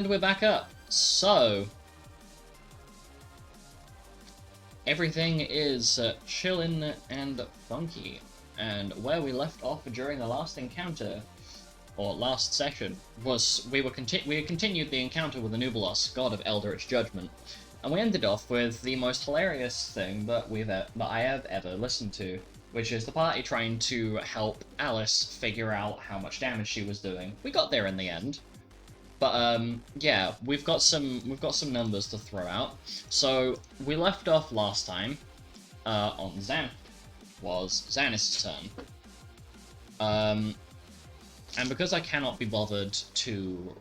And we're back up. So, everything is chillin' and funky. And where we left off during the last encounter, or last session, was we had continued the encounter with Anubilos, god of Eldritch Judgment, and we ended off with the most hilarious thing that I have ever listened to, which is the party trying to help Alice figure out how much damage she was doing. We got there in the end. But yeah, we've got some numbers to throw out. So we left off last time on Xanis' turn. And because I cannot be bothered to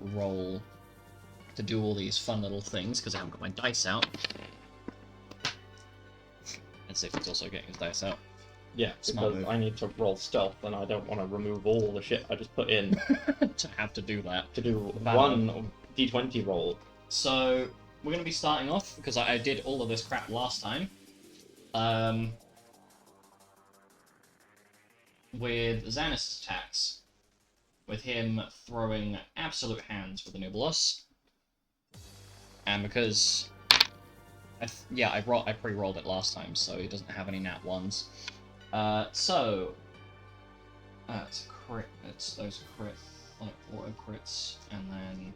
do all these fun little things because I haven't got my dice out. And Sif's also getting his dice out. Yeah, Smart because move. I need to roll stealth, and I don't want to remove all the shit I just put in to have to do that. to do Valid. one D20 roll. So we're going to be starting off, because I did all of this crap last time, with Xanis' attacks, with him throwing absolute hands with the Nubilos, and because I pre-rolled it last time, so he doesn't have any nat ones. It's a crit. It's those crit, like auto crits, and then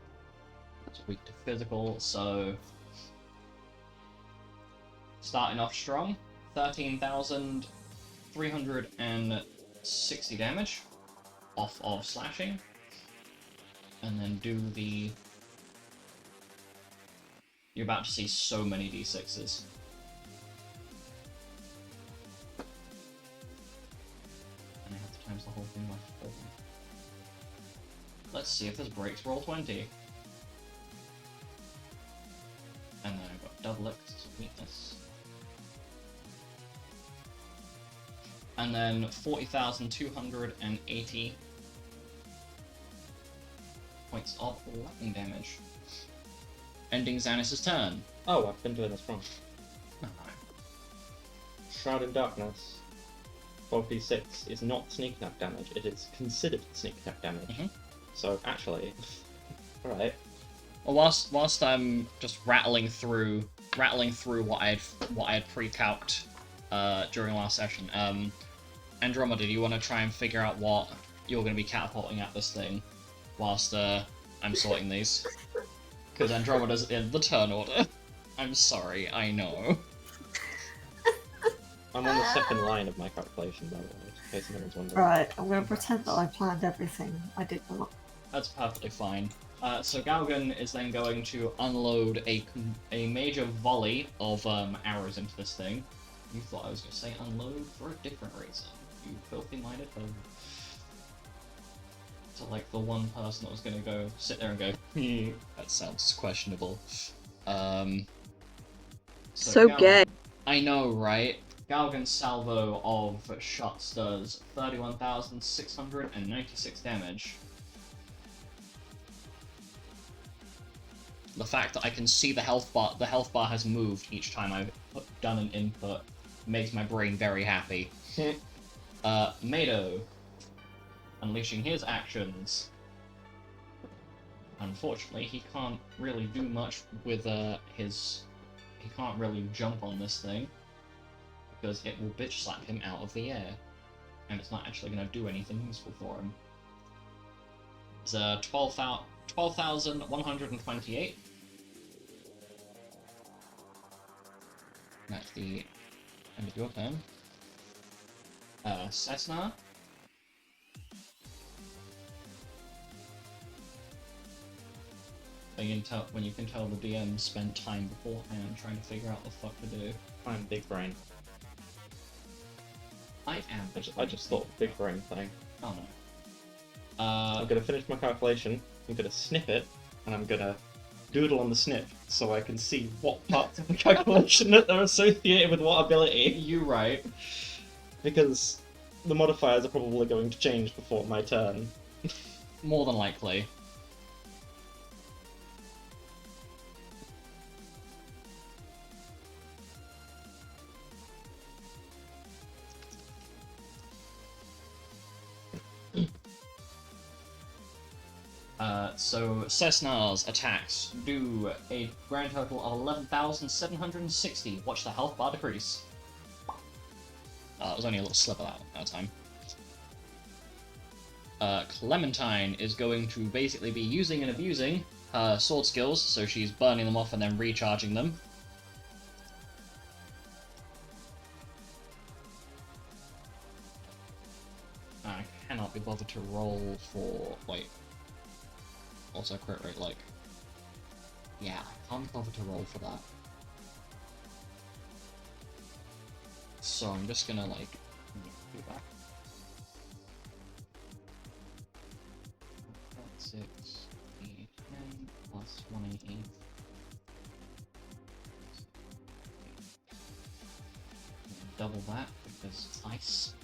it's weak to physical. So starting off strong, 13,360 damage off of slashing, and then do the. You're about to see so many d6s. And I have to times the whole thing by 4. Let's see if this breaks roll 20. And then I've got double X weakness. And then 40,280 points of lightning damage. Ending Xanis' turn. Oh, I've been doing this wrong. Oh. Shroud in Darkness, 4d6 is not sneak attack damage, it is considered sneak attack damage. Mhm. So, actually, alright. Well, whilst I'm just rattling through what I had pre-calced during last session, Andromeda, do you want to try and figure out what you're going to be catapulting at this thing, whilst I'm sorting these? Because Andromeda's in the turn order. I'm sorry, I know. I'm on the second line of my calculation, by the way, in case anyone's wondering. Right, I'm going to pretend that I planned everything. I did not. That's perfectly fine. So Galgan is then going to unload a major volley of arrows into this thing. You thought I was going to say unload for a different reason. You filthy-minded home. To like the one person that was going to go sit there and go, that sounds questionable. So Galgan, gay. I know, right? Galgan's salvo of shots does 31,696 damage. The fact that I can see the health bar has moved each time I've done an input makes my brain very happy. Mado, unleashing his actions. Unfortunately, he can't really do much with his. He can't really jump on this thing because it will bitch slap him out of the air, and it's not actually going to do anything useful for him. It's 12,128. That's the end of your turn. Cessna. When you can tell the DM spent time beforehand trying to figure out the fuck to do. I'm big brain. I am. I just thought big brain thing. Oh no. I'm gonna finish my calculation, I'm gonna snip it, and I'm gonna doodle on the snip so I can see what parts of the calculation that are associated with what ability. You right. Because the modifiers are probably going to change before my turn. More than likely. So Cessna's attacks do a grand total of 11,760. Watch the health bar decrease. It was only a little slip of that at a time. Clementine is going to basically be using and abusing her sword skills, so she's burning them off and then recharging them. I cannot be bothered to roll for, wait, what's our crit rate like? Yeah, I can't bother to roll for that. So I'm just gonna, like, do that. 6, 8, 10, plus 180. Double that, because it's ice.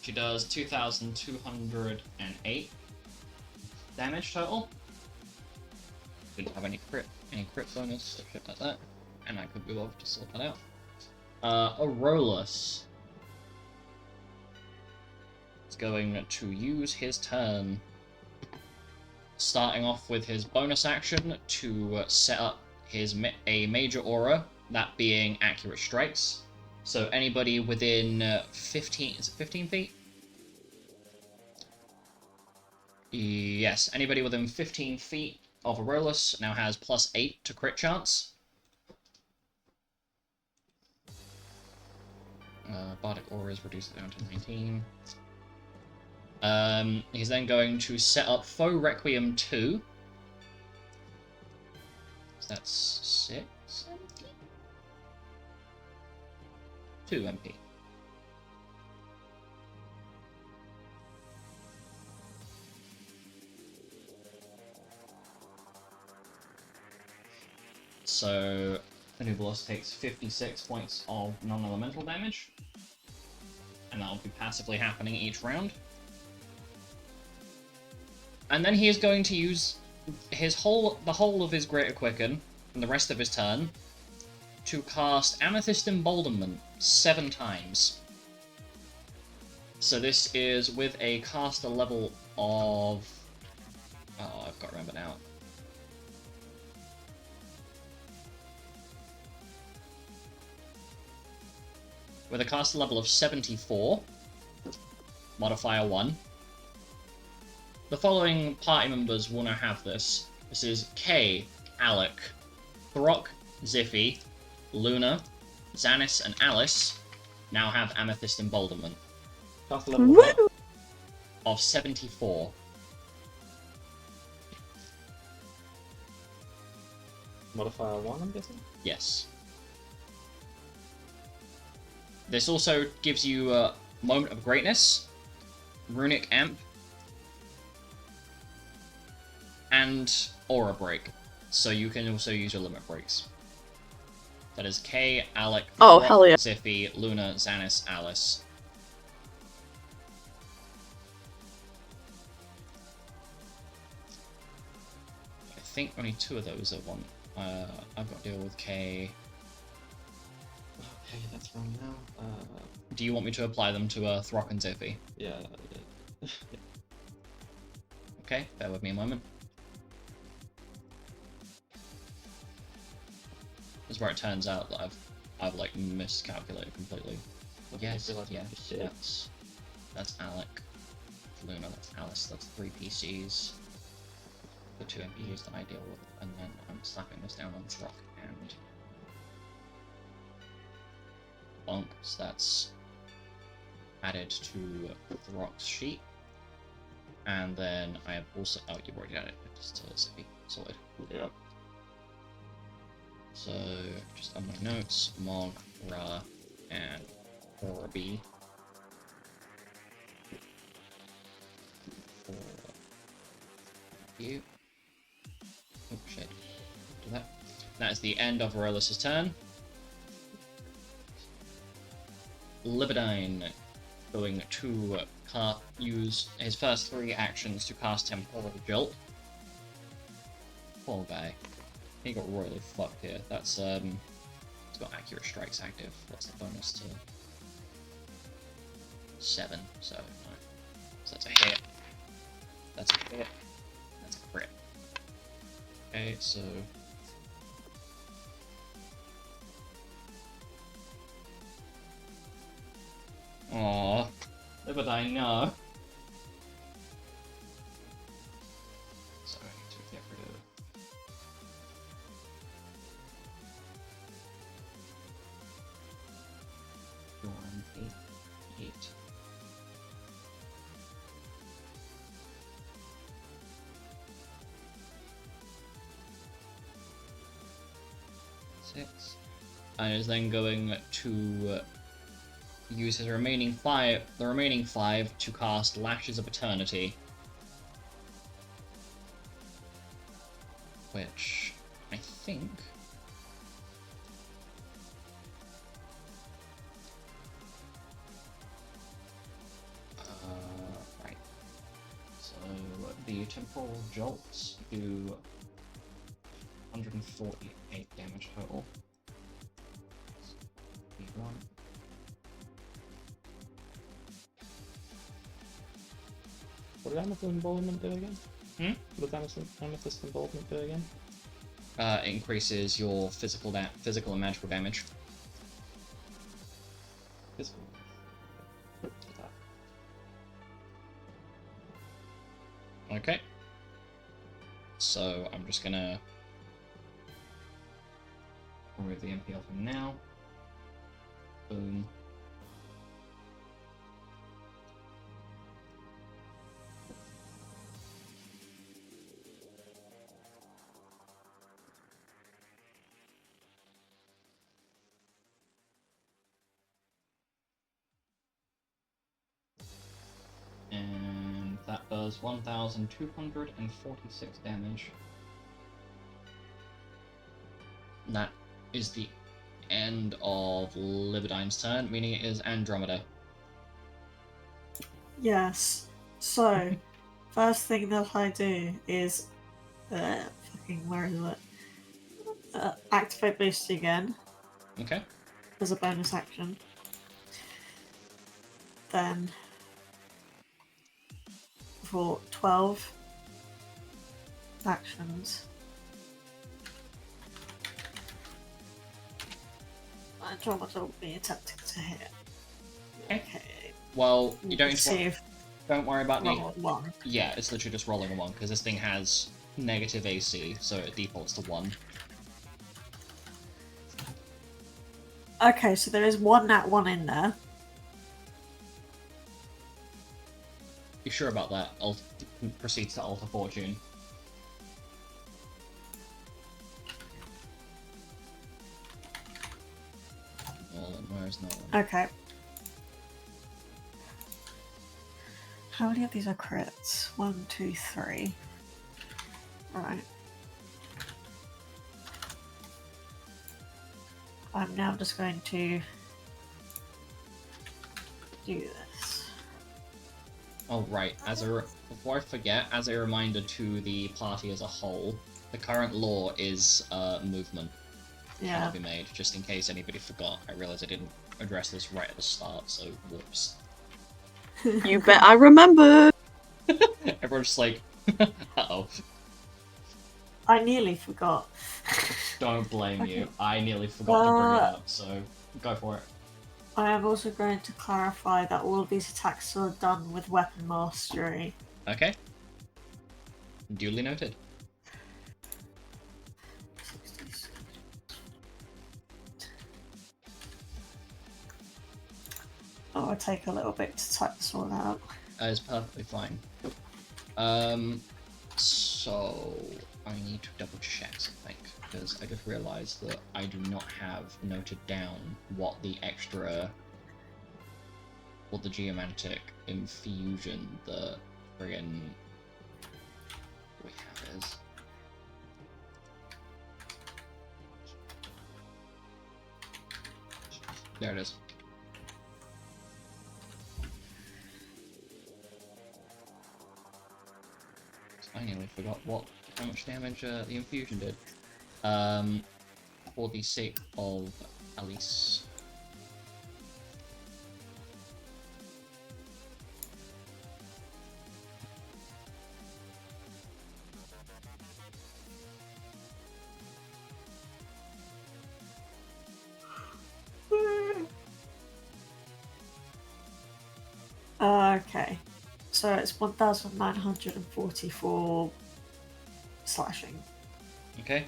She does 2,208 damage total. Didn't have any crit bonus, or shit like that. And I could go over to sort that out. Aurolus is going to use his turn, starting off with his bonus action to set up his a major aura, that being accurate strikes. So anybody within 15, is it 15 feet? Yes, anybody within 15 feet of Aurolus now has +8 to crit chance. Bardic Aura is reduced down to 19. He's then going to set up Foe Requiem 2. So that's 6 MP? 2 MP. So Anubilos takes 56 points of non-elemental damage, and that will be passively happening each round. And then he is going to use the whole of his Greater Quicken and the rest of his turn to cast Amethyst Emboldenment 7 times. So this is with a caster level of... Oh, I've got to remember now. With a caster level of 74, modifier 1. The following party members will now have this. This is Kay, Alec, Throck, Ziffy, Luna, Xanis, and Alice now have Amethyst Emboldenment. Caster level what? Of 74. Modifier 1, I'm guessing? Yes. This also gives you a Moment of Greatness, Runic Amp, and Aura Break. So you can also use your limit breaks. That is Kay, Alec, Rock, hell yeah. Ziffy, Luna, Xanis, Alice. I think only 2 of those are one. I've got to deal with Kay. Okay, that's wrong now. Do you want me to apply them to Throck and Ziffy? Yeah. Okay, bear with me a moment. This is where it turns out that I've like miscalculated completely. Yes, that's Alec. Luna, that's Alice, that's 3 PCs. The 2 NPCs that I deal with, and then I'm slapping this down on Throck and Bonk, so that's added to Throck's sheet. And then I have also... Oh, you've already added it, just to Zippy. Sorted. Yeah. So, just on my notes, Mog, Ra, and Orby. For you. Oh, shit. Do that. That is the end of Aurelius' turn. Libidine going to use his first 3 actions to cast Temporal Jolt. Poor guy. He got royally fucked here. That's, he's got Accurate Strikes active. What's the bonus to 7, so no. So that's a hit. That's a hit. That's a crit. Okay, so... Aww. Lupine, no. So I need to get rid of... One, eight. Six. And is then going to use his remaining five to cast Lashes of Eternity. Which I think right. So the temporal jolts do 148 damage total. One. What did Amethyst Involvement do again? What did Amethyst Involvement do again? It increases your physical and magical damage. Physical. Okay. So I'm just gonna remove the MPL for now. Boom. And that does 1,246 damage. And that is the end of Libidine's turn, meaning it is Andromeda. Yes. So, first thing that I do is, where is it? Activate boost again Okay. as a bonus action. Then, for 12 actions, Andromeda will be attempting to hit. Okay. Well, you don't see if don't worry about the... roll one. Yeah, it's literally just rolling a 1, because this thing has negative AC, so it defaults to 1. Okay, so there is one nat 1 in there. You sure about that? I'll proceed to Alter Fortune. Well, where's that one? Okay. How many of these are crits? 1, 2, 3. Alright. I'm now just going to do this. Oh, right. Before I forget, as a reminder to the party as a whole, the current law is movement. Yeah. Cannot be made, just in case anybody forgot. I realized I didn't address this right at the start, so whoops. You bet I remember! Everyone's just like, uh-oh. I nearly forgot. Don't blame you. Okay. I nearly forgot to bring it up, so go for it. I am also going to clarify that all of these attacks are done with weapon mastery. Okay. Duly noted. Oh, I'll take a little bit to type this all out. That is perfectly fine. So I need to double check something, because I just realized that I do not have noted down what the geomantic infusion the friggin' we have is. There it is. I nearly forgot how much damage the infusion did. For the sake of Alice. Okay. So it's 1,944 slashing. Okay.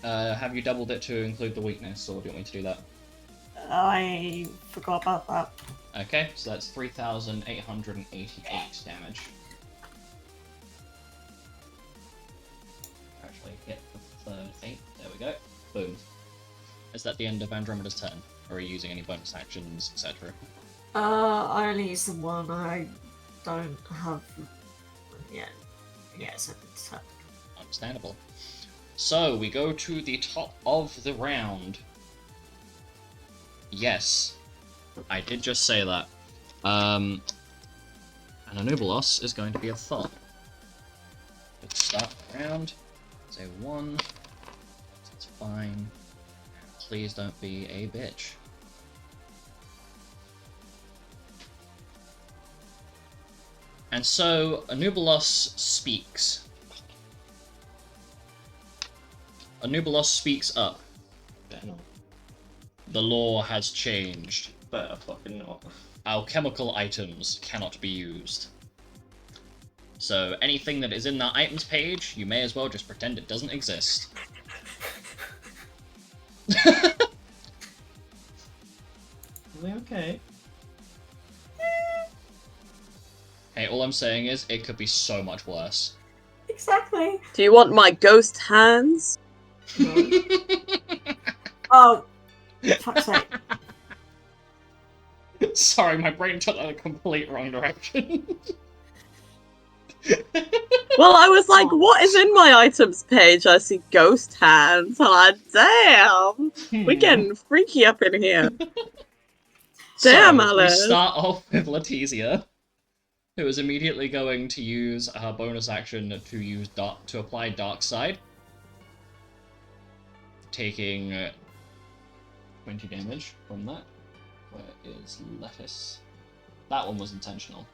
Have you doubled it to include the weakness, or do you want me to do that? I forgot about that. Okay, so that's 3,888 damage. Actually, hit the third 8. There we go. Boom. Is that the end of Andromeda's turn? Or are you using any bonus actions, etc.? I only use the one. I don't have. Yeah. Yes, it's Understandable. So, we go to the top of the round. Yes. I did just say that. And Anubilos is going to be a thought. Let's start the round. Say 1. That's fine. Please don't be a bitch. And so, Anubilos speaks. Anubilos speaks up. Better not. The law has changed. Better fucking not. Alchemical items cannot be used. So anything that is in that items page, you may as well just pretend it doesn't exist. Are we okay? Hey, all I'm saying is, it could be so much worse. exactly. Do you want my ghost hands? Oh, fuck's sake. Sorry, my brain took that in a complete wrong direction. Well, I was like, what is in my items page? I see ghost hands. I'm like, damn. We're getting freaky up in here. Damn, So, we Alice. start off with Letizia, who is immediately going to use her bonus action to apply Dark Side, taking 20 damage from that. Where is Lettuce? That one was intentional,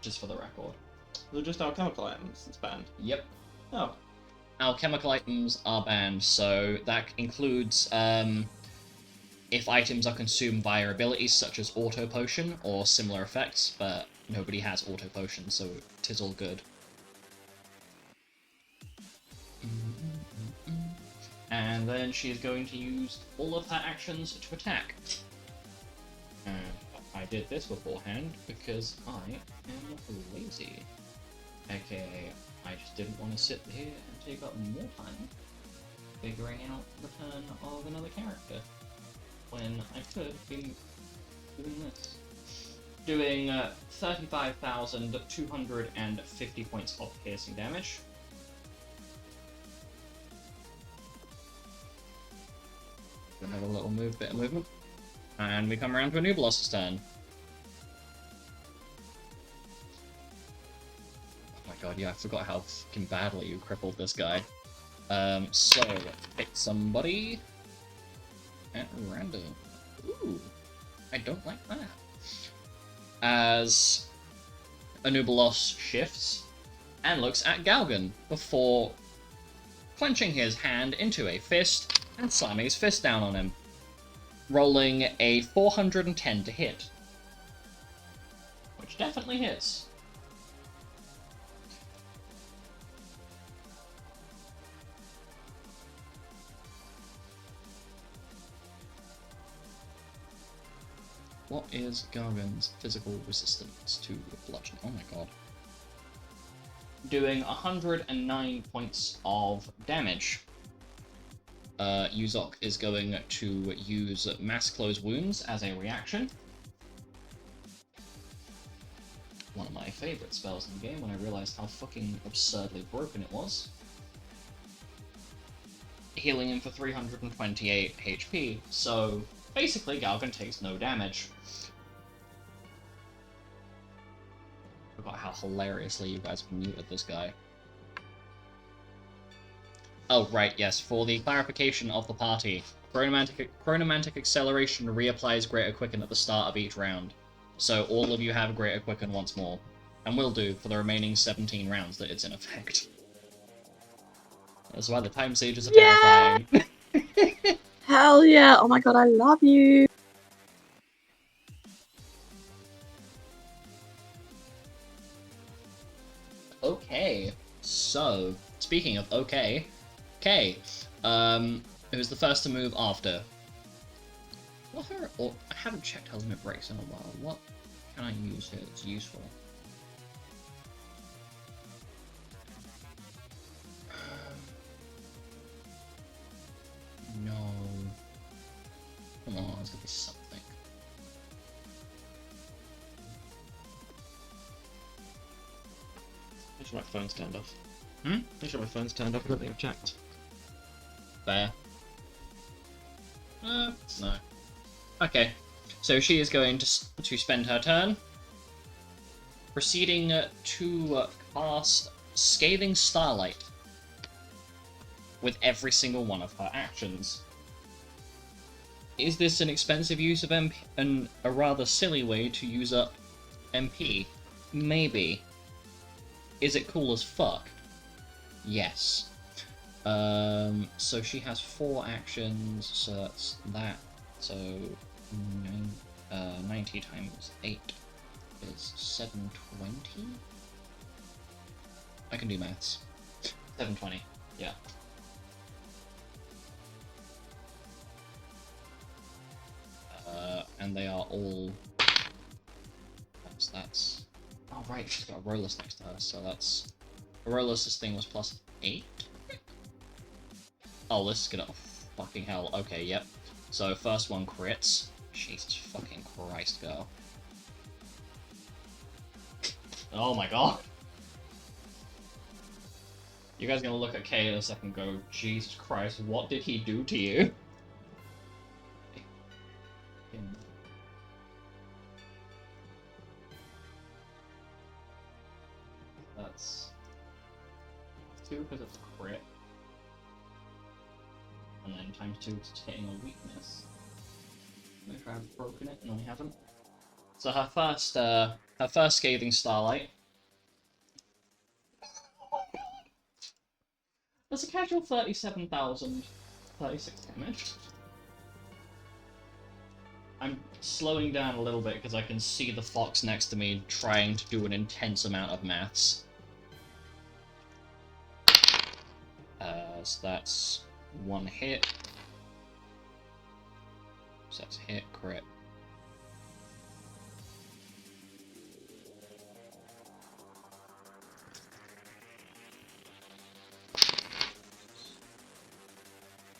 just for the record. They're just alchemical items that's banned. Yep. Oh. Alchemical items are banned, so that includes if items are consumed via abilities such as Auto Potion or similar effects, but nobody has Auto Potion, so 'tis all good. And then she's going to use all of her actions to attack. And I did this beforehand because I am lazy. AKA, I just didn't want to sit here and take up more time figuring out the turn of another character, when I could be doing this. Doing 35,250 points of piercing damage. Another little bit of movement. And we come around to Anubilos' turn. Oh my god, yeah, I forgot how fucking badly you crippled this guy. So, pick somebody at random. Ooh, I don't like that. As Anubilos shifts and looks at Galgan before clenching his hand into a fist and slamming his fist down on him, rolling a 410 to hit, which definitely hits. What is Gargan's physical resistance to bludgeon? Oh my god. Doing 109 points of damage. Uzok is going to use Mass Close Wounds as a reaction. One of my favourite spells in the game when I realised how fucking absurdly broken it was. Healing him for 328 HP, so basically Galgan takes no damage. Forgot how hilariously you guys muted this guy. Oh, right, yes. For the clarification of the party, Chronomantic Acceleration reapplies Greater Quicken at the start of each round. So all of you have Greater Quicken once more. And will do for the remaining 17 rounds that it's in effect. That's why the time sages are terrifying. Hell yeah. Oh my god, I love you. So, speaking of okay, Kay, who's the first to move after? What her? Or I haven't checked her limit breaks in a while. What can I use here that's useful? No. Come on, there's gotta be something. Make sure my phone's turned off. Hmm? Make sure my phone's turned off. I don't think I've checked. Fair. No. Okay, so she is going to spend her turn, proceeding to cast Scathing Starlight with every single one of her actions. Is this an expensive use of MP and a rather silly way to use up MP? Maybe. Is it cool as fuck? Yes. So she has 4 actions, so that's that. So 90 times 8 is 720? I can do maths. 720, yeah. And they are all... That's... Oh right, she's got a Rolus next to her, so that's... Rolus's thing was plus 8? Oh, this is gonna... Oh, fucking hell. Okay, yep. So, first one crits. Jesus fucking Christ, girl. Oh my god. You guys are gonna look at Kay in a second and go, Jesus Christ, what did he do to you? That's 2 because it's a crit. And then times 2 because it's hitting a weakness. Make sure I've broken it. No, I haven't. So her first Scathing Starlight. That's a casual 37,036 damage. I'm slowing down a little bit because I can see the fox next to me trying to do an intense amount of maths. So that's 1 hit. So that's hit, crit.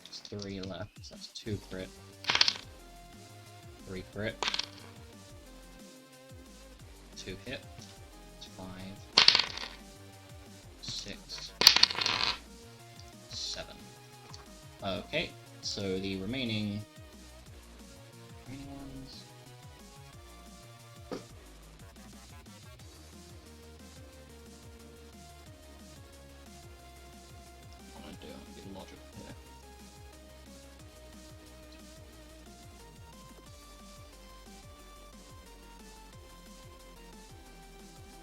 There's 3 left, so that's 2 crit. 3 crit. 2 hit. It's 5. 6. 7. Okay, so the remaining ones. I'm gonna be logical here.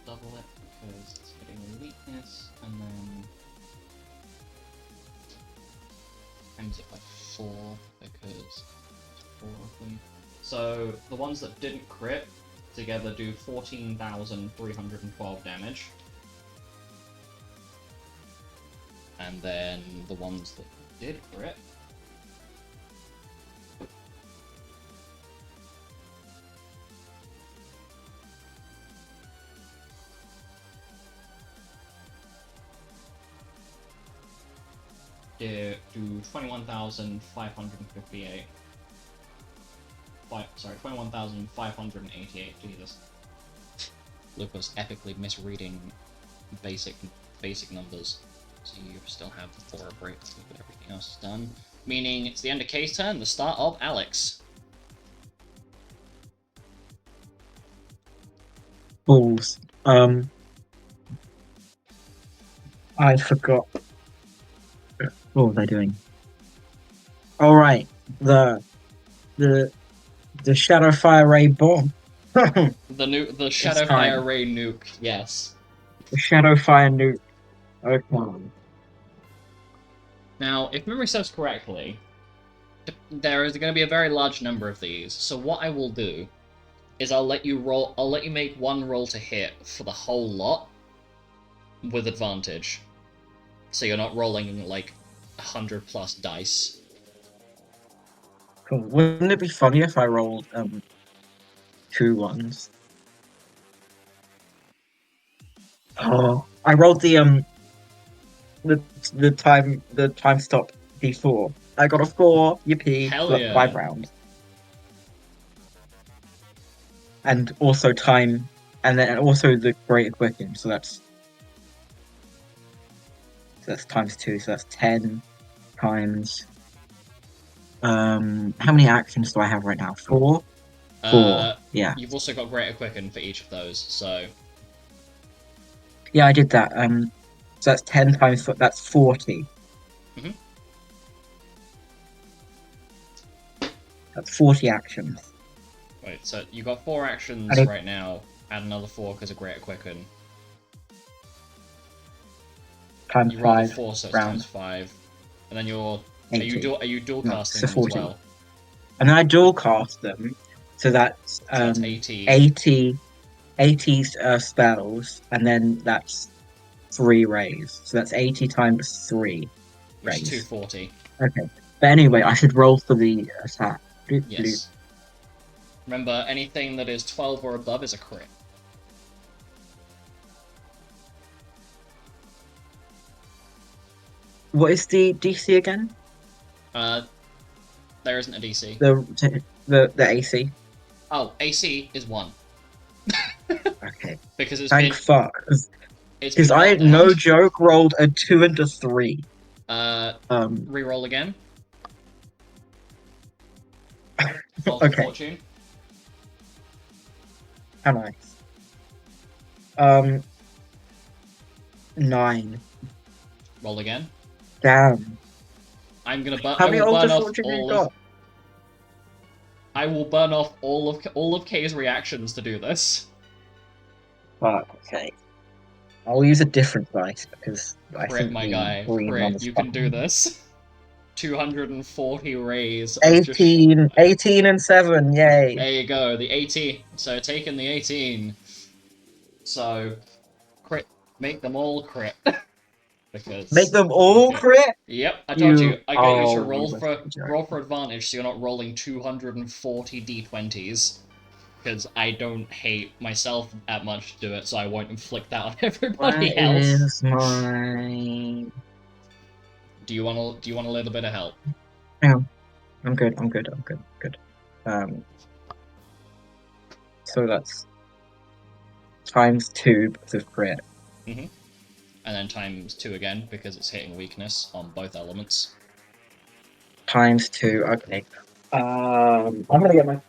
Double it because it's hitting a weakness, and then times it by 4 because it's 4 of them. So the ones that didn't crit together do 14,312 damage. And then the ones that did crit do 21,558. Sorry, 21,588. Jesus. Luke was epically misreading basic numbers. So you still have the 4 breaks, but everything else is done. Meaning it's the end of Kay's turn, the start of Alex. Balls. I forgot. What were they doing? All right, the Shadowfire Ray bomb. The Shadowfire Ray nuke, yes. The Shadowfire nuke. Okay. Now, if memory serves correctly, there is going to be a very large number of these. So what I will do is I'll let you make 1 roll to hit for the whole lot with advantage. So you're not rolling like 100+ dice. Cool. Wouldn't it be funny if I rolled 2 ones? Oh, I rolled the time stop D4. I got a 4. Yippee! Hell So that's yeah. 5 rounds. And also time, and then also the great quicken. So that's times 2. So that's 10 times. How many actions do I have right now? 4. 4. Yeah. You've also got greater quicken for each of those, so Yeah, I did that. So that's 10 times. That's 40. Mhm. That's 40 actions. wait. So you got 4 actions I did- right now. Add another 4 because of greater quicken. Times You rolled a 5 4, so it's round. times 5, and then you're. 80. Are you dual No, casting so them as 40. well? And then I dual cast them. So that's So that's 80. 80 spells, and then that's 3 rays. So that's 80 times 3 Which is rays. 240. Okay. But anyway, I should roll for the attack. Bloop, bloop. Yes. Remember, anything that is 12 or above is a crit. What is the DC again? There isn't a DC. The AC. Oh, AC is 1. Okay. Because it's Thank been. fuck. It's Because been I, knocked down. no joke, rolled a 2 and a 3. Reroll again. Roll for Okay. fortune. How nice. 9. Roll again. Damn. I'm gonna burn. How I many will burn Ultra off Fortune you all got? of. I will burn off all of K's reactions to do this. Fuck, okay. I'll use a different dice because I Crit, think my the guy. green one Crit. is You can do fucking- this. 240 rays of just. 18 and 7, yay. There you go. The 18. So taking the 18. So crit. Make them all crit. Because. Make them all crit? Yep, I told you. I got you to Oh, roll for advantage, so you're not rolling 240 d20s. Because I don't hate myself that much to do it, so I won't inflict that on everybody Where else. is my... Do you want a little bit of help? Hang on. I'm good. So that's times 2 because of crit. And then times 2 again because it's hitting weakness on both elements. Times 2, okay. I'm gonna get my...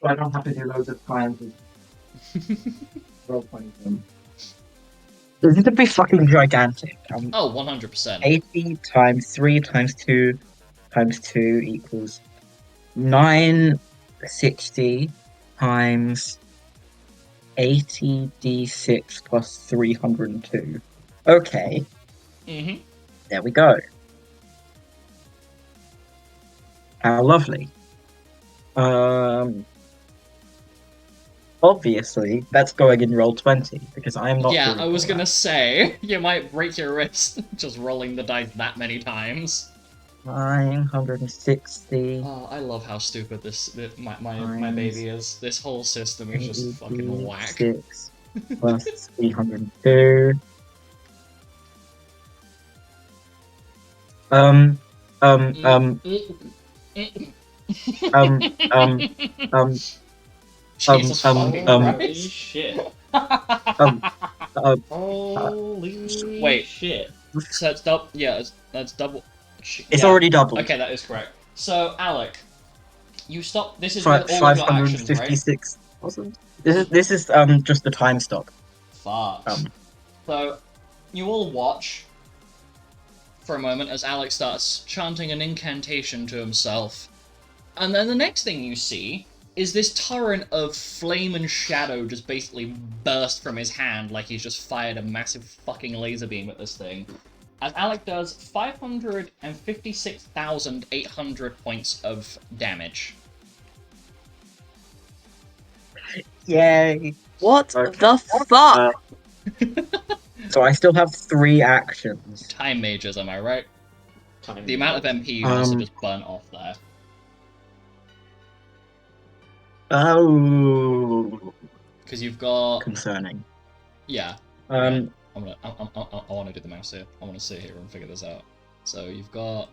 So I don't have to do loads of times. Roll 20 of them. This is gonna be fucking gigantic. Oh, 100%. 80 times 3 times 2 times 2 equals 960 times 80d6 plus 302. Okay, there we go. How lovely. Obviously, that's going in roll 20 because I am not. Yeah, doing I was all gonna that. say, you might break your wrist just rolling the dice that many times. 960. Oh, I love how stupid my baby is. This whole system is just fucking whack. 6 plus 302. Jesus fucking Holy Christ. shit. um, Holy Wait. shit. So it's double. Yeah, that's double. It's yeah. already doubled. Okay, that is correct. So Alec, you stop. This is with all of your actions, right? 556. Awesome. This is just the time stop. Fuck. So you all watch for a moment as Alec starts chanting an incantation to himself, and then the next thing you see is this torrent of flame and shadow just basically burst from his hand like he's just fired a massive fucking laser beam at this thing. As Alec does 556,800 points of damage. Yay! What Okay. the fuck? So I still have 3 actions. Time mages, am I right? Time The amount of goes. MP you must have Um, just burnt off there. Oh, Because you've got... concerning. Yeah. Um, I want to do the mouse here. I want to sit here and figure this out. So you've got...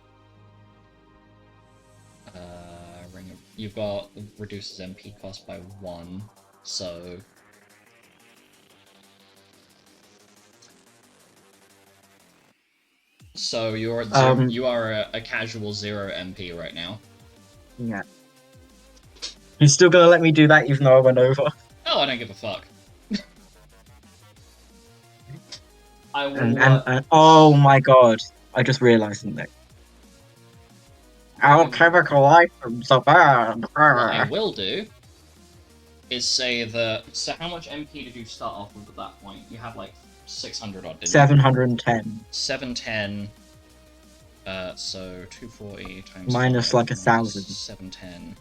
You've got reduces MP cost by 1, so... So you're at you are a casual 0 MP right now. yeah. You're still gonna let me do that even though I went over? Oh, I don't give a fuck. I will. And oh my god, I just realised something. Alchemical items are bad. What I will do is say that. So, how much MP did you start off with at that point? You have like 600 odd, didn't you? 710. 710. So 240 times Minus 5 like 1,000. 710.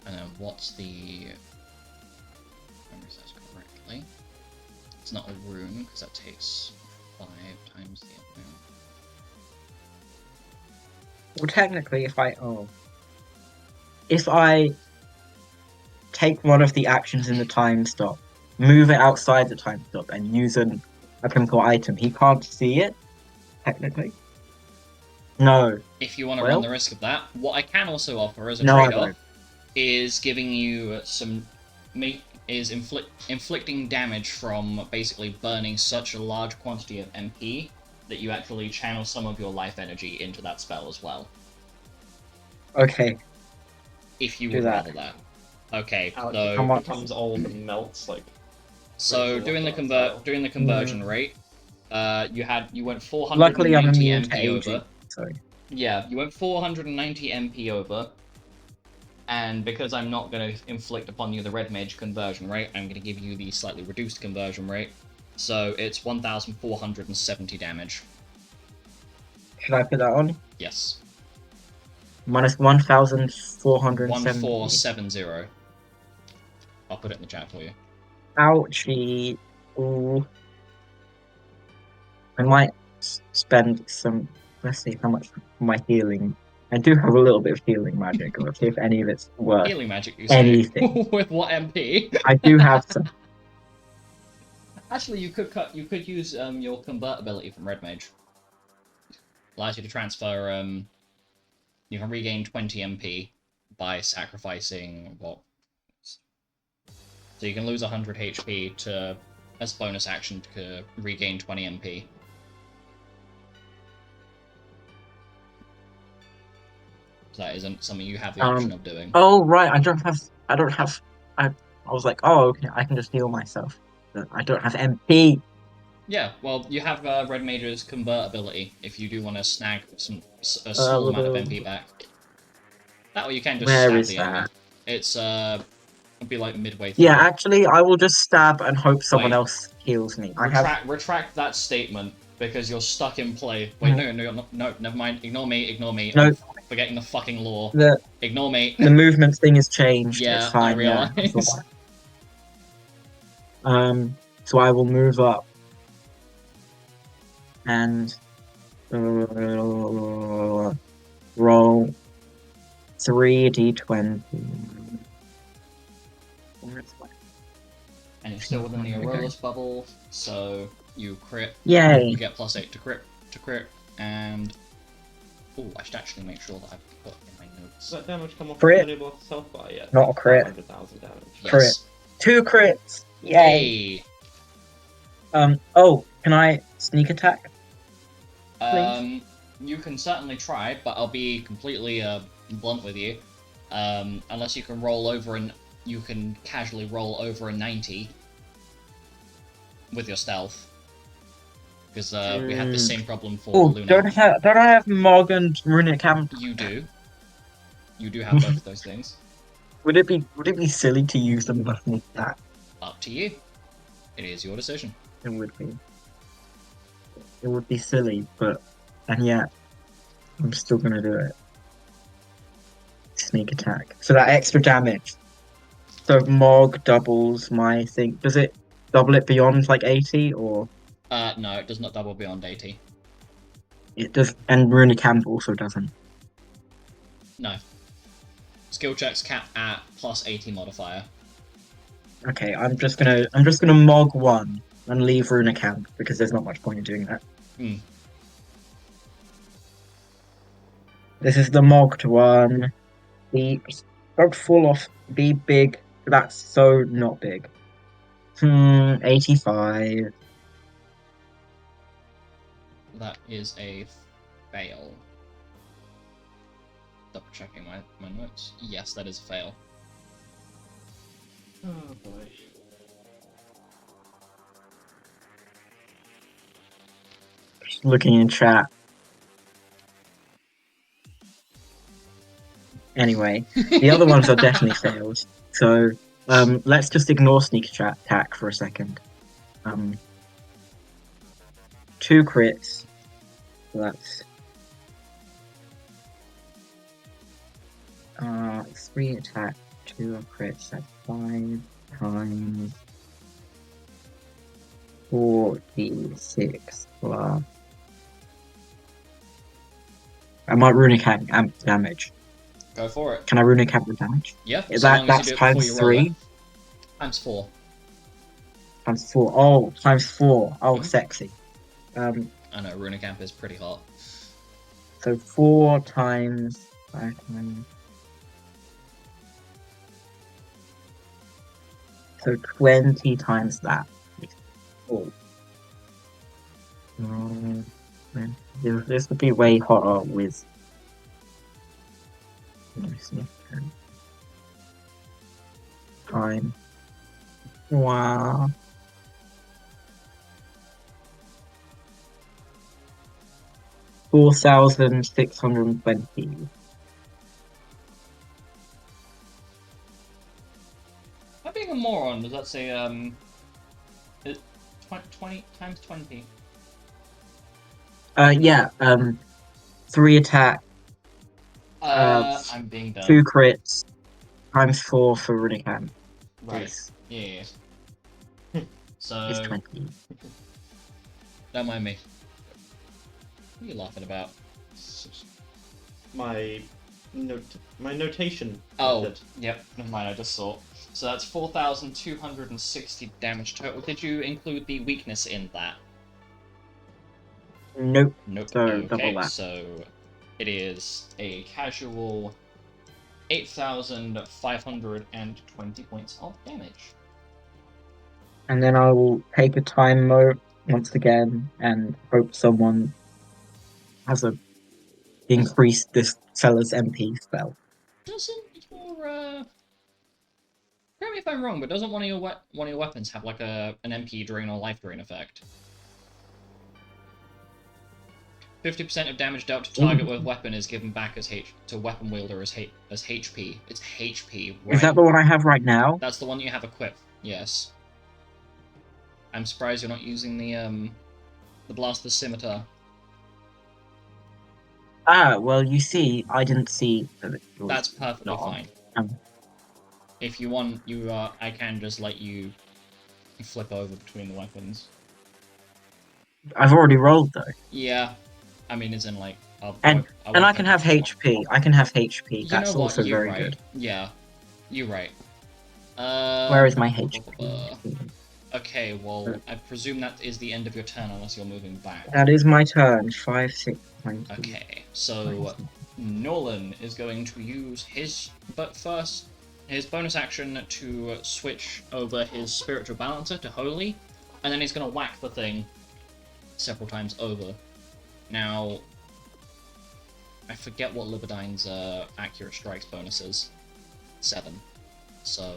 And then what's the? Remember this correctly. It's not a rune because that takes 5 times the amount. Well, technically, if I take one of the actions in the time stop, move it outside the time stop, and use a chemical item, he can't see it. Technically, no. If you want to Well- run the risk of that, what I can also offer as a No, I trade-off don't. is giving you inflicting damage from basically burning such a large quantity of MP that you actually channel some of your life energy into that spell as well. Okay, If you Do would that. rather that. Okay, Alex so How much? becomes old and melts like. so Razor doing the Lockhart style. doing the conversion rate, you went 490 luckily I'm immune to MP aging. over. So Yeah, you went 490 MP over. And because I'm not going to inflict upon you the red mage conversion rate, I'm going to give you the slightly reduced conversion rate. So it's 1,470 damage. should I put that on? Yes. Minus 1,470. 1470. I'll put it in the chat for you. Ouchie. Ooh. I might spend some. Let's see how much for my healing. I do have a little bit of healing magic. Let's see if any of it's worth Healing magic, you say? anything. With what MP? I do have some. Actually, you could use your convert ability from red mage. Allows you to transfer. You can regain 20 MP by sacrificing what? So you can lose 100 HP to as a bonus action to regain 20 MP. So that isn't something you have the option of doing. Oh right, I don't have. I was like, oh okay, I can just heal myself. But I don't have MP. Yeah, well, you have Red Mage's convert ability if you do want to snag a small amount of MP back. That way you can just Where stab is the enemy. that? It's it'll be like midway through. Yeah, actually, I will just stab and hope someone Wait. else heals me. I have. Retract that statement because you're stuck in play. Wait, no, never mind. Ignore me. No. I'm forgetting the fucking law. The Ignore me. movement thing has changed. Yeah, it's fine. I realise. Yeah, it's alright. So I will move up and roll 3d20. And you're still within the Aurorus bubble, so you crit. Yay! You get +8 to crit, and oh, I should actually make sure that I put in my notes. Does that damage come off Crit. the enable self bar yet? Not a crit. 100,000 damage. Crit. 2 crits! Yay! Yay! Oh, can I sneak attack? You can certainly try, but I'll be completely blunt with you. Unless you can roll over and you can casually roll over a 90 with your stealth, because we had the same problem for Oh, Lunannon. don't I have Mog and Runic Camp? You do have both of those things. Would it be silly to use them with sneak attack? Up to you. It is your decision. It would be. It would be silly, and yet I'm still gonna do it. Sneak attack. So that extra damage. So Mog doubles my thing. Does double it beyond like 80, or No, it does not double beyond 80. it does? And Runic Camp also doesn't. No. Skill checks cap at plus 80 modifier. Okay, I'm just gonna Mog 1 and leave Runic Camp because there's not much point in doing that. Hmm. This is the Mogged one. Don't fall off. Be big. That's so not big. 85. That is a fail. Double checking my notes. Yes, that is a fail. Oh boy. Just looking in chat. Anyway, the other ones are definitely fails. So let's just ignore sneak attack for a second. 2 crits. So that's 3 attack, 2 crits. That's 5 times 46 plus. I might runic amp damage. Go for it. Can I runic amp the damage? Yeah, Is so that long as you that's do it before times you roll 3? it. Times 4. Times 4. Oh, times 4. Oh, Mhm. sexy. I know, Runic Amp is pretty hot. So 4 times 5 times. So 20 times that. Oh. This would be way hotter with. Let me see. Time. Wow. $4,620. Am I being a moron? Does that say, 20 times 20? Yeah, 3 attack, I'm being dumb. 2 crits, times 4 for runic amp. Right. Is Yeah. is So, 20. don't mind me. What are you laughing about? My notation. Oh, method. yep, never mind, I just saw. So that's 4,260 damage total. Did you include the weakness in that? Nope. Nope. So double Okay, that. so it is a casual 8,520 points of damage. And then I will take a time mode once again and hope someone has a increased this fella's MP spell. Doesn't your correct me if I'm wrong, but doesn't one of your weapons have like an MP drain or life drain effect? 50% of damage dealt to target with weapon is given back as to weapon wielder as HP. It's HP, right? Is that the one I have right now? That's the one you have equipped. Yes. I'm surprised you're not using the blaster scimitar. Ah, well, you see, I didn't see that it was That's perfectly not. fine. If you want, I can just let you flip over between the weapons. I've already rolled though. Yeah, I mean, it's in like. And won't I can take have it too long. HP. I can have HP. You That's know what? also You're very right. good. Yeah, you're right. Where is my HP? Okay, well, I presume that is the end of your turn unless you're moving back. That is my turn. 5, 6, 20. Okay, so Nolan is going to use his bonus action to switch over his spiritual balancer to holy, and then he's going to whack the thing several times over. Now, I forget what Libidine's accurate strikes bonus is. 7. So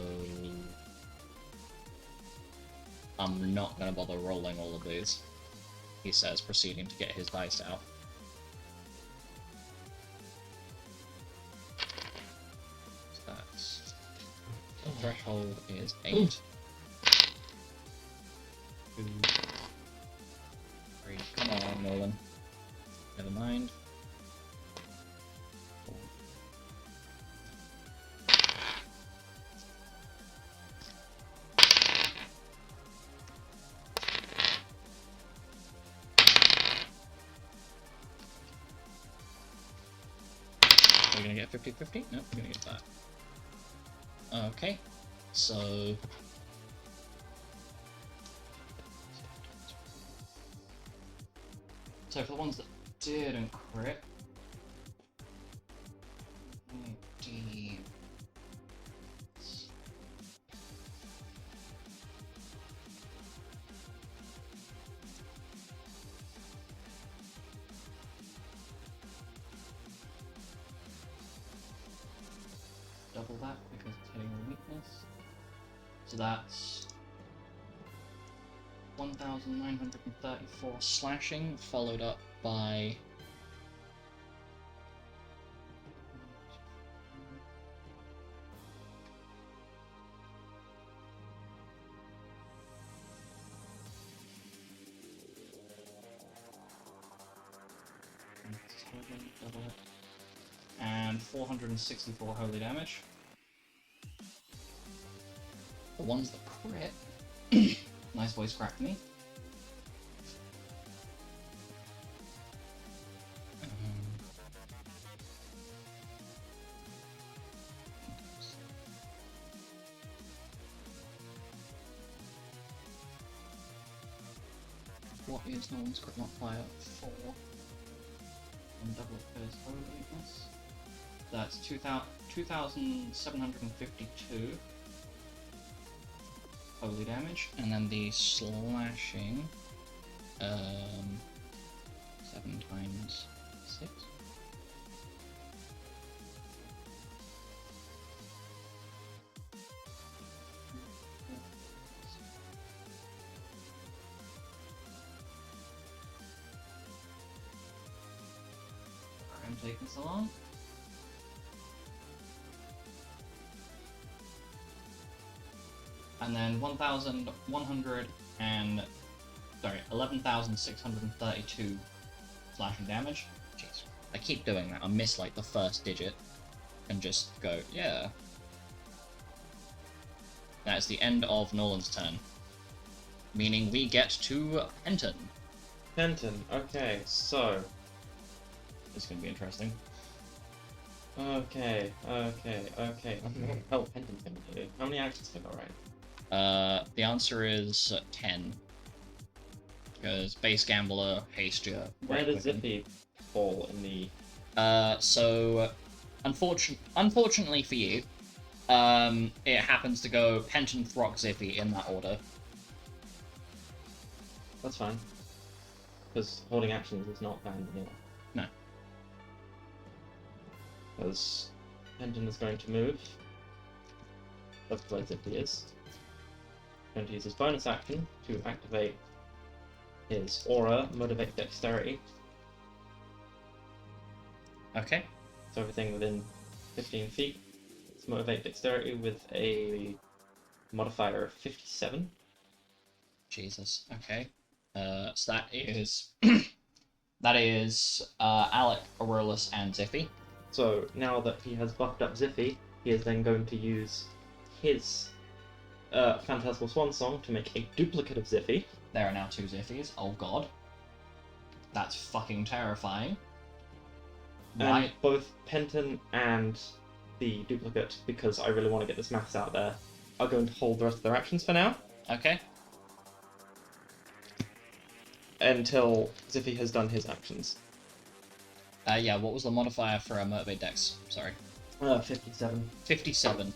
I'm not going to bother rolling all of these, he says, proceeding to get his dice out. So that's... the threshold is 8. 2, 3. Come on, Nolan. Never mind. 4. we gonna get 50-50? Nope, we're gonna get that. Okay, so... So for the ones that didn't crit... D... Double that because it's hitting a weakness. So that's 1,934 slashing, followed up by double it. And 464 holy damage. The ones that crit. Nice voice crack me. What is no one's crit modifier for? And double it for his holy weakness. That's 2,752 holy damage, and then the slashing, 7 times 6. I'm taking so long. And then 11,632 slashing damage. Jeez, I keep doing that. I miss like the first digit and just go, yeah. That is the end of Nolan's turn, meaning we get to Penton. Penton, okay, so... This is going to be interesting. Okay. Oh, Penton's gonna do. How many actions have I got right? The answer is 10. Because Base Gambler, Hastia... Where does Zippy fall in the... So... Unfortunately for you, it happens to go Penton, Throck, Zippy in that order. That's fine. Because holding actions is not banned anyway. No. Because Penton is going to move. That's where Zippy is. Going to use his bonus action to activate his aura, motivate dexterity. Okay. So everything within 15 feet. Let's motivate dexterity with a modifier of 57. Jesus. Okay. So that is that is Alec, Aurelus, and Zippy. So now that he has buffed up Zippy, he is then going to use his Phantasmal Swan Song to make a duplicate of Zippy. There are now 2 Zippies. Oh god. That's fucking terrifying. And Right. both Penton and the duplicate, because I really want to get this maths out there, are going to hold the rest of their actions for now. Okay. Until Zippy has done his actions. Yeah, what was the modifier for Motivate Dex? Sorry. 57. 57.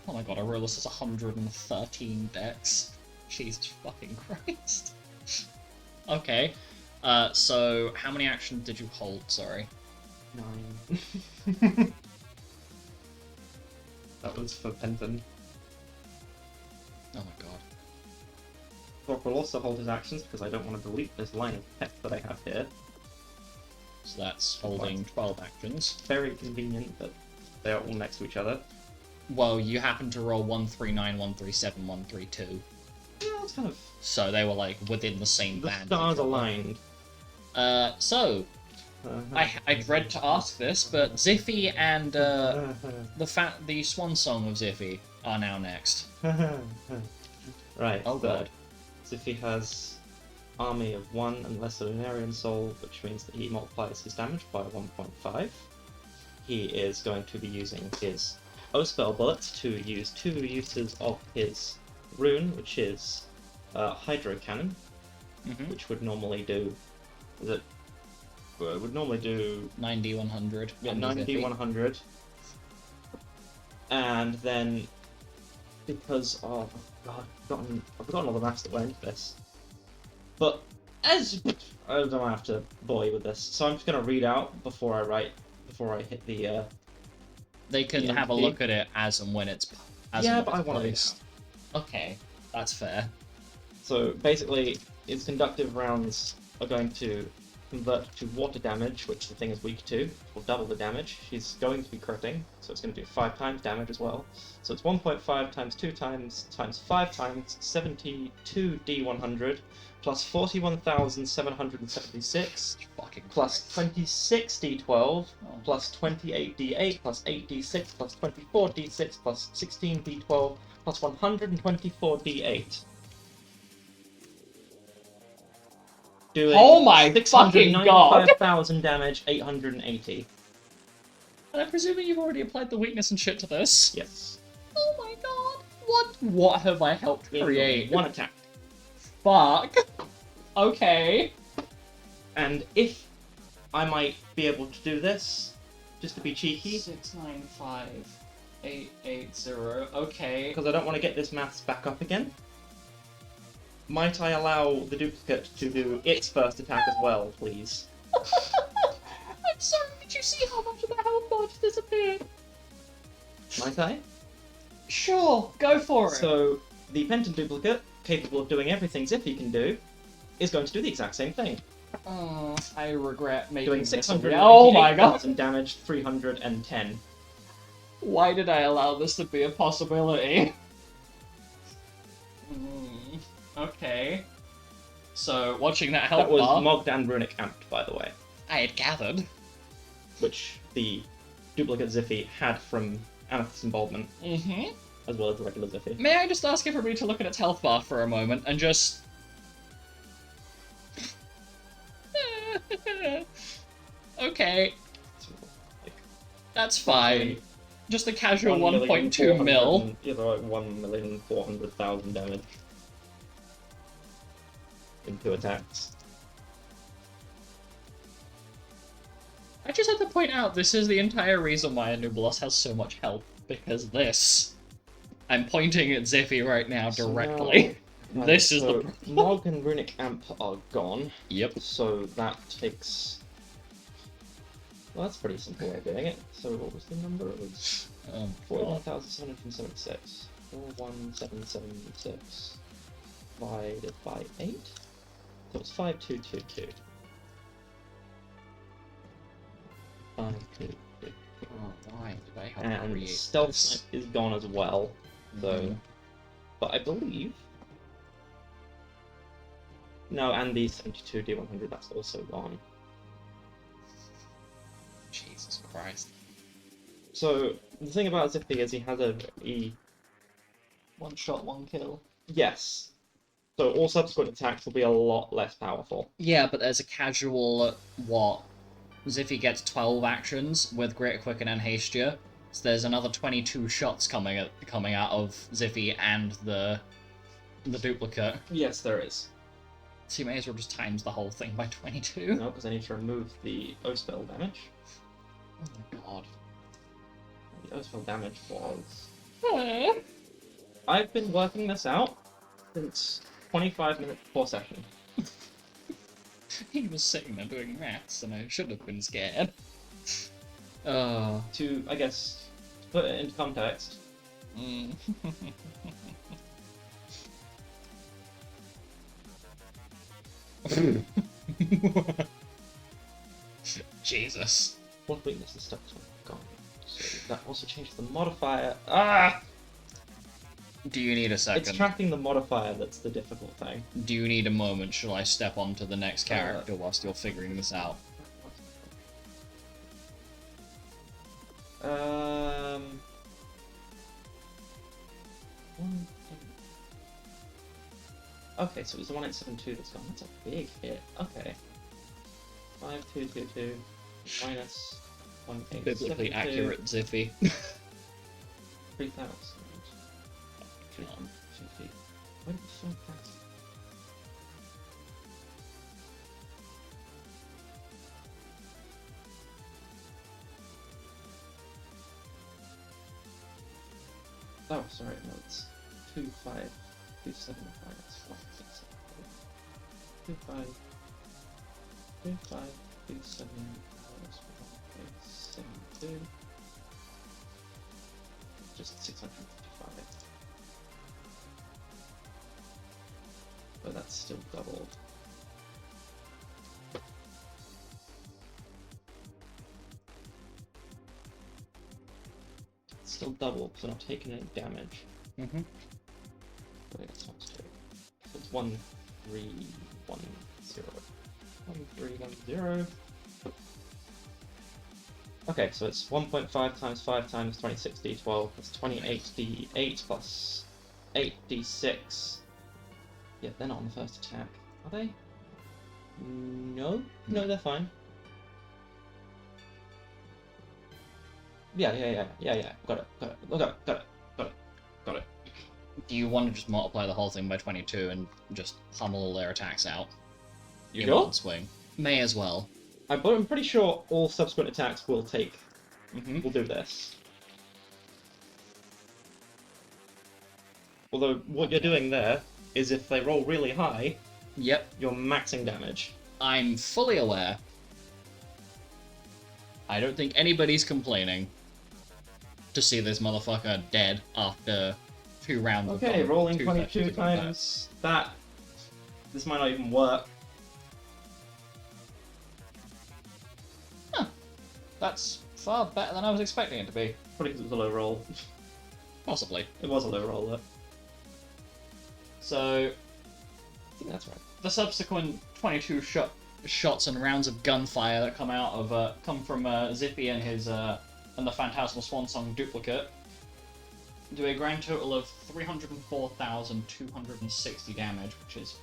Oh my god, Aurelus has 113 Dex. Jesus fucking Christ. Okay. So how many actions did you hold? Sorry. 9. That was for Penton. Oh my god. Thorpe will also hold his actions because I don't want to delete this line of text that I have here. So that's holding 12 actions. Very convenient that they are all next to each other. Well, you happen to roll 139, 137, 132. Yeah, it's kind of... So they were like within the same The band. stars aligned. So I dread to ask this, but Ziffy and the Swan Song of Ziffy are now next. Right. Oh so god. Ziffy has army of 1 unless a Lunarian soul, which means that he multiplies his damage by 1.5. He is going to be using his O-spell bullets to use 2 uses of his rune, which is Hydro Cannon, which would normally do. Would normally do 90, 100. yeah, and 90, Zippy. 100. And then, because of. Oh God, I've forgotten all the maths that went into this. But, I don't have to bore you with this. So I'm just going to read out before I hit the. They can the have a MP. look at it as and when it's Yeah, when but I it's want to read placed. Okay, that's fair. So basically, its conductive rounds are going to convert to water damage, which the thing is weak to, will double the damage. She's going to be critting, so it's going to do 5 times damage as well. So it's 1.5 times 2 times 5 times 72 D100 plus 41,776 Fucking plus 26 D12 plus 28 D8 plus 8 D6 plus 24 D6 plus 16 D12 plus 124 D8. Doing Oh my fucking god! 695,000 damage, 880. And I'm presuming you've already applied the weakness and shit to this. Yes. Oh my god! What have I helped In create? one attack. Fuck. Okay. And if I might be able to do this, just to be cheeky, 695880. Okay. because I don't want to get this maths back up again, might I allow the duplicate to do its first attack as well, please? I'm sorry, did you see how much of the health bar just disappeared? Might I? Sure, go for it. So, the Penton duplicate, capable of doing everything Zippy can do, is going to do the exact same thing. I regret making Doing this. 698,000 Oh my god! damage, 310. Why did I allow this to be a possibility? Okay. So, watching that health That was bar, mogged and runic amped, by the way, I had gathered. which the duplicate Zippy had from Amethyst Involvement, Mm-hmm. as well as the regular Zippy. May I just ask everybody to look at its health bar for a moment and just... Okay, that's fine. Just a casual 1.2 mil. Yeah, like 1,400,000 damage in 2 attacks. I just have to point out, this is the entire reason why Anubilos has so much health, because this. I'm pointing at Ziffy right now So directly. now- This is so the problem. Mog and Runic Amp are gone, Yep. so that takes. Well, that's a pretty simple way of doing it. So what was the number? It was 41,776. 41776 divided by 8. So it's 5222. 5222. Oh, why did I help And create Stealth this? Snipe is gone as well. So, Mhm. but I believe. No, and the 72 D100 that's also gone. Jesus Christ. So the thing about Zippy is he has a One shot, one kill. yes. So all subsequent attacks will be a lot less powerful. Yeah, but there's a casual, what? Ziffy gets 12 actions with Greater Quicken and Hastia. So there's another 22 shots coming out of Ziffy and the duplicate. Yes, there is. So you may as well just times the whole thing by 22. No, because I need to remove the O-spell damage. Oh my god. The O-spell damage was. Eh. I've been working this out since 25 minutes before session. He was sitting there doing maths, and I should have been scared. To, I guess, to put it into context, Mm. Jesus. what weakness and stuff is gone. So that also changes the modifier. Ah! Do you need a It's second? tracking the modifier that's the difficult thing. Do you need a moment? Shall I step on to the next character whilst you're figuring this out? One thing. Okay, so it was the 1872 that's gone. That's a big hit. Okay. 5222 minus 1872. Biblically accurate Ziffy. 3000. Come on. 50. What the fuck? Oh, sorry, no, it's 25275. That's 167. 2527 minus 1.72. Just 655. But that's still doubled. It's still double because I'm not taking any damage. Mm-hmm. Wait, that's not straight. So it's 1310. 1310. Okay, so it's 1.5 times 5 times 26d12 plus 28d8 plus 8d6. Yeah, they're not on the first attack, are they? No? No, they're fine. Yeah. Got it. Do you want to just multiply the whole thing by 22 and just pummel all their attacks out? In Sure. one swing. May as well. I'm pretty sure all subsequent attacks will take. Mm-hmm. Will do this. Although what you're doing there is if they roll really high, Yep, you're maxing damage. I'm fully aware. I don't think anybody's complaining to see this motherfucker dead after 2 rounds of Okay, combat, rolling 2 22 sessions of combat. times that. This might not even work. That's far better than I was expecting it to be. Probably because it was a low roll. Possibly. It was a low roll though. So, I think that's right. the subsequent 22 shots and rounds of gunfire that come from Zippy and his and the Phantasmal Swansong duplicate do a grand total of 304,260 damage, which is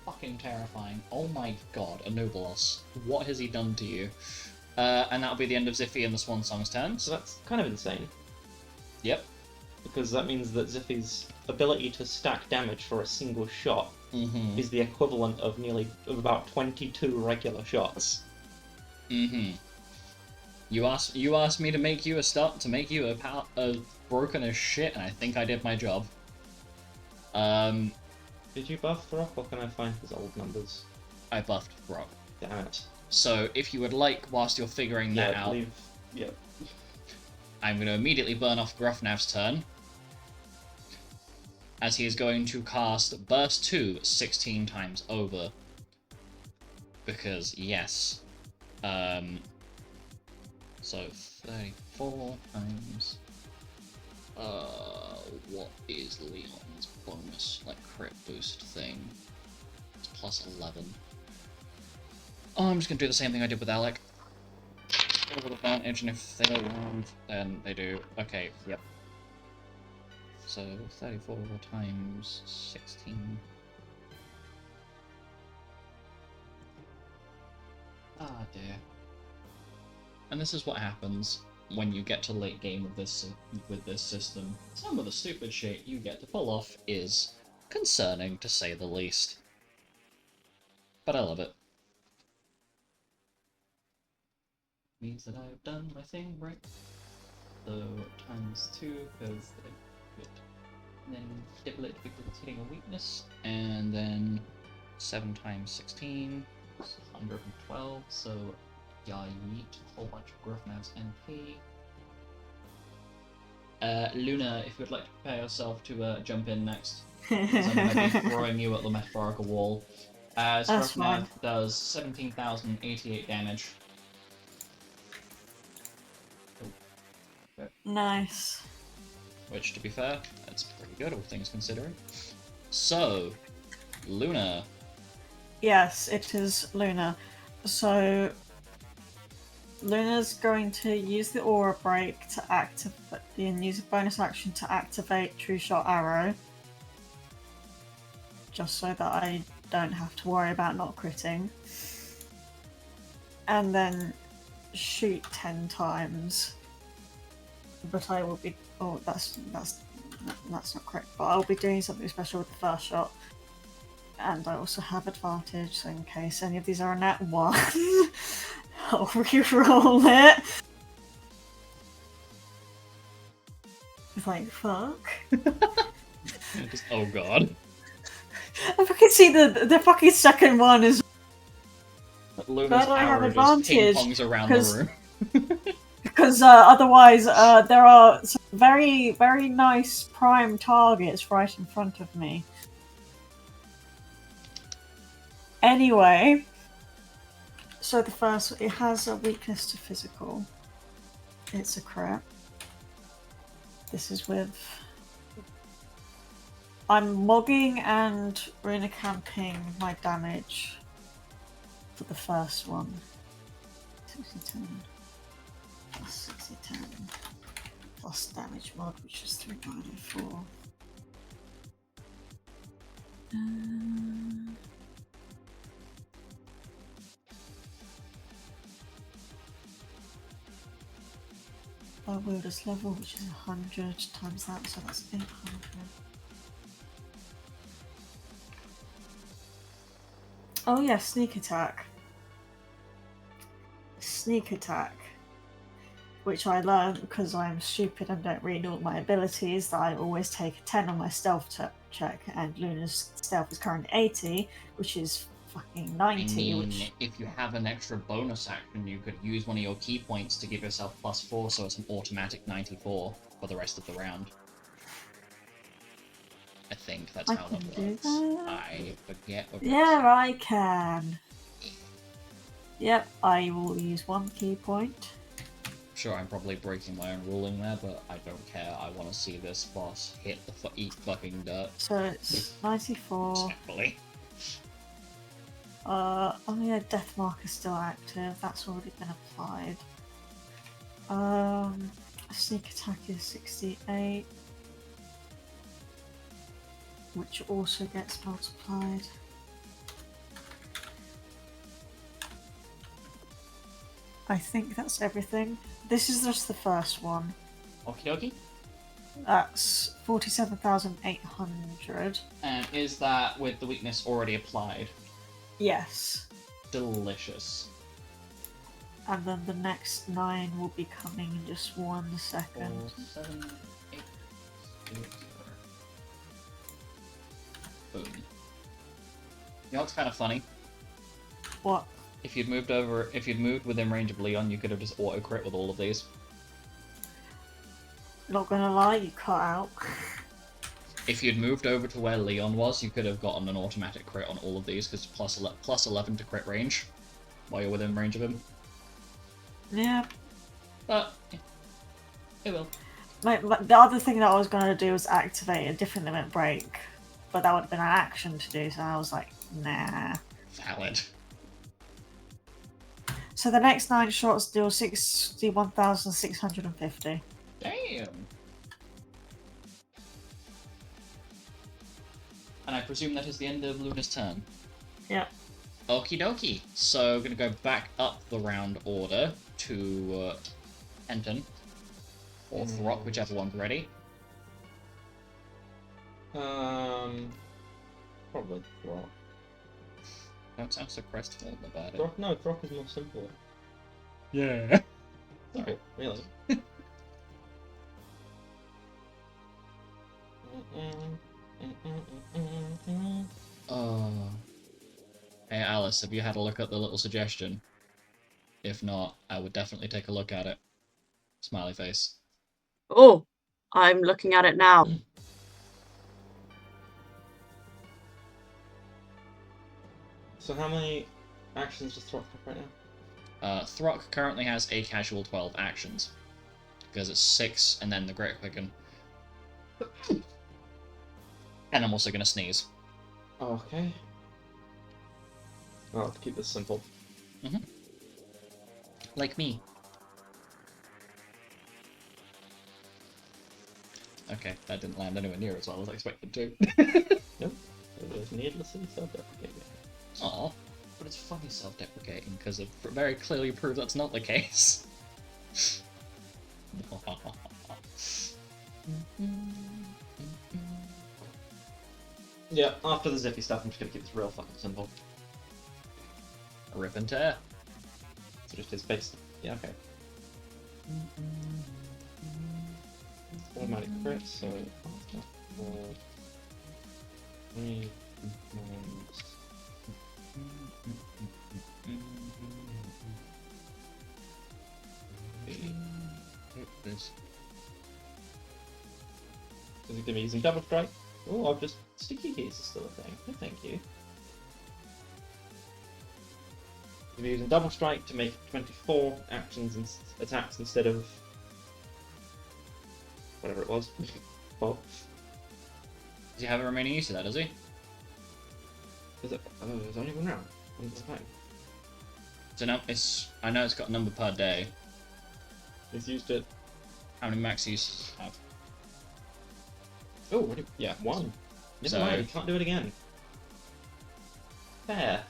fucking terrifying. Oh my god, Anubilos, what has he done to you? And that'll be the end of Zippy and the Swansong's turns. So that's kind of insane. Yep. Because that means that Ziffy's ability to stack damage for a single shot Mm-hmm. is the equivalent of about 22 regular shots. Mm-hmm. You asked me to make you a broken as shit, and I think I did my job. Did you buff Rock, or can I find his old numbers? I buffed Brock. Damn it. So if you would like, whilst you're figuring that out, Yeah. I'm going to immediately burn off Grufnav's turn, as he is going to cast Burst 2 16 times over. Because, yes. So 34 times... what is Leon's bonus, crit boost thing? It's plus 11. Oh, I'm just going to do the same thing I did with Alec. With advantage, and if they don't land, then they do. Okay, yep. So 34 times 16. Ah, dear. And this is what happens when you get to late game with this system. Some of the stupid shit you get to pull off is concerning, to say the least. But I love it. Means that I've done my thing right. So times 2 because then double it because it's hitting a weakness, and then 7 times 16 is 112. So yeah, you eat a whole bunch of Grufnav's NP. Luna, if you'd like to prepare yourself to jump in next, because I'm going to be throwing you at the metaphorical wall. As That's Grufnav fine. does 17,088 damage. Nice. Which, to be fair, that's pretty good, all things considering. So, Luna. Yes, it is Luna. So, Luna's going to use the Aura Break to activate, and use a bonus action to activate True Shot Arrow. just so that I don't have to worry about not critting. And then shoot 10 times. But I will be. Oh, that's not correct. But I'll be doing something special with the first shot. And I also have advantage, so in case any of these are a nat 1, I'll re-roll it. It's like, fuck. Just, oh god. I fucking see the fucking second one is. Luna's But I have arrow just advantage, ping-pongs around the 'cause- room. Because otherwise, there are some very, very nice prime targets right in front of me. Anyway, so the first, it has a weakness to physical. It's a crit. This is with. I'm mogging and camping my damage for the first one. 60-10 plus 60-10 plus damage mod, which is 3.4. By wielder's level, which is 100 times that, so that's 800. Oh yeah, sneak attack. Sneak attack. Which I learned because I'm stupid and don't read all my abilities, that I always take a 10 on my stealth check, and Luna's stealth is currently 80, which is fucking 90, which... if you have an extra bonus action, you could use one of your key points to give yourself +4, so it's an automatic 94 for the rest of the round. I think that's how that works. I forget. Yeah, I can. Yep, I will use one key point. Sure, I'm probably breaking my own ruling there, but I don't care. I want to see this boss hit the eat fucking dirt. So it's 94. Respectfully. Oh yeah, death mark is still active. That's already been applied. Sneak attack is 68, which also gets multiplied. I think that's everything. This is just the first one. Okie dokie. That's 47,800. And is that with the weakness already applied? Yes. Delicious. And then the next 9 will be coming in just 1 second. 4, 7, 8, 6, 0. Boom. You know what's kind of funny? What? If you'd moved within range of Leon, you could have just auto crit with all of these. Not gonna lie, you cut out. If you'd moved over to where Leon was, you could have gotten an automatic crit on all of these, because plus 11 to crit range, while you're within range of him. Yeah. But, yeah. It will. The other thing that I was gonna do was activate a different limit break, but that would have been an action to do, so I was like, nah. Valid. So the next 9 shots deal 61,650. Damn! And I presume that is the end of Luna's turn. Yeah. Okie dokie. So, gonna go back up the round order to Enton. Or Throck, whichever one's ready. Probably Throck. Don't sound so crestfallen about it. Throck? No, Throck is more simple. Yeah. Sorry, really. Hey Alice, have you had a look at the little suggestion? If not, I would definitely take a look at it. Smiley face. Oh, I'm looking at it now. So how many actions does Throck have right now? Throck currently has a casual 12 actions. Because it's 6 and then the Great Quicken. And I'm also gonna sneeze. Okay. Well, to keep this simple. Like me. Okay, that didn't land anywhere near as well as I expected to. Nope. It is. is needlessly self-deprecating. Aw, but it's funny self-deprecating because it very clearly proves that's not the case. Yeah, after the zippy stuff, I'm just gonna keep this real fucking simple. Rip and tear. So just his base. Yeah, okay. Automatic crit, so after 4, 3 times. This. Is he gonna be using double strike? Oh, I've just sticky keys is still a thing. No, thank you. He'll be using double strike to make 24 actions and attacks instead of whatever it was. Well, Does he have a remaining use of that, does he? is it? Oh, there's only one round. When's the time? So now it's. I know it's got a number per day. He's used it. How many max uses does it have? Oh, yeah, one. Never So- mind, you can't do it again. Fair.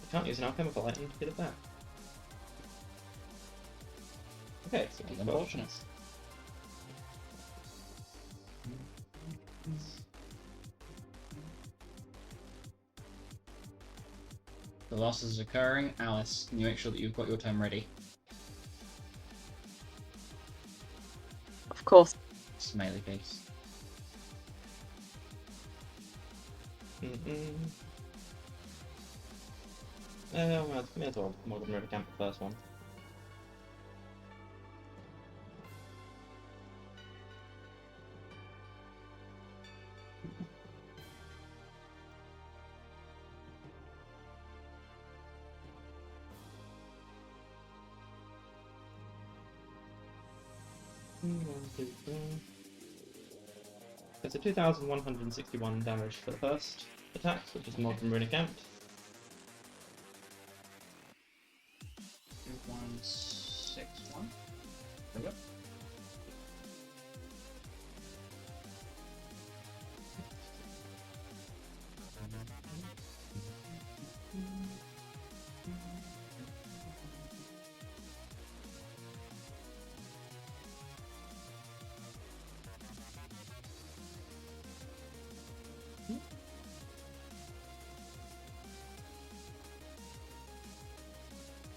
You can't use an alchemical item to get it back. Okay, so That's unfortunate. The loss is occurring. Alice, can you make sure that you've got your turn ready? Of course. It's melee case. Well, may as well Modern River Camp the first one. It's a 2,161 damage for the first attack, which is Modern Runic Amp. 2161. There we go.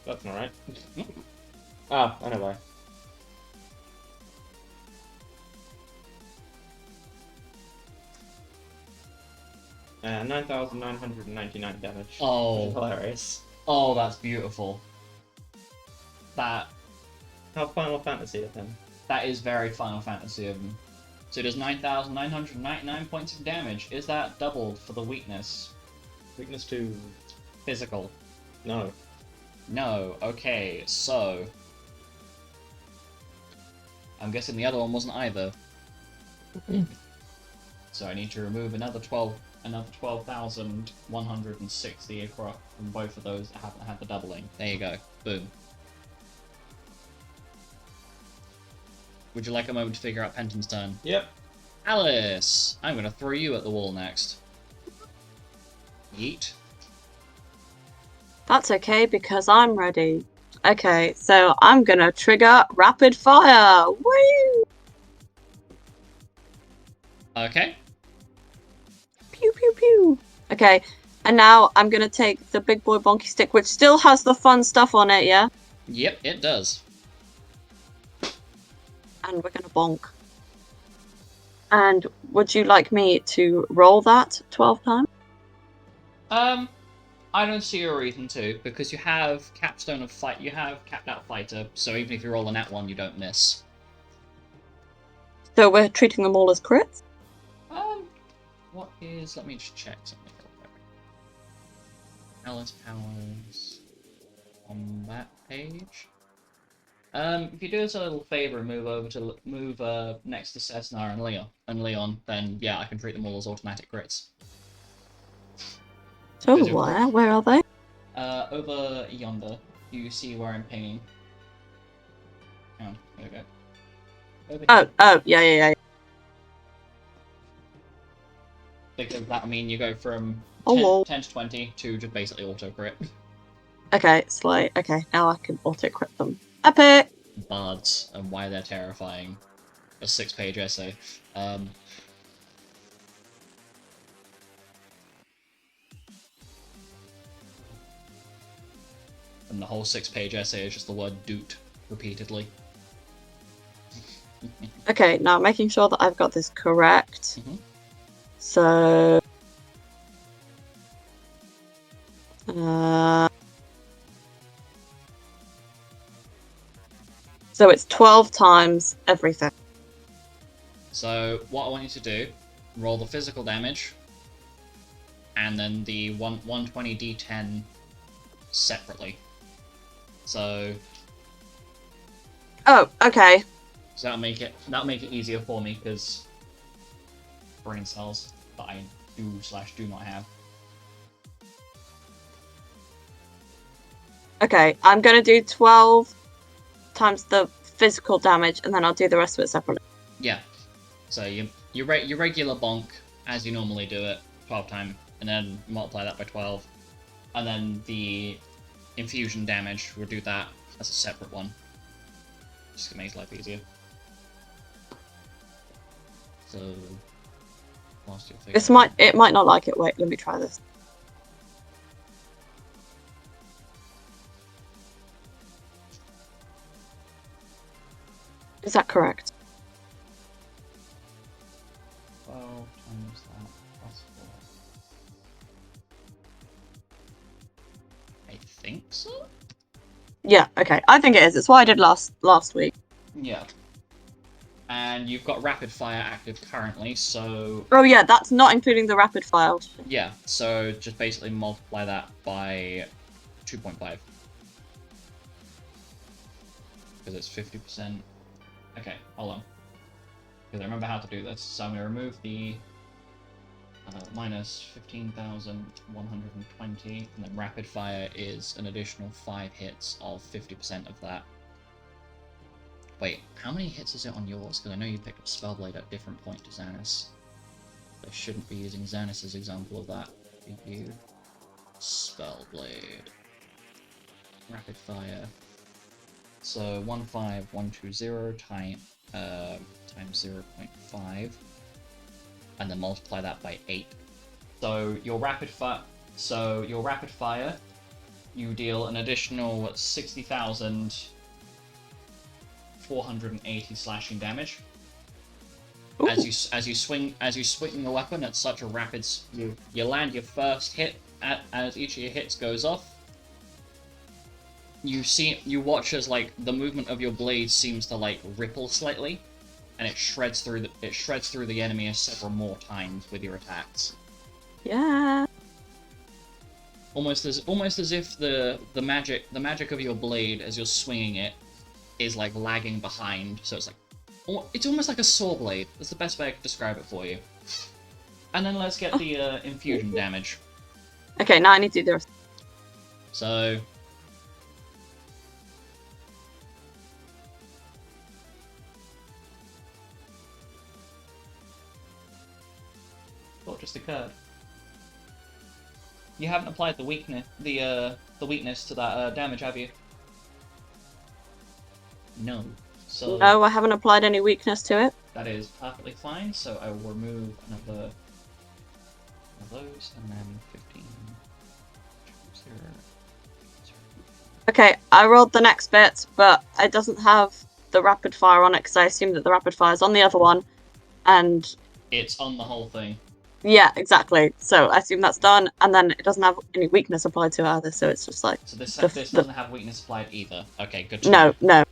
That's not right. Ah, I know why. Uh, 9,999 damage. Which is Oh, hilarious. oh, that's beautiful. That How Final Fantasy of him. that is very Final Fantasy of him. So it does 9,999 points of damage. Is that doubled for the weakness? Weakness to... Physical. No. No. Okay, so I'm guessing the other one wasn't either. So I need to remove another 12,160 across from both of those that haven't had the doubling. There you go. Boom. Would you like a moment to figure out Penton's turn? Yep. Alice! I'm gonna throw you at the wall next. Yeet. That's okay because I'm ready. Okay, so I'm gonna trigger rapid fire. Woo! Okay. Pew pew pew. Okay, and now I'm gonna take the big boy bonky stick, which still has the fun stuff on it, yeah? Yep, it does. And we're gonna bonk. And would you like me to roll that 12 times? I don't see a reason to, because you have Capstone of Fight, you have Capped Out Fighter, so even if you roll a nat one, you don't miss. So we're treating them all as crits? What is, let me just check something real quick. Alice Powers on that page. If you do us a little favor and move next to Cessna and Leon, then yeah, I can treat them all as automatic crits. So Because you're where? Where are they? Over yonder, you see where I'm pinging. Oh, there we go. Over here. Oh, yeah. because that mean you go from Oh, 10, lol. 10 to 20 to just basically auto crit. Okay, slay. Okay, now I can auto-crit them. Epic! Bards and why they're terrifying. A 6-page essay. And the whole 6-page essay is just the word doot repeatedly. Okay, now making sure that I've got this correct. Mhm. So... So it's 12 times everything. So what I want you to do, roll the physical damage, and then the 120 d10 separately. So Oh, okay. that'll make it easier for me because brain cells that I do not have. Okay, I'm gonna do 12 times the physical damage, and then I'll do the rest of it separately. Yeah. So your regular bonk as you normally do it 12 times, and then multiply that by 12, and then the infusion damage we'll do that as a separate one. Just to make life easier. So whilst you're figuring It might not like it. Wait, let me try this. Is that correct? 12 times that plus 4. I think so? Yeah, okay. I think it is. It's what I did last week. Yeah. And you've got rapid fire active currently, so Oh yeah, that's not including the rapid fire. yeah, so just basically multiply that by 2.5. Because it's 50%. Okay, hold on. Because I remember how to do this. So I'm going to remove the minus 15,120, and then rapid fire is an additional 5 hits of 50% of that. Wait, how many hits is it on yours? Because I know you picked up Spellblade at different point to Xanis. I shouldn't be using Xanis as example of that. You Spellblade. Rapid fire. So 15120 times 0.5, and then multiply that by 8. So your rapid fire, you deal an additional 60,480 slashing damage. Ooh. As you swing the weapon at such a rapid, you land your first hit as each of your hits goes off. You watch as like the movement of your blade seems to like ripple slightly, and it shreds through the enemy several more times with your attacks. Yeah. Almost as if the magic of your blade as you're swinging it is like lagging behind, so it's almost like a saw blade. That's the best way I could describe it for you. And then let's get the infusion damage. Okay, now I need to do the rest. So what just occurred? You haven't applied the weakness to that damage, have you? No. So No, I haven't applied any weakness to it. that is perfectly fine. So I will remove another of those, and then 15. 0. Okay, I rolled the next bit, but it doesn't have the rapid fire on it because I assume that the rapid fire is on the other one, and It's on the whole thing. yeah, exactly. So I assume that's done, and then it doesn't have any weakness applied to it either. So it's just like So this doesn't have weakness applied either. Okay, good to no, know. no,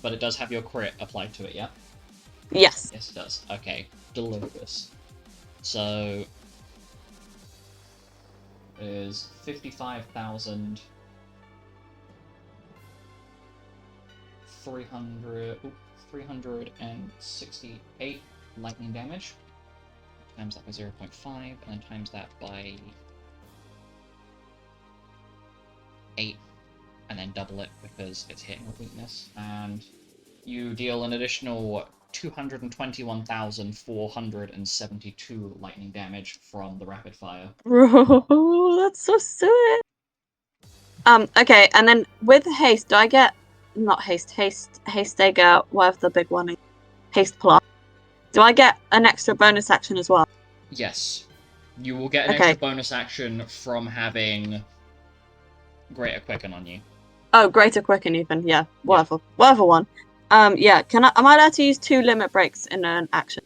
But it does have your crit applied to it, yeah? yes. Yes, it does. Okay, delicious. So is 55,000 368 lightning damage. Times that by 0.5, and then times that by 8, and then double it because it's hitting with weakness. And you deal an additional 221,472 lightning damage from the rapid fire. Bro, that's so sick. Okay, and then with haste, do I get not haste dagger, whatever the big one is, haste plus? Do I get an extra bonus action as well? Yes. You will get an Okay. extra bonus action from having Greater Quicken on you. Oh, greater quicken even, yeah. Whatever one. Yeah, am I allowed to use 2 limit breaks in an action?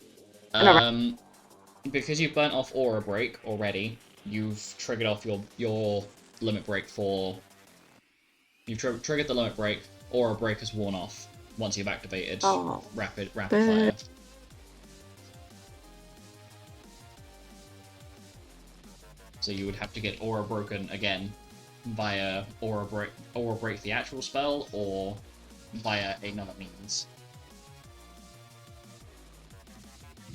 Because you've burnt off Aura Break already, you've triggered off your limit break for... You've triggered the limit break, Aura Break has worn off once you've activated rapid fire. So you would have to get Aura Broken again via Aura Break the actual spell, or via another means.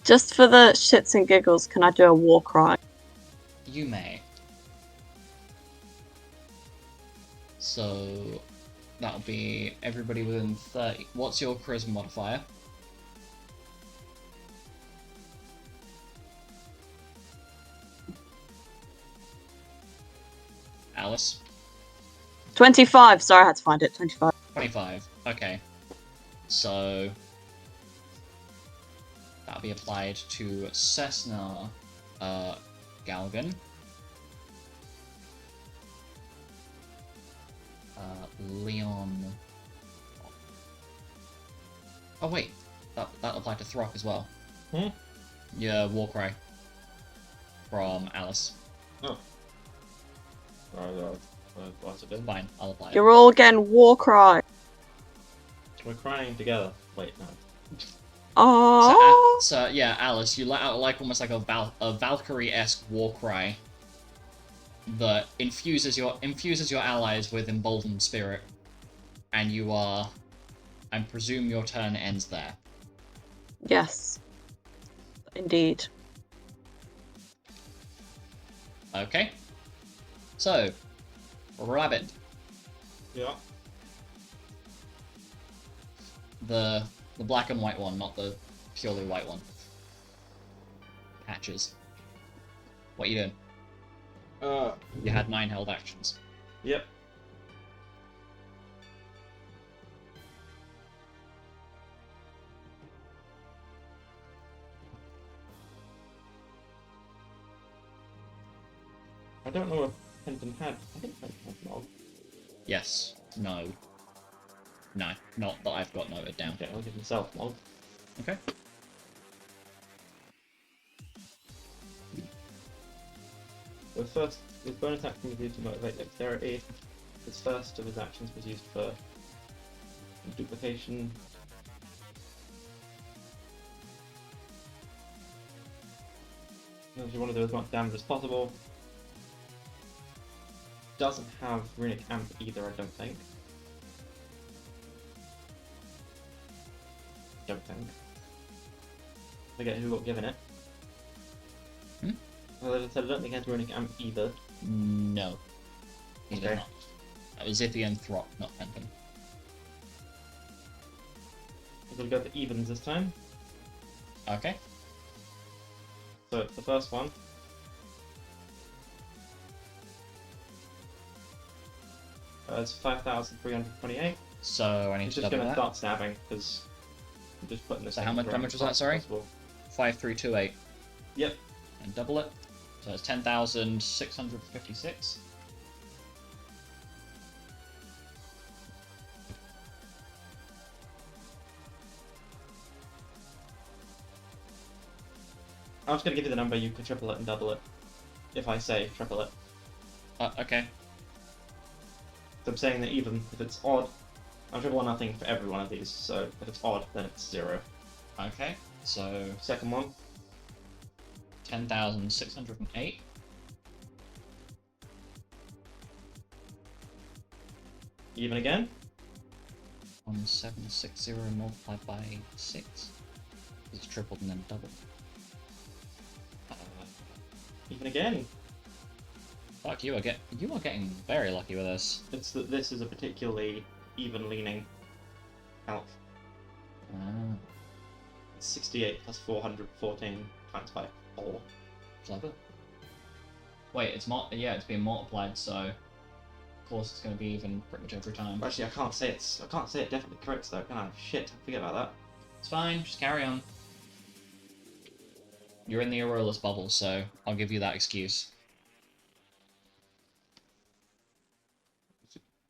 Just for the shits and giggles, can I do a war cry? You may. So that'll be everybody within 30. What's your charisma modifier? Alice? 25. Sorry, I had to find it. 25. 25. Okay. So that'll be applied to Cessna Galgan. Leon. Oh wait, that'll apply to Throck as well. Yeah, war cry from Alice. Oh. What's it doing? Fine, I'll apply it. You're all getting war cry. We're crying together. Wait, no. Oh. So yeah, Alice, you let out like almost like a Valkyrie-esque war cry that infuses your allies with emboldened spirit, and you are, I presume your turn ends there. Yes. Indeed. Okay. So, Rabbit. Yeah. The black and white one, not the purely white one. Patches. What are you doing? You had 9 held actions. Yep. I don't know if Penton had. I think Penton had Nog. Yes. No. No. Not that I've got noted down. Okay, I'll give himself Nog. Okay. The first, his bonus action was used to motivate dexterity. His first of his actions was used for duplication. You want to do as much damage as possible. Doesn't have runic amp either, I don't think. Forget who got given it. Well, as I said, I don't think it has runic amp either. No. He Okay. did not. That was Zippy and Throck, not Penton. We're going to go for evens this time. Okay. So it's the first one. It's 5,328. So I need He's to just double going to that. start stabbing because I'm just putting this. So how much damage was that, sorry? 5328. Yep. And double it. So it's 10,656. I'm just going to give you the number. You can triple it and double it. If I say triple it. Okay. So I'm saying that even if it's odd, I'm triple or nothing for every one of these. So if it's odd, then it's 0. Okay. So Second one. 10,608. Even again. 1760 multiplied by 6. It's tripled and then doubled. Even again. Fuck, you are getting very lucky with this. It's that this is a particularly even leaning elf. Ah. It's 68 plus 414 times by 4. Clever. Wait, it's it's being multiplied, so of course it's going to be even pretty much every time. Actually, I can't say it definitely correct though, can I? Shit, forget about that. It's fine, just carry on. You're in the Aurola's bubble, so I'll give you that excuse.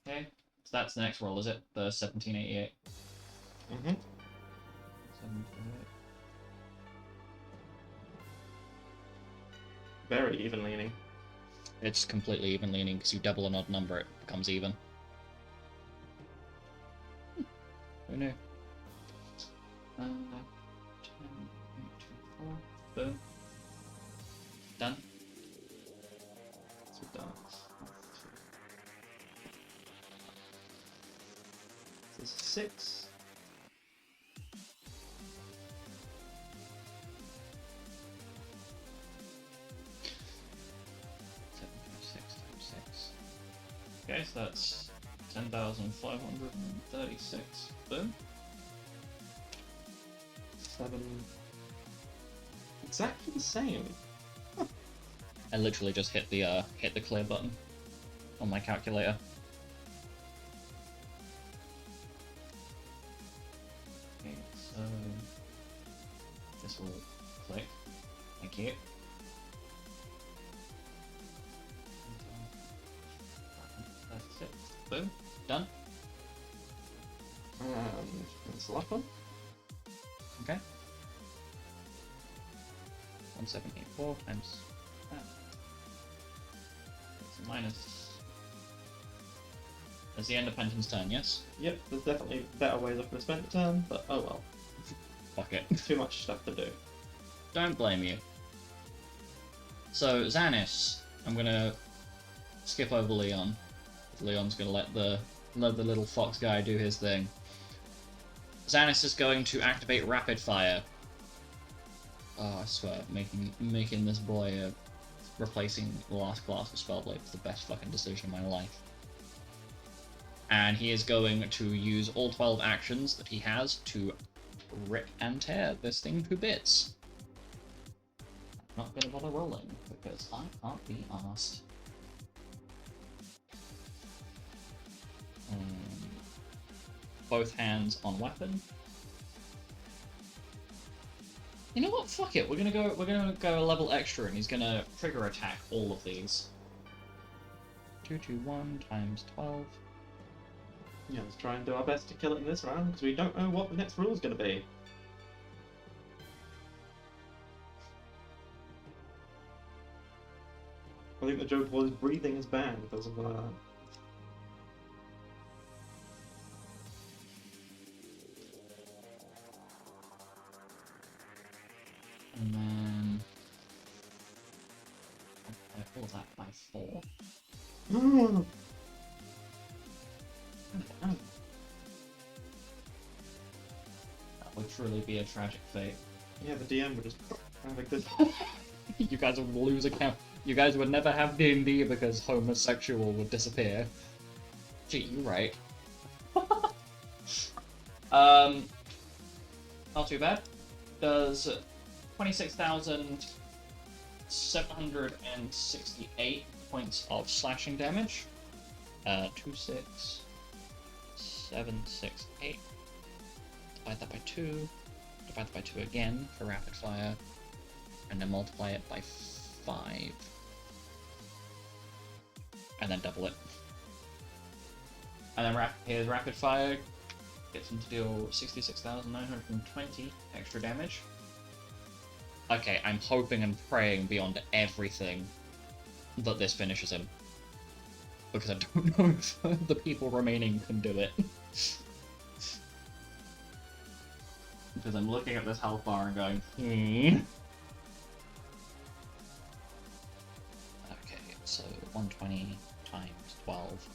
Okay, so that's the next roll, is it? The 1788. Mm-hmm. 1788. Very even leaning. It's completely even leaning because you double an odd number, it becomes even. Who knew? 10, 8, 2, 4. Boom. Done. So done. This is 6. Okay, so that's 10,536. Boom. 7. Exactly the same. I literally just hit the clear button on my calculator. Okay, so this will click. Thank you. That's it. Boom. Done. That's the last one. Okay. 1784 times that. It's minus. That's the end of Penton's turn, yes? Yep, there's definitely better ways I could have spent the turn, but oh well. Fuck it. Too much stuff to do. Don't blame you. So, Xanis, I'm gonna skip over Leon. Leon's gonna let the little fox guy do his thing. Xanis is going to activate Rapid Fire. Oh, I swear, making this boy replacing the last class with Spellblade was the best fucking decision of my life. And he is going to use all 12 actions that he has to rip and tear this thing to bits. I'm not gonna bother rolling, because I can't be arsed. Both hands on weapon. You know what? Fuck it. We're gonna go a level extra, and he's gonna trigger attack all of these. 221 times 12. Yeah, let's try and do our best to kill it in this round, because we don't know what the next rule is going to be. I think the joke was breathing is banned or something like that. And then I pull that by 4. Oh, That would truly be a tragic fate. yeah, the DM would just have like this. You guys would lose account. You guys would never have D&D because homosexual would disappear. Gee, you're right. Not too bad. Does 26,768 points of slashing damage. 26768. Divide that by 2. Divide that by 2 again for rapid fire. And then multiply it by 5. And then double it. And then here's rapid fire. Gets him to deal 66,920 extra damage. Okay, I'm hoping and praying beyond everything that this finishes him. Because I don't know if the people remaining can do it. Because I'm looking at this health bar and going, Okay, so 120 times 12.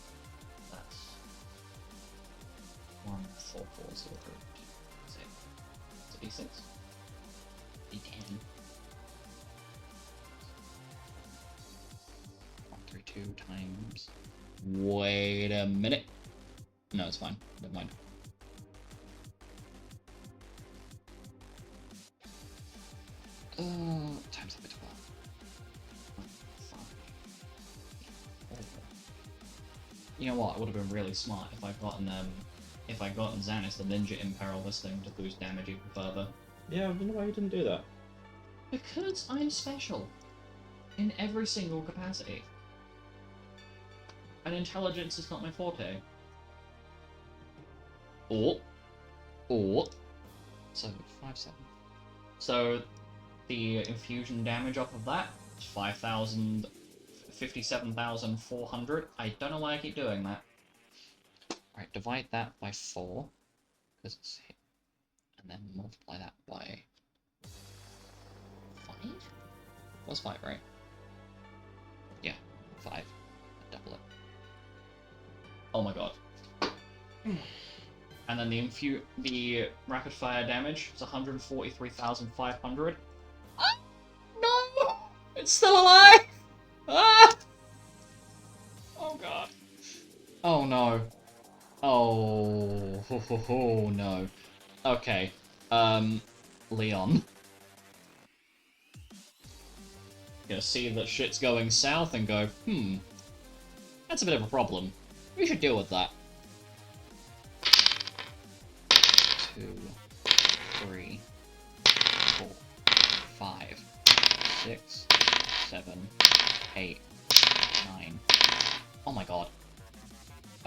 That's 14403. It's a d6. D10. 132 times. Wait a minute. No, it's fine. Never mind. Times that by 12. You know what? It would have been really smart if I'd gotten Xanis the Ninja Imperil this thing to boost damage even further. Yeah, I wonder why you didn't do that. Because I'm special. In every single capacity. And intelligence is not my forte. So, 5-7. So, the infusion damage off of that is 5,000, 57,400. I don't know why I keep doing that. Alright, divide that by 4. Because it's hit. And then multiply that by 5? Was 5, right? Yeah, 5. Double it. Oh my god. And then the rapid fire damage is 143,500. Ah! No! It's still alive! Ah! Oh god. Oh no. Oh, no. Okay. Leon. Gonna see that shit's going south and go, that's a bit of a problem. We should deal with that. 2, 3, 4, 5, 6, 7, 8, 9. Oh my god.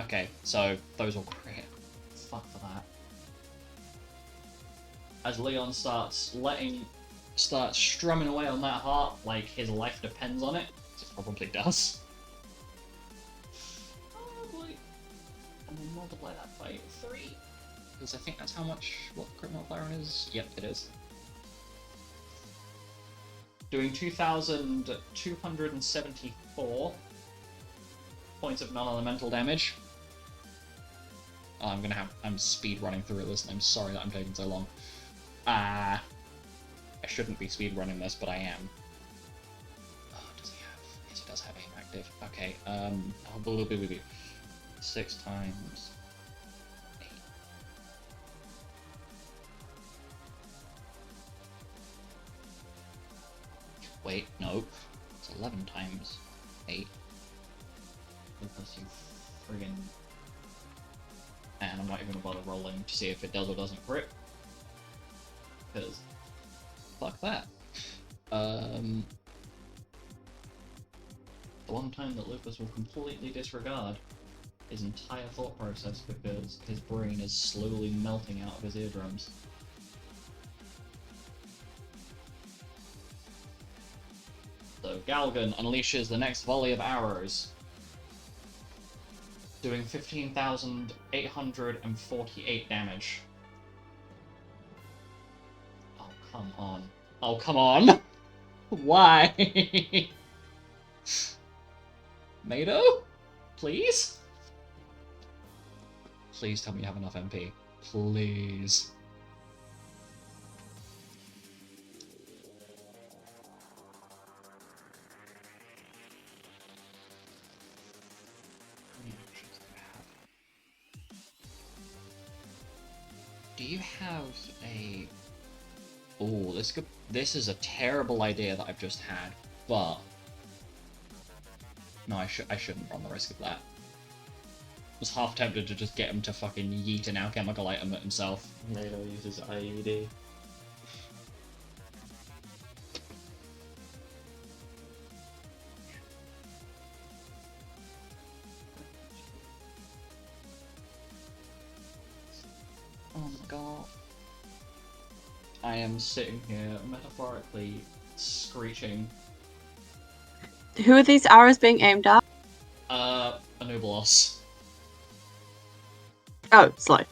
Okay, so those will crit. Fuck for that. As Leon starts strumming away on that heart like his life depends on it, which it probably does. Probably. And then multiply that by 3. Because I think that's what the crit multiplier is. Yep, it is. Doing 2,274 points of non-elemental damage. Oh, I'm speed running through this, and I'm sorry that I'm taking so long. I shouldn't be speed running this, but I am. Oh, does he have? Yes, he does have aim active. Okay, 6 times 8. Wait, no. It's 11 times 8. Because you friggin'... And I'm not even gonna bother rolling to see if it does or doesn't crit. Because... fuck that. The one time that Lucas will completely disregard his entire thought process because his brain is slowly melting out of his eardrums. So Galgan unleashes the next volley of arrows, doing 15,848 damage. Oh, come on. Oh, come on! Why? Mado? Please? Please tell me you have enough MP. Please. Do you have a... Oh, this is a terrible idea that I've just had, but... No, I shouldn't run the risk of that. I was half tempted to just get him to fucking yeet an alchemical item at himself. Mado uses IED. Oh my god. I am sitting here metaphorically screeching. Who are these arrows being aimed at? Anubilos. Oh, slow.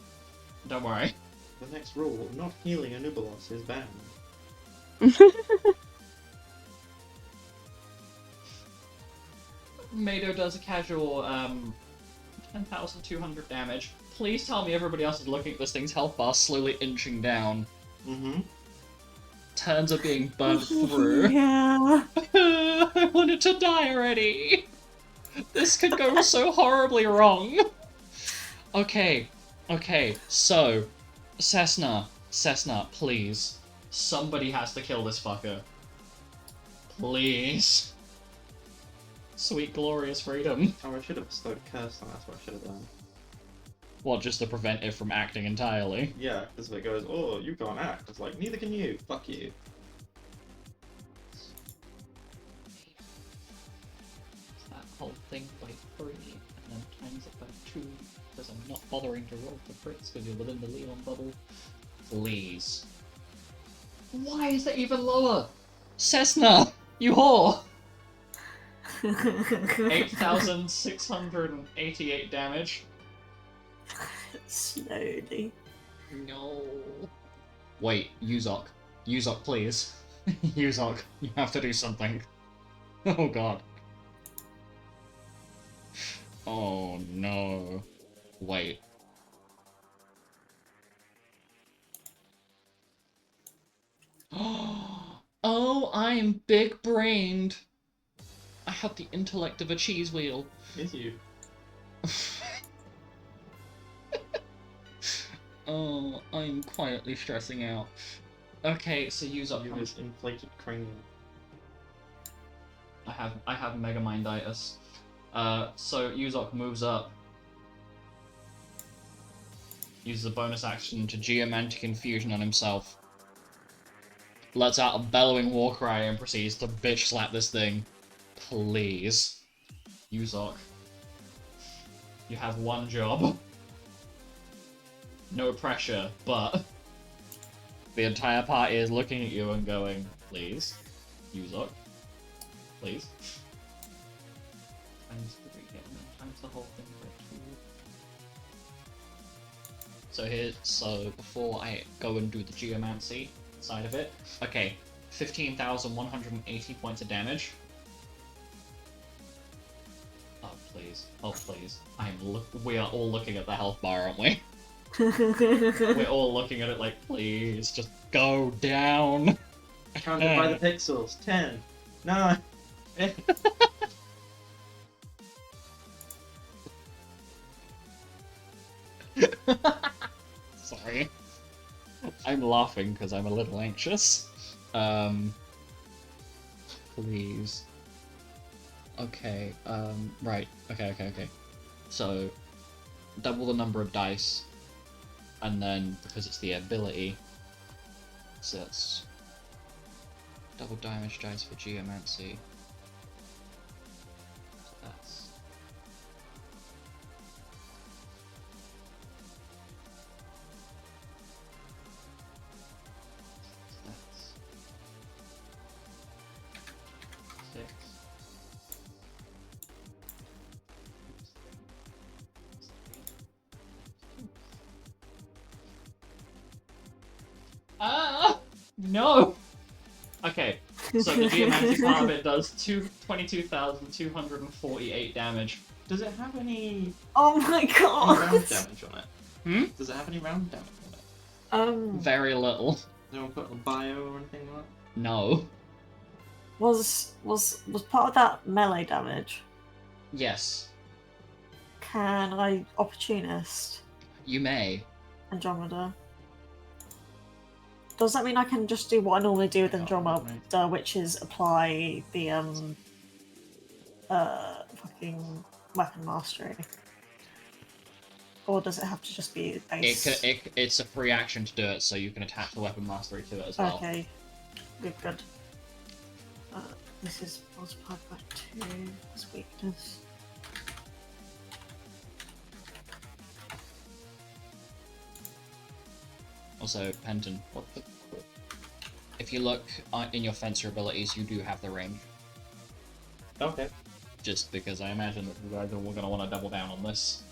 Don't worry. The next rule, not healing Anubilos is banned. Mado does a casual, 10,200 damage. Please tell me everybody else is looking at this thing's health bar slowly inching down. Mm-hmm. Turns are being burnt through. Yeah. I wanted to die already. This could go so horribly wrong. Okay, so, Cessna, please. Somebody has to kill this fucker. Please. Sweet, glorious freedom. Oh, I should have bestowed a curse on. That's what I should have done. What, just to prevent it from acting entirely? Yeah, because if it goes, oh, you can't act, it's like, neither can you. Fuck you. That whole thing by 3, and then times it by 2, because I'm not bothering to roll for crits because you're within the Leon bubble. Please. Why is that even lower? Cessna! You whore! 8,688 damage. Slowly. No. Wait, Yuzok. Yuzok, please. Yuzok, you have to do something. Oh god. Oh no. Wait. Oh, I'm big-brained. I have the intellect of a cheese wheel. Is you. Oh, I'm quietly stressing out. Okay, so Yuzok. You his inflated cranium. I have Megaminditis. So Yuzok moves up. Uses a bonus action to Geomantic Infusion on himself. Lets out a bellowing war cry and proceeds to bitch slap this thing. Please. Yuzok. You have one job. No pressure, but the entire party is looking at you and going, please, Yuzok. Please. Times 3, yeah, no, times the whole thing by 2. So before I go and do the geomancy side of it, okay, 15,180 points of damage. Oh please, oh please. We are all looking at the health bar, aren't we? We're all looking at it like, please, just go down. Counted by the pixels. 10, 9. Sorry. I'm laughing because I'm a little anxious. Please. Okay, right. Okay. So, double the number of dice, and then, because it's the ability, so that's double damage dice for Geomancy. So that's... That's 6. Ah! No! Okay, so the geomancy part of it does 22,248 damage. Does it have any Oh my round god! damage on it? Hmm? Does it have any round damage on it? Very little. No one put a bio or anything like that? No. Was part of that melee damage? Yes. Can I opportunist You may. Andromeda? Does that mean I can just do what I normally do with Andromeda, which is apply the fucking weapon mastery? Or does it have to just be base? It's a free action to do it, so you can attach the weapon mastery to it as well. Okay, good. This is multiplied by 2 as weakness. Also, Penton, if you look in your fencer abilities, you do have the range. Okay. Just because I imagine that you guys are all going to want to double down on this.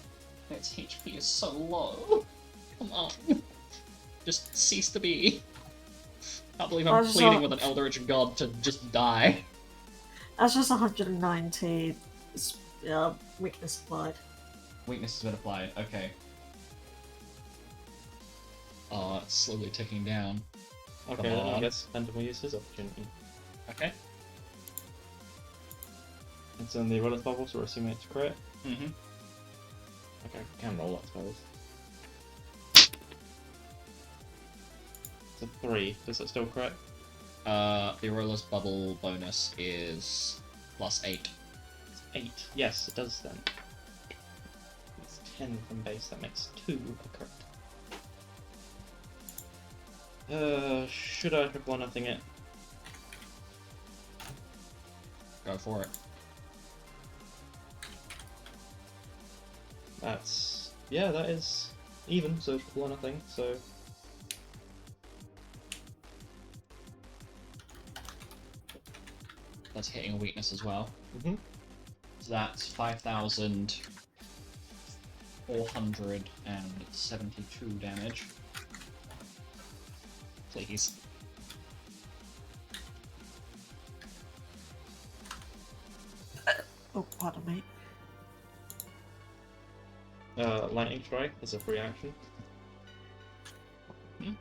Its HP is so low. Come on. Just cease to be. Can't believe I'm pleading with an Eldritch God to just die. That's just 190 weakness applied. Weakness has been applied, okay. Oh, it's slowly ticking down. Okay, Come then I on. guess Phantom will use his opportunity. Okay. It's in the Relic bubble, so we're assuming it's crit. Mm-hmm. Okay, can roll, I suppose. It's a 3. Does that still correct? The Aurola's bubble bonus is +8. It's 8. Yes, it does then. It's 10 from base. That makes 2 correct. Should I triple or nothing it? Go for it. That's... yeah, that is even, so triple or nothing, so... That's hitting a weakness as well. Mm-hmm. So that's 5,472 damage. Please. Oh, pardon me. Lightning Strike is a free action. Hmm?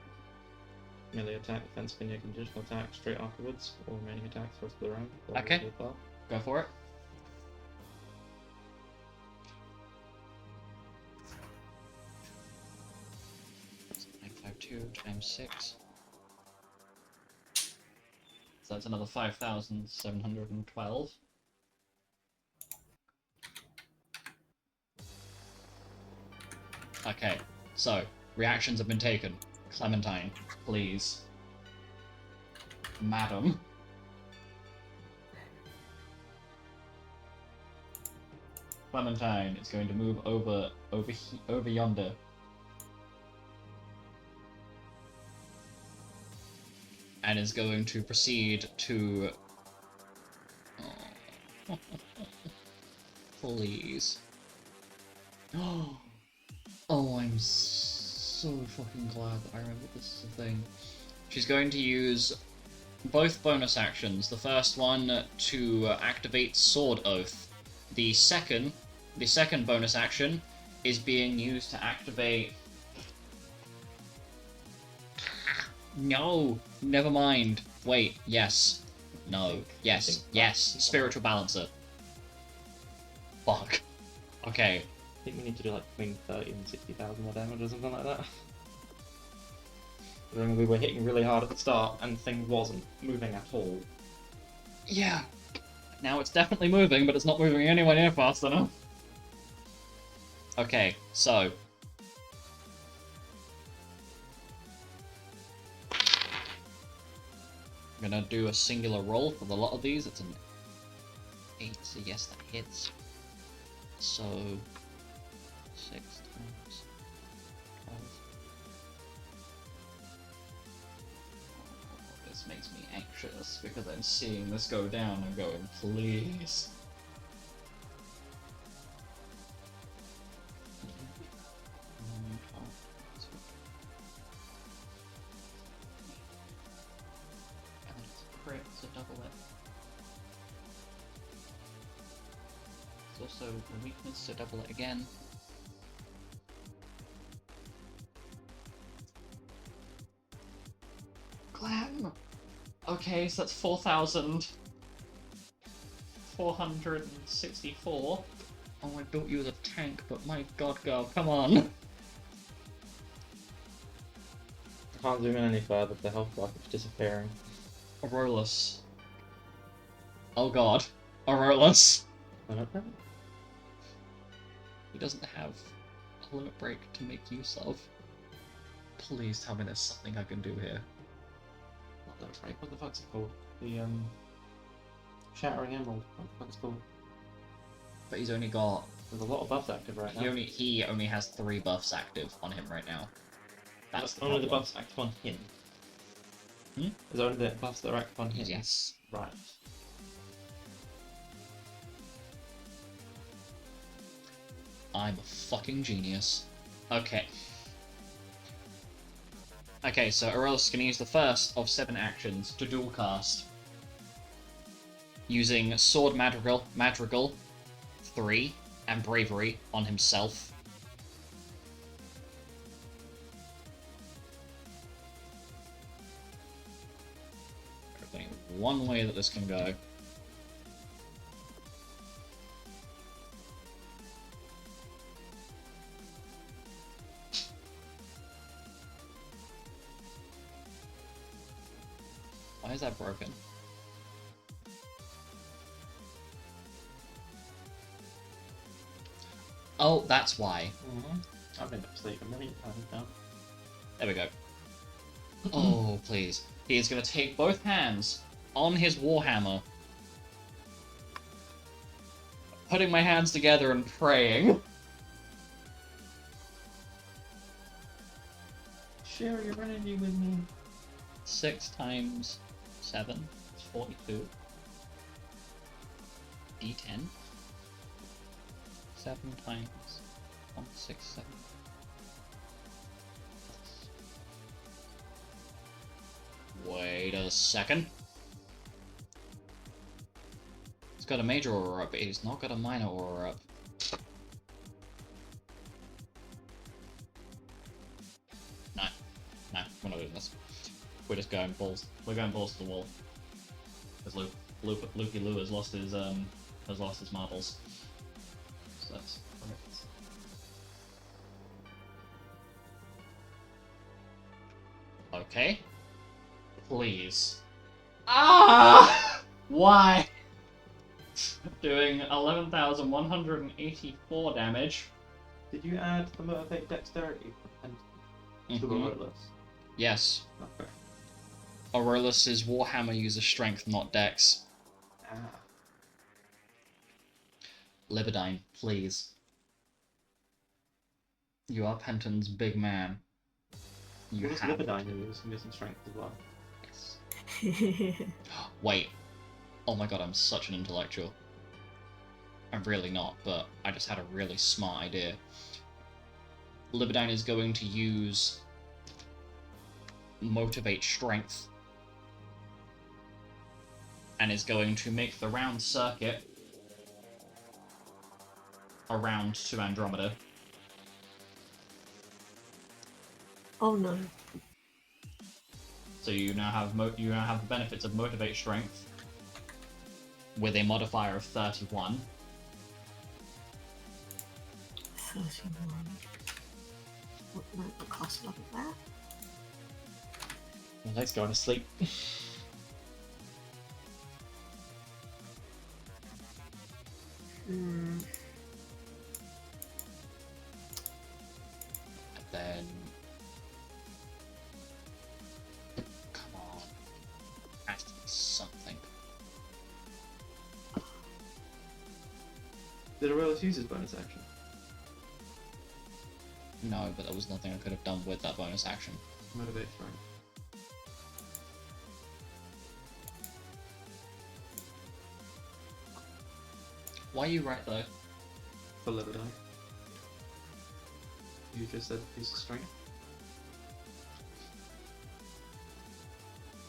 Melee attack, defense, spin, conditional attack straight afterwards, or remaining attacks for the rest of the round. Okay. Go for it. That's 952 times 6. So that's another 5,712. Okay, so reactions have been taken. Clementine, please. Madam. Clementine is going to move over yonder. And is going to proceed to... Oh. Please. Oh, I'm so fucking glad that I remember this is a thing. She's going to use both bonus actions. The first one to activate Sword Oath. The second bonus action is being used to activate... No! Never mind. Wait, yes. No. Yes. Yes. Spiritual Balancer. Fuck. Okay. I think we need to do like between 30 and 60,000 more damage or something like that. When we were hitting really hard at the start and the thing wasn't moving at all. Yeah. Now it's definitely moving, but it's not moving anywhere near fast enough. Okay, so... I'm gonna do a singular roll for a lot of these. It's an 8, so yes, that hits. So... 6 times 12. Oh, this makes me anxious because I'm seeing this go down and going, please. And it's crit, so double it. It's also a weakness, so double it again. Glam! Okay, so that's 4,464. Oh, I built you as a tank, but my god, girl, come on! I can't zoom in any further, the health bar keeps disappearing. Aurolus. Oh god. Aurolus. I don't know. He doesn't have a limit break to make use of. Please tell me there's something I can do here. Not that break, what the fuck's it called? The Shattering Emerald, what the fuck's it called? But he's only got... There's a lot of buffs active right now. He only has 3 buffs active on him right now. That's the only the problem. buffs active on him. Hmm? There's only the buffs that are active on him. Yes. Right. I'm a fucking genius. Okay. Okay, so Aurelus is going to use the first of 7 actions to dual cast. Using Sword Madrigal 3 and Bravery on himself. There's only one way that this can go. Why is that broken? Oh, that's why. I've been asleep a million times now. There we go. Oh, please. He is going to take both hands on his warhammer, putting my hands together and praying. Share your energy with me. 6 times 7 is 42. D10. 7 times 167. Wait a second. He's got a major aura up, but he's not got a minor aura up. No. No, we're not doing this. We're just going balls. We're going balls to the wall. Because Lukey Lou has lost his marbles. So that's correct. Okay. Please. Ah! Why? Doing 11,184 damage. Did you add the motivate dexterity and to Aurelius? Yes. Okay. Aurelius's Warhammer uses strength, not dex. Ah. Libidine, please. You are Penton's big man. You What does have Lupine use? I'm using strength as well. Yes. Wait. Oh my god, I'm such an intellectual. I'm really not, but I just had a really smart idea. Libidine is going to use Motivate Strength and is going to make the round circuit around to Andromeda. Oh no. So you now have the benefits of Motivate Strength with a modifier of 31. 31. What cost level that? Let's go to sleep. Hmm. And then... Come on. Has to be something. Did Aurelius use his bonus action? No, but there was nothing I could have done with that bonus action. Motivate strength. Why are you right though? For Libidine. You just said piece of strength.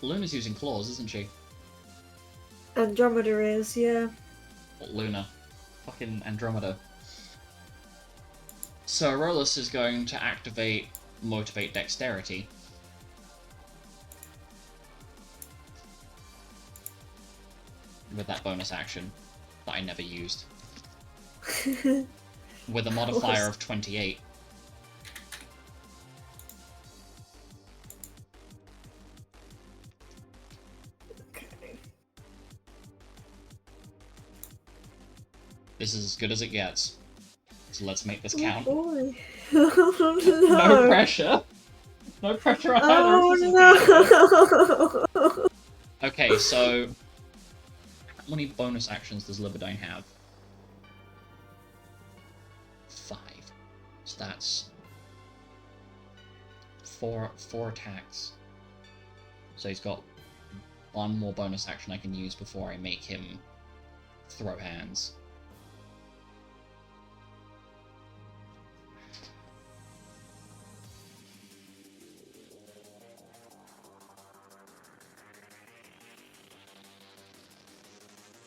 Luna's using claws, isn't she? Andromeda is, yeah. What, Luna? Fucking Andromeda. So Aurelius is going to activate Motivate Dexterity. With that bonus action that I never used. With a modifier of 28. Okay. This is as good as it gets. So let's make this Oh count. boy. Oh no. No pressure. No pressure on either of us. Oh no. Okay, so how many bonus actions does Libidine have? 5. So that's four attacks. So he's got one more bonus action I can use before I make him throw hands.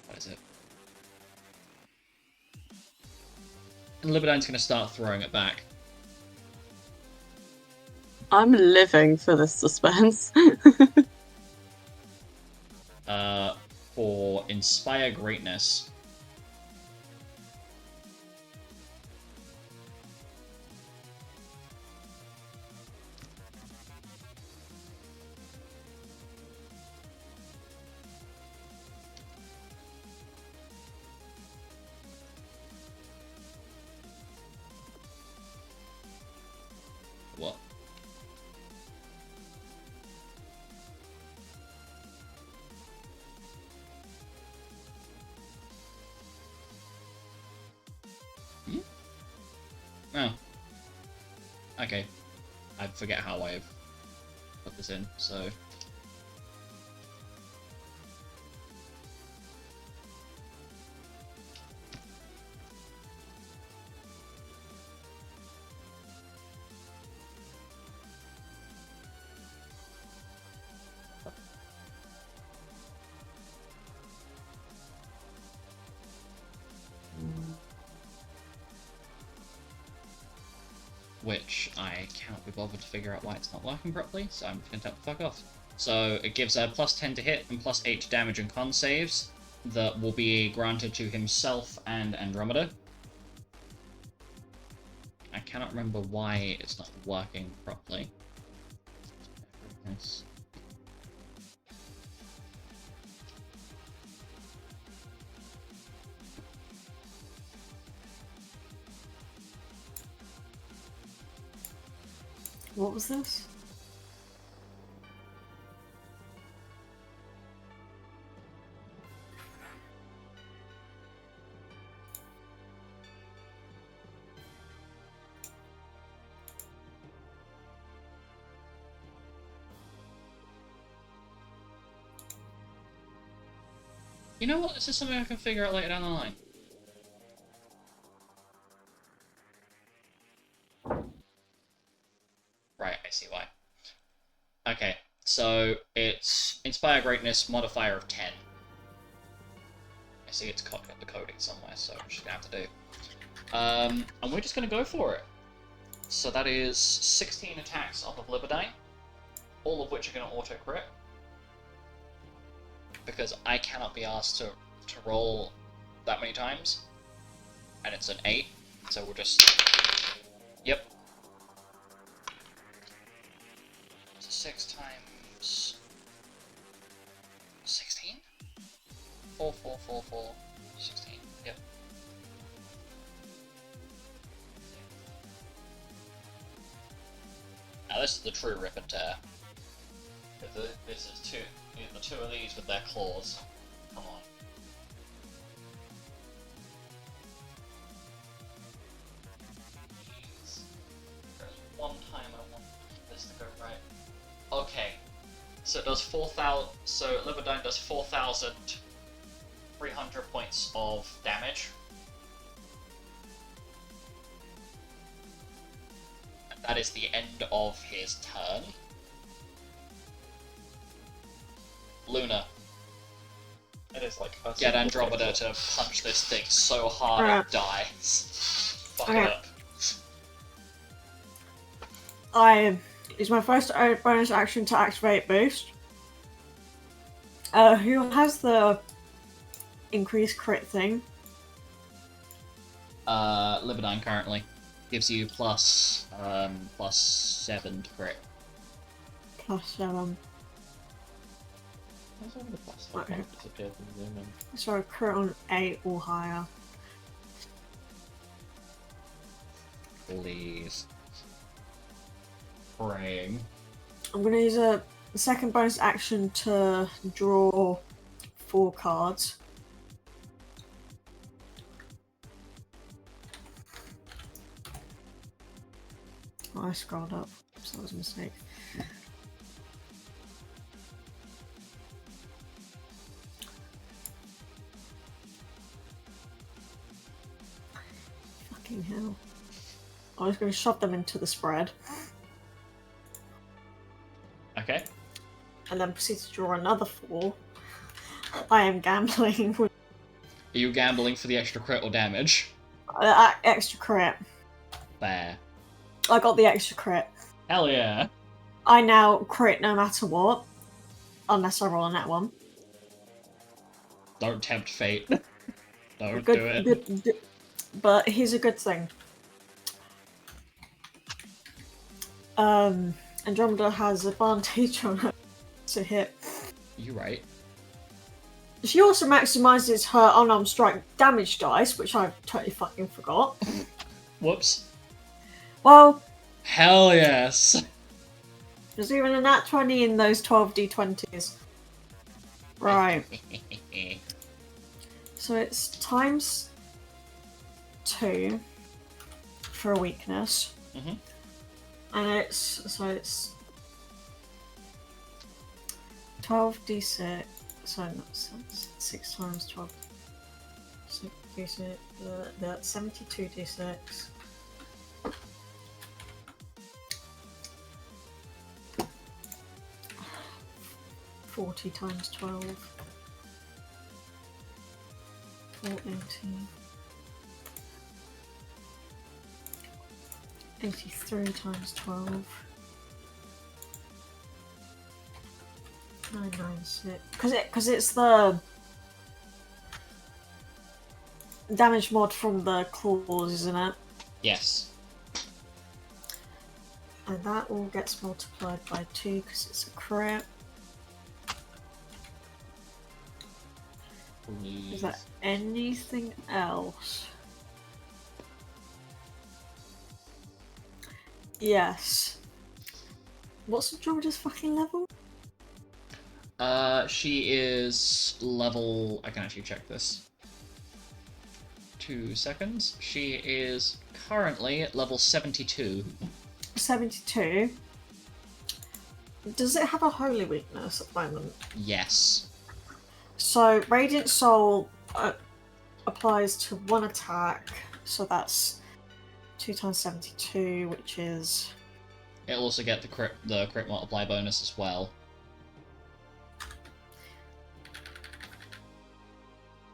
What is it? And Libidine's going to start throwing it back. I'm living for this suspense. For Inspire Greatness. Oh. Okay. I forget how I've put this in, so... Which I cannot be bothered to figure out why it's not working properly, so I'm going to tell the fuck off. So it gives a plus 10 to hit and plus 8 to damage and con saves that will be granted to himself and Andromeda. I cannot remember why it's not working properly. Yes. What was this? You know what? This is something I can figure out later down the line. Right, I see why. Okay, so it's Inspire Greatness modifier of 10. I see it's got the coding somewhere, so I'm just gonna have to do. And we're just gonna go for it. So that is 16 attacks off of Lupine, all of which are gonna auto crit. Because I cannot be asked to roll that many times. And it's an 8, so we'll just... Yep. So 6 times... 16? 4, 4, 4, 4, 16, yep. Now this is the true rip and tear. This is the two of these with their claws. Come on. Jeez. There's one time I want this to go right. Okay. So it does 4,000. So Lupine does 4,300 points of damage. And that is the end of his turn. Luna, It is like a get single Andromeda hit. to punch this thing so hard it dies. Fuck it Okay. up. I use my first bonus action to activate boost. Who has the increased crit thing? Lupine currently gives you plus 7 to crit. +7. Where's all the plus Okay. disappeared from Zoom in? So a crit on 8 or higher. Please. Praying. I'm going to use a second bonus action to draw 4 cards. Oh, I scrolled up, so that was a mistake. Fucking hell. I was going to shove them into the spread Okay. and then proceed to draw another 4. I am gambling with Are you gambling for the extra crit or damage? extra crit. Fair. I got the extra crit. Hell yeah. I now crit no matter what, unless I roll a net 1. Don't tempt fate. Don't Good, do it. good, but here's a good thing. Andromeda has advantage on her to hit. You right. She also maximizes her unarmed strike damage dice, which I totally fucking forgot. Whoops. Well, Hell yes. there's even a nat 20 in those 12 d20s. Right. So it's times 2 for a weakness. Mhm. And it's 12d6. So that's 6 times 12. 6d6. That's 72d6. 40 times 12. 480. 83 times 12. 996. Because it's the damage mod from the claws, isn't it? Yes. And that all gets multiplied by 2 because it's a crit. Please. Is there anything else? Yes. What's George's fucking level? She is level. I can actually check this. 2 seconds. She is currently at level 72. 72. Does it have a holy weakness at the moment? Yes. So, Radiant Soul applies to one attack, so that's 2 times 72, which is... It'll also get the crit multiply bonus as well.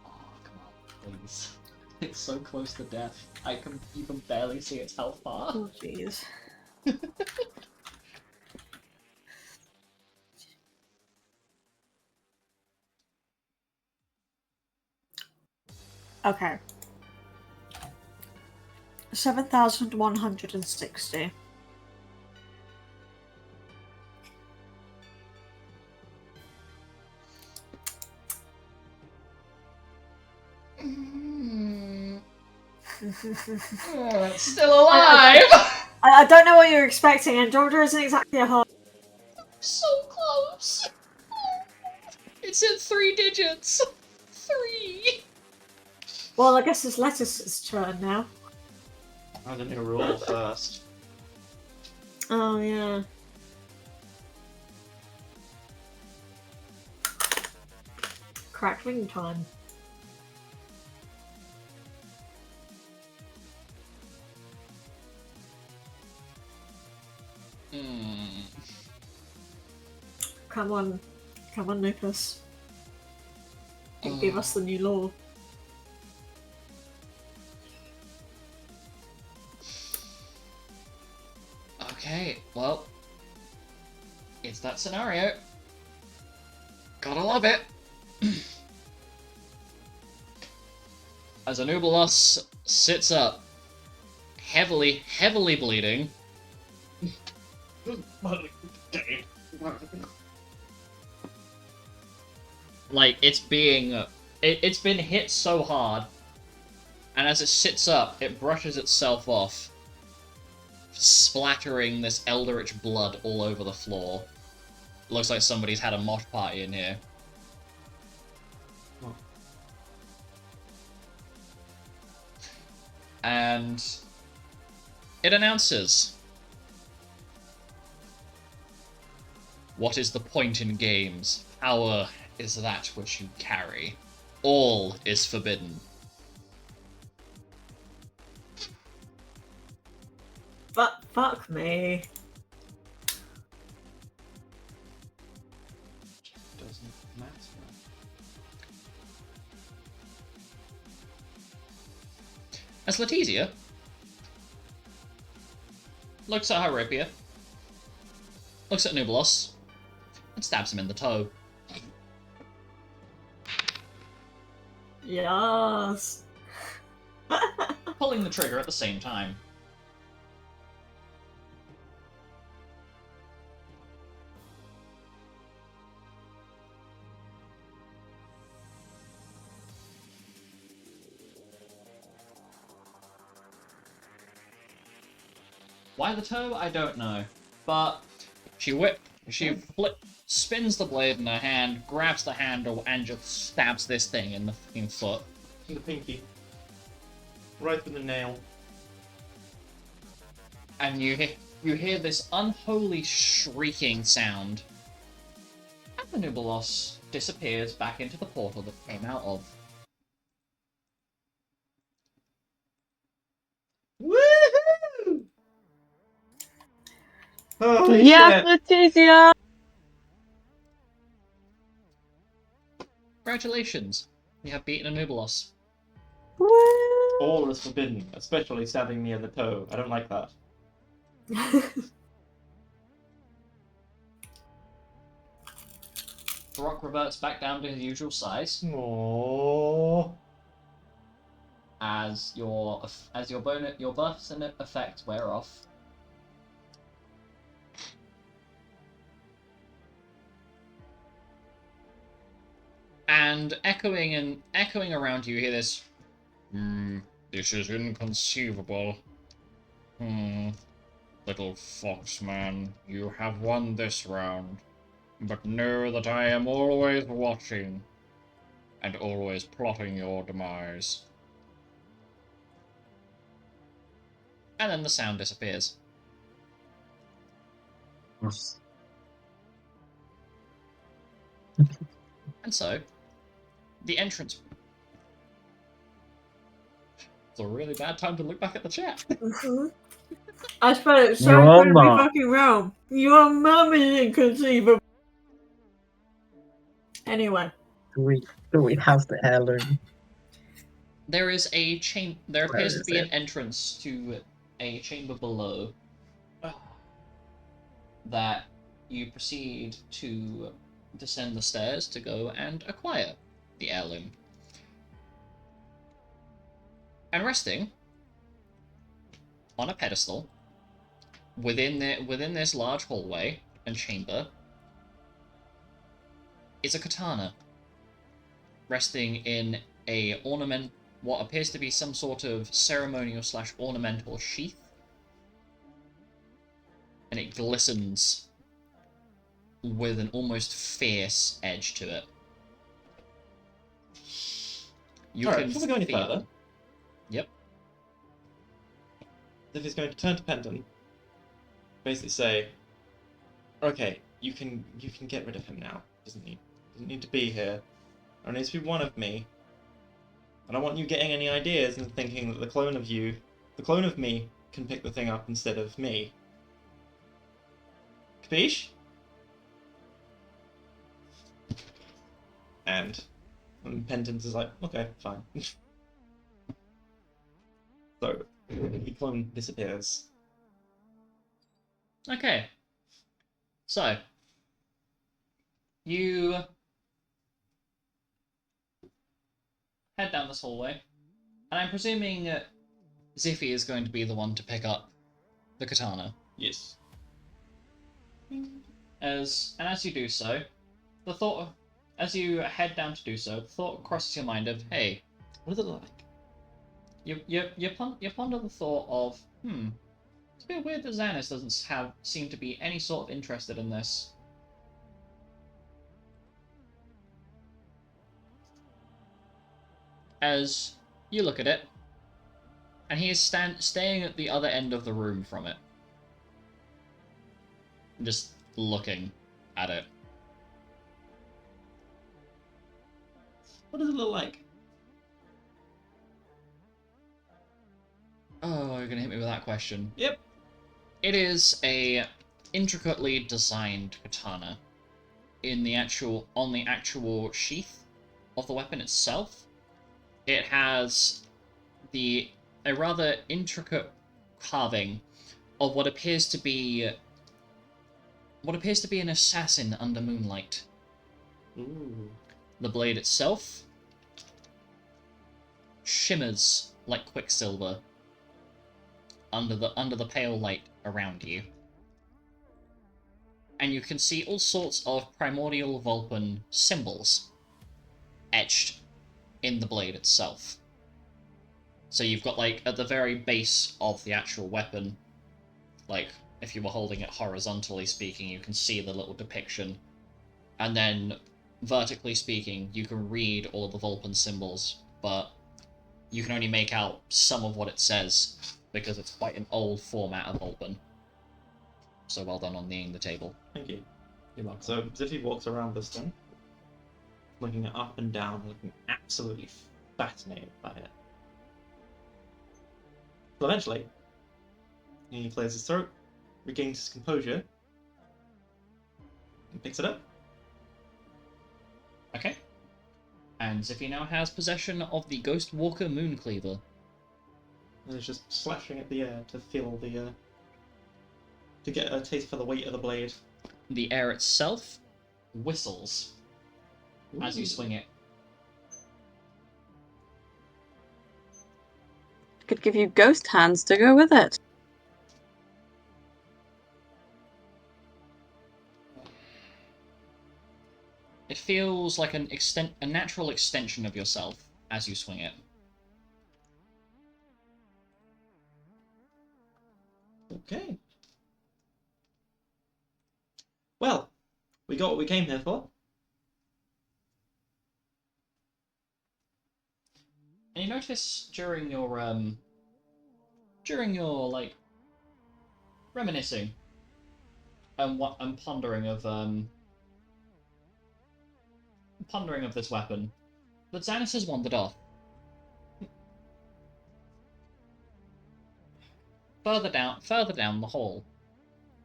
Oh, come on, please. It's so close to death. I can even barely see its health bar. Oh, jeez. Okay. 7,160. It's still alive! I don't know what you're expecting, and Georgia isn't exactly a hard. So close! It's at 3 digits! 3! Well, I guess it's Lettuce's turn now. I didn't even roll first. Oh, yeah. Crackling time. Come on, Lupus. Give us the new law. Okay, well, it's that scenario. Gotta love it. As Anubilos sits up, heavily bleeding. Like, it's been hit so hard, and as it sits up, it brushes itself off, splattering this eldritch blood all over the floor. Looks like somebody's had a mosh party in here. Oh. And it announces, "What is the point in games? Power is that which you carry. All is forbidden." But fuck me. Doesn't matter. As Letizia looks at her rapier, looks at Nubilos, and stabs him in the toe. Yes. Pulling the trigger at the same time. Why the toe? I don't know. But she spins the blade in her hand, grabs the handle, and just stabs this thing in the fucking foot. The pinky. Right with the nail. and you hear this unholy shrieking sound, and the Nubalos disappears back into the portal that came out of. Woohoo! Holy Yes, shit! Leticia! Congratulations, you have beaten a Nubalos. Woo! All is forbidden, especially stabbing me in the toe. I don't like that. The rock reverts back down to his usual size Aww. as your buffs and effects wear off. And echoing around you, hear this. This is inconceivable. Little foxman, you have won this round. But know that I am always watching, and always plotting your demise. And then the sound disappears. Yes. And so, the entrance. It's a really bad time to look back at the chat. I spelled it so You're incredibly not. fucking wrong. Your mum is inconceivable. Anyway. Sweet has the heirloom. There is a There Where appears to is be an it? entrance to a chamber below that you proceed to descend the stairs to go and acquire the heirloom. And resting on a pedestal within this large hallway and chamber is a katana resting in what appears to be some sort of ceremonial / ornamental sheath, and it glistens with an almost fierce edge to it. Alright, before we go any further, Yep. if he's going to turn to Pendant, basically say, okay, you can get rid of him now. Doesn't need to be here. There needs to be one of me. I don't want you getting any ideas and thinking that the clone of me, can pick the thing up instead of me. Capiche? And Pendant is like, okay, fine. So, the clone disappears. Okay. So, you head down this hallway, and I'm presuming Ziffy is going to be the one to pick up the katana. Yes. As you do so, as you head down to do so, the thought crosses your mind of, hey, What is it like? you ponder the thought of, it's a bit weird that Xanis doesn't seem to be any sort of interested in this. As you look at it, and he is staying at the other end of the room from it, just looking at it. What does it look like? Oh, you're gonna hit me with that question. Yep. It is a intricately designed katana on the actual sheath of the weapon itself. It has a rather intricate carving of what appears to be an assassin under moonlight. Ooh. The blade itself shimmers like quicksilver under the pale light around you. And you can see all sorts of primordial Vulcan symbols etched in the blade itself. So you've got, like, at the very base of the actual weapon, like, if you were holding it horizontally speaking, you can see the little depiction. And then, vertically speaking, you can read all of the Vulcan symbols, but you can only make out some of what it says. because it's quite an old format of Vulpin. So well done on kneeing the table. Thank you. You're welcome. So Ziffy walks around this thing, looking it up and down, looking absolutely fascinated by it. But eventually, he clears his throat, regains his composure, and picks it up. Okay. And Ziffy now has possession of the Ghost Walker Mooncleaver. And is just slashing at the air to feel the to get a taste for the weight of the blade. The air itself whistles as you Ooh. swing it. Could give you ghost hands to go with it. It feels like a natural extension of yourself as you swing it. Okay. Well, we got what we came here for. And you notice during your like reminiscing and pondering of this weapon, that Xanis has wandered off. Further down the hall,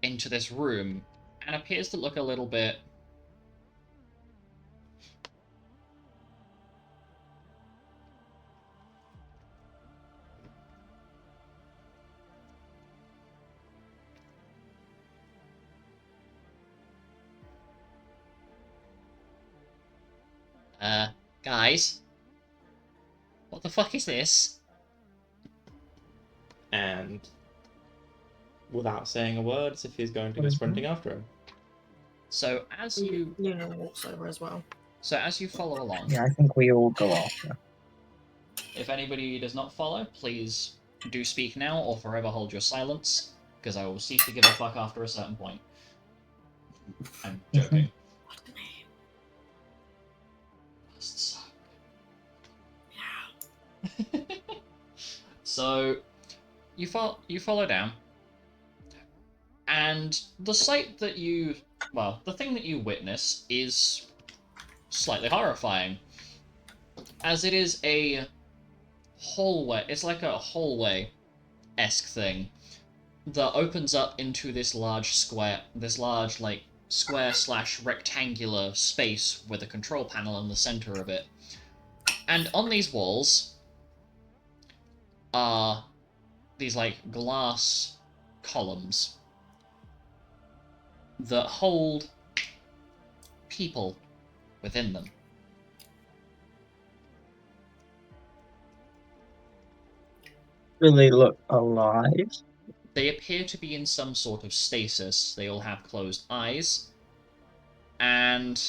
into this room, and appears to look a little bit guys, what the fuck is this? And without saying a word, Ziffy's going to go sprinting after him. So as you Luna walks over as well. follow along, Yeah, I think we all go after. if anybody does not follow, please do speak now or forever hold your silence, because I will cease to give a fuck after a certain point. I'm joking. So you follow down, and the sight that the thing that you witness is slightly horrifying, as it is a hallway. It's like a hallway-esque thing that opens up into this large square/rectangular space with a control panel in the center of it. And on these walls are these like glass columns that hold people within them. Do they look alive? They appear to be in some sort of stasis. They all have closed eyes, and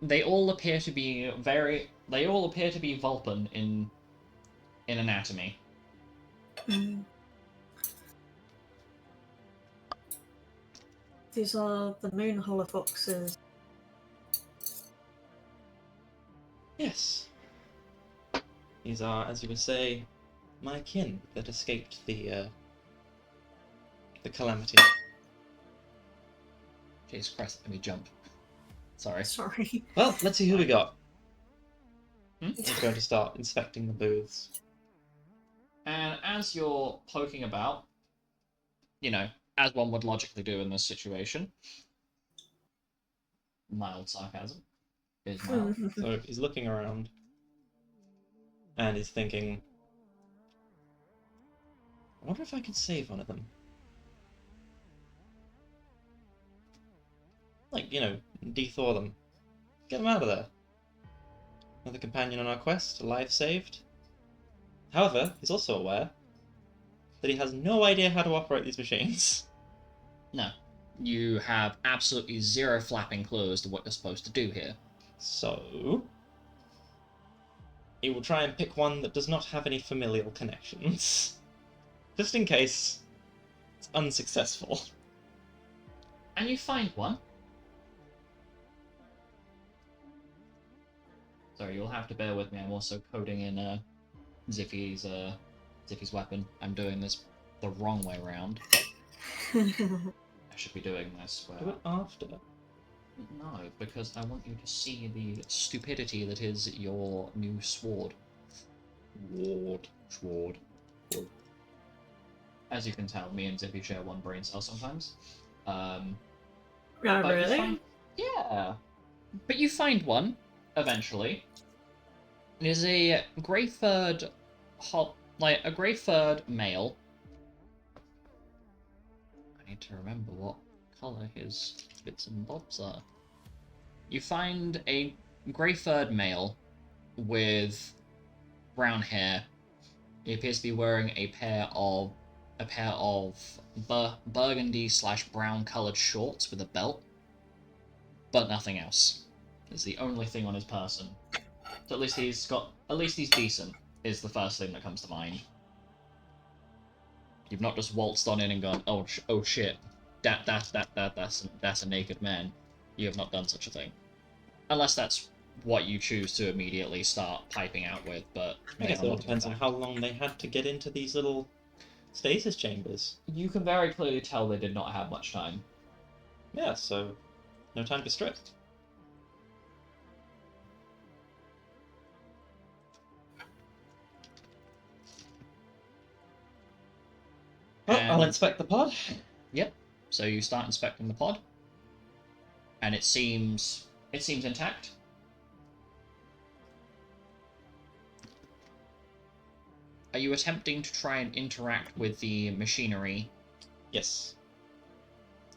they all appear to be Vulpin in anatomy. These are the moon holofoxes. Yes. These are, as you would say, my kin that escaped the calamity. Jesus Christ, let me jump. Sorry. Sorry. Well, let's see who we got. Hmm? He's going to start inspecting the booths. And as you're poking about, as one would logically do in this situation, mild sarcasm is mild. So he's looking around, and he's thinking, I wonder if I could save one of them. Like, de-Thor them. Get them out of there. Another companion on our quest, a life saved. However, he's also aware that he has no idea how to operate these machines. No. You have absolutely zero flapping clue as to what you're supposed to do here. So, he will try and pick one that does not have any familial connections. Just in case it's unsuccessful. And you find one. Sorry, you'll have to bear with me. I'm also coding in Ziffy's Ziffy's weapon. I'm doing this the wrong way around. I should be doing this Do where... it after. No, because I want you to see the stupidity that is your new sword. Sword. As you can tell, me and Zippy share one brain cell sometimes. Oh, But you really? find- yeah. But you find one, eventually. It is a grey-furred a grey-furred male. I need to remember what colour his bits and bobs are. You find a grey-furred male with brown hair. He appears to be wearing a pair of burgundy/brown coloured shorts with a belt, but nothing else. It's the only thing on his person. So at least he's decent. Is the first thing that comes to mind. You've not just waltzed on in and gone, oh shit, that's a naked man. You have not done such a thing, unless that's what you choose to immediately start piping out with. But I guess it all depends on how long they had to get into these little stasis chambers. You can very clearly tell they did not have much time. Yeah, so no time to strip. Well, I'll And- inspect the pod. Yep. So you start inspecting the pod, and it seems intact. Are you attempting to try and interact with the machinery? Yes.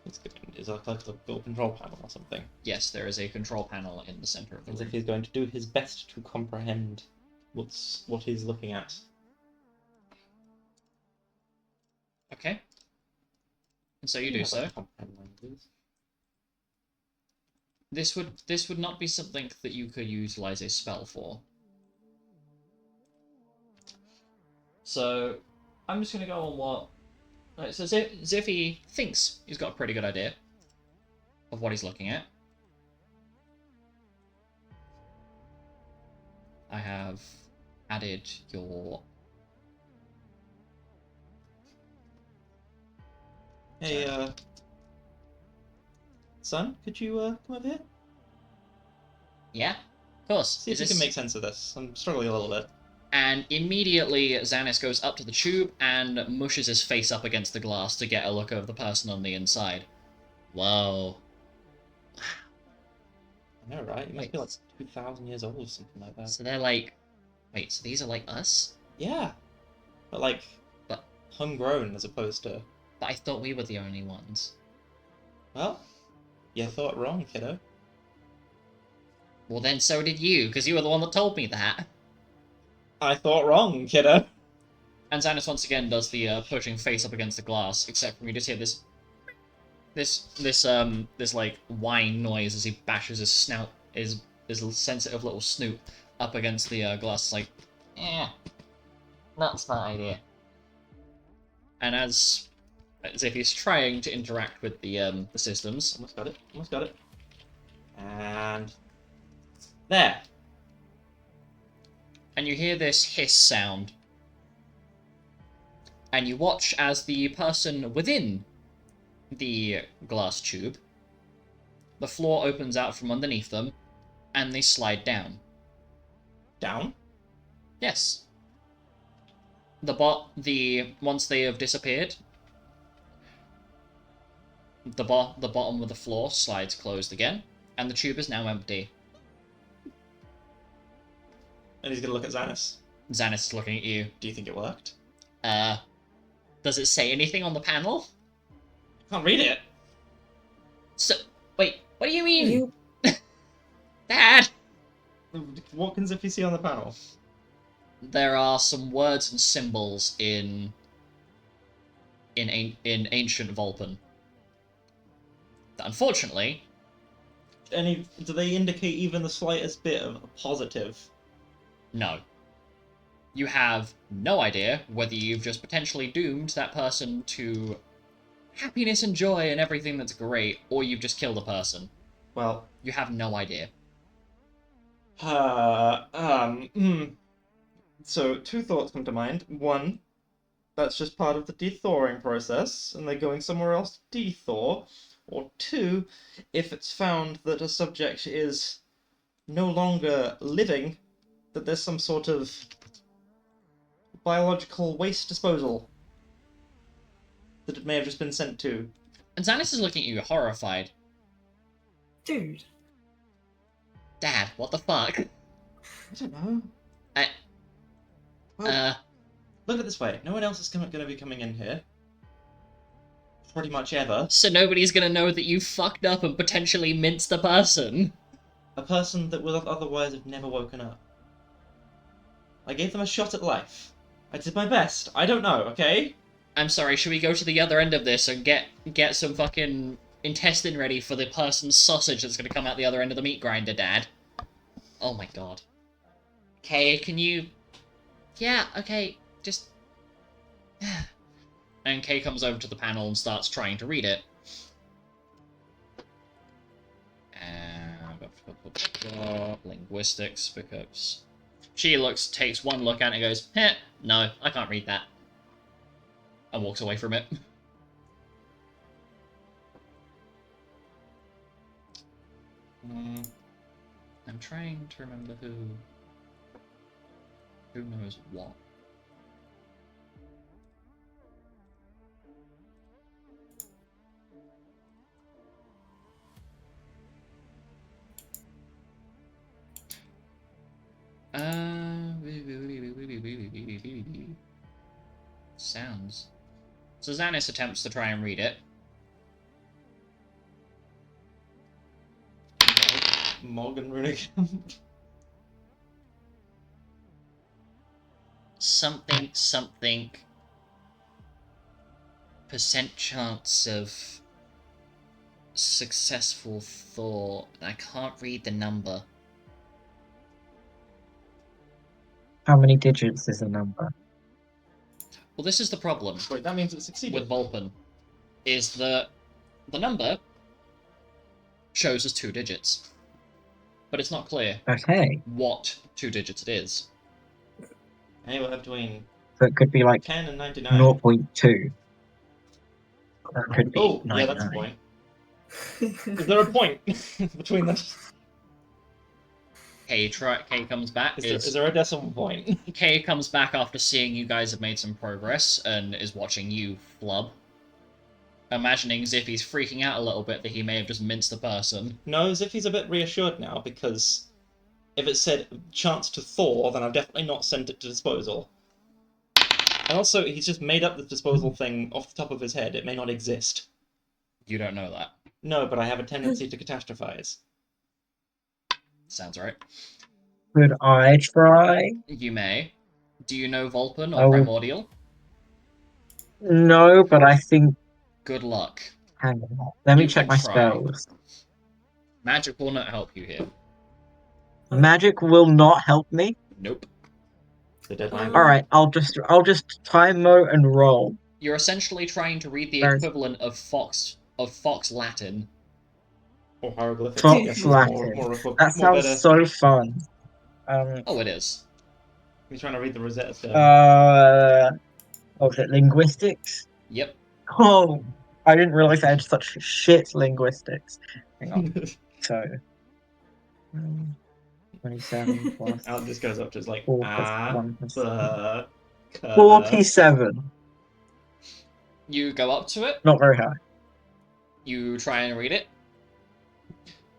It's good. Is that like a little control panel or something? Yes, there is a control panel in the center of the As room. if he's going to do his best to comprehend what he's looking at. Okay. And so you do so. Comprehend languages. This would not be something that you could utilize a spell for. So I'm just gonna go on what. Right, so Ziffy thinks he's got a pretty good idea of what he's looking at. I have added your. Hey, son, could you come over here? Yeah, of course. See if you can make sense of this. I'm struggling a little bit. And immediately Xanis goes up to the tube and mushes his face up against the glass to get a look of the person on the inside. Whoa. I know, right? It must be like 2,000 years old or something like that. So they're like... Wait, so these are like us? Yeah. But like, But- homegrown as opposed to... But I thought we were the only ones. Well, you thought wrong, kiddo. Well then so did you, because you were the one that told me that. I thought wrong, kiddo. And Xanis once again does the pushing face up against the glass, except for me just hear this like whine noise as he bashes his snout, his sensitive little snoot up against the glass. It's like, not a smart idea. And as if he's trying to interact with the systems, Almost got it. Almost got it. And... there. and you hear this hiss sound. And you watch as the person within the glass tube, the floor opens out from underneath them, and they slide down. Down? Yes. Once they have disappeared, the bottom of the floor slides closed again, and the tube is now empty. And he's gonna look at Xanis. Xanis is looking at you. Do you think it worked? Does it say anything on the panel? Can't read it. So, wait, what do you mean? You Dad! What can Ziffy see on the panel? There are some words and symbols in ancient Vulcan. That unfortunately, Do they indicate even the slightest bit of a positive? no. You have no idea whether you've just potentially doomed that person to happiness and joy and everything that's great, or you've just killed a person. Well, You have no idea. So two thoughts come to mind. One, that's just part of the de-thawing process, and they're going somewhere else to de-thaw. Or 2, if it's found that a subject is no longer living, that there's some sort of biological waste disposal that it may have just been sent to. And Xanis is looking at you horrified. Dude. Dad, what the fuck? I don't know. I- Well, look at it this way. No one else is going to be coming in here. Pretty much ever. So nobody's gonna know that you fucked up and potentially minced a person? A person that would have otherwise have never woken up. I gave them a shot at life. I did my best. I don't know, okay? I'm sorry, should we go to the other end of this and get some fucking intestine ready for the person's sausage that's gonna come out the other end of the meat grinder, Dad? Oh my god. Okay, can you... Yeah, okay, just... And Kay comes over to the panel and starts trying to read it. Linguistics, because... She takes one look at it and goes, no, I can't read that. And walks away from it. I'm trying to remember who knows what. Sounds. So Xanis attempts to try and read it. Morgan Runic. Something percent chance of successful thought. I can't read the number. How many digits is a number? Well, this is the problem Wait, that means it succeeded. with Vulpin, is that the number shows as 2 digits, but it's not clear Okay. what 2 digits it is. Anywhere between So it could be like 10 and 99. 0.2. That could be Oh, 99. yeah, that's a point. Is there a point between them? Kay comes back. Is there a decimal point? Kay comes back after seeing you guys have made some progress and is watching you flub. Imagining as if he's freaking out a little bit that he may have just minced a person. No, as if he's a bit reassured now, because if it said chance to thaw, then I've definitely not sent it to disposal. And also, he's just made up the disposal thing off the top of his head. It may not exist. You don't know that. No, but I have a tendency to catastrophize. Sounds right. Could I try? You may. Do you know Vulpin I or will- Primordial? No, but I think. Good luck. Hang on. Let me You check can my try. spells. Magic will not help you here. Magic will not help me. Nope. The deadline. Alright, I'll just time mode and roll. You're essentially trying to read the There's- equivalent of Fox Latin. Or hieroglyphics. Fox yes, Latin. More That sounds better. so fun. Oh, it is. He's trying to read the Rosetta Stone. What was it? Linguistics? Yep. Oh, I didn't realize I had such shit linguistics. Hang on. So, 27 plus How this goes up to is like 4 plus 1 plus 47. 47. You go up to it, Not very high. you try and read it,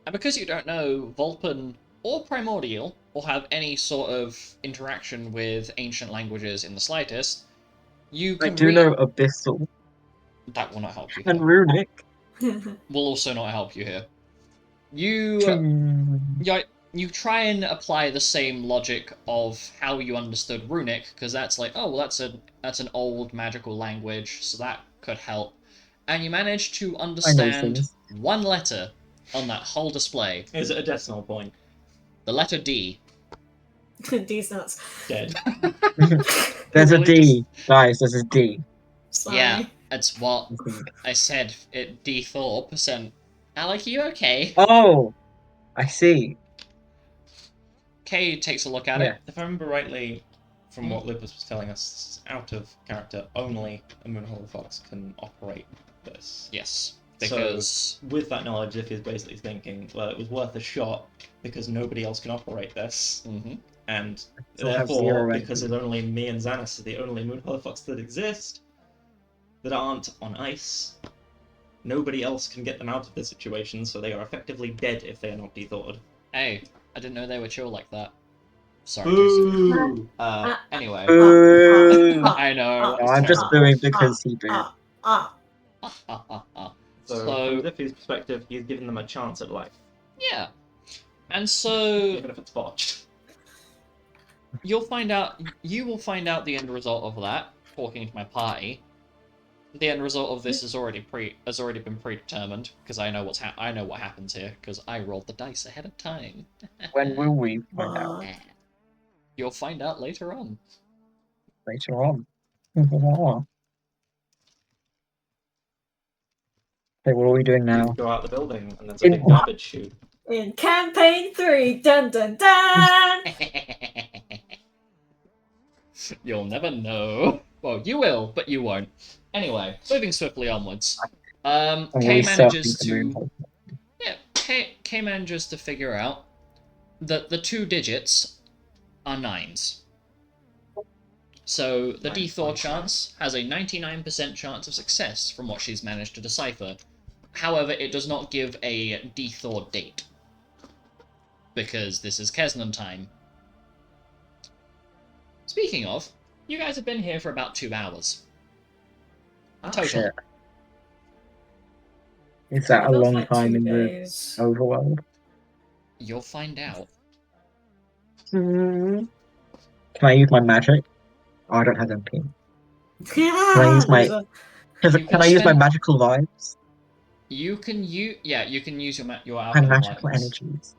and because you don't know Vulpin or Primordial, or have any sort of interaction with ancient languages in the slightest, you I can do read... know Abyssal That will not help you and here. Runic. Will also not help you here. You try and apply the same logic of how you understood Runic, because that's like, oh, well, that's an old magical language, so that could help. And you manage to understand things. one letter on that whole display. Is it a decimal point? The letter D. D's nuts. Dead. There's a Really D, guys. There's a D. Sorry. Yeah, that's what I said. It D4%. Alec, are you okay? Oh, I see. Kay takes a look at Yeah. it. If I remember rightly, from what Lupus was telling us, out of character, only a Moonhollow Fox can operate this. Yes, So, because with that knowledge, Ziffy is basically thinking, well, it was worth a shot because nobody else can operate this, Mhm. and Still have therefore, zero because energy. there's only me and Xanis are the only Moonhollow Fox that exist that aren't on ice, nobody else can get them out of this situation, so they are effectively dead if they are not de-thawed. hey, I didn't know they were chill like that. Sorry, Jason. Boo! Anyway, Boo! I know. No, It's I'm just terrible. booing because he booed. So, from Ziffy's perspective, he's given them a chance at life, Yeah, and so even if it's botched. you will find out the end result of that, talking to my party. The end result of this has already been predetermined, because I know what happens here, because I rolled the dice ahead of time. When will we find out? You'll find out later on. Later on. Okay, what are we doing You now? go out the building, and there's a big garbage chute. In campaign 3, dun dun dun! You'll never know. Well, you will, but you won't. Anyway, moving swiftly onwards. And Kay we manages surfing the to moonhole. Kay manages to figure out that the 2 digits are 9s. So the D-Thor chance has a 99% chance of success from what she's managed to decipher. However, it does not give a D-Thor date. Because this is Kesnan time. Speaking of, you guys have been here for about 2 hours. Total. Shit. Is that a Feels long like time 2 in the days. overworld? You'll find out. Can I use my magic? Oh, I don't have MP. Can I use my Loser. Can I use my magical vibes? You can use your My alchemy magical vibes. energies.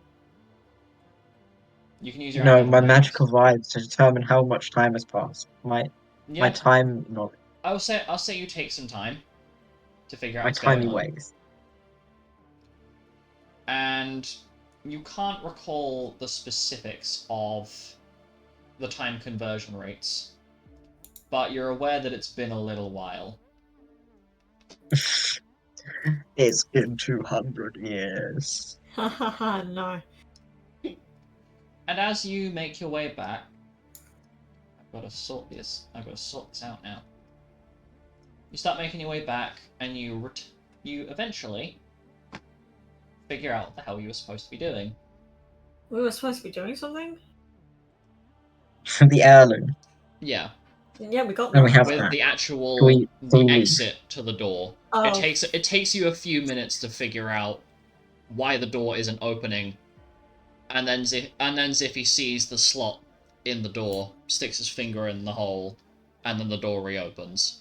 You can use your No, alchemy my vibes. magical vibes to determine how much time has passed. My Yeah, time knowledge. I'll say you take some time to figure out My what's going timey on. ways. And you can't recall the specifics of the time conversion rates, but you're aware that it's been a little while. It's been 200 years. Hahaha, no. And as you make your way back, I've got to sort this out now. You start making your way back, and you eventually figure out what the hell you were supposed to be doing. We were supposed to be doing something? The heirloom. Yeah, Yeah, we got And we that. have with that. the Do we leave? exit to the door. Oh. It takes you a few minutes to figure out why the door isn't opening, and then Ziffy sees the slot in the door, sticks his finger in the hole, and then the door reopens.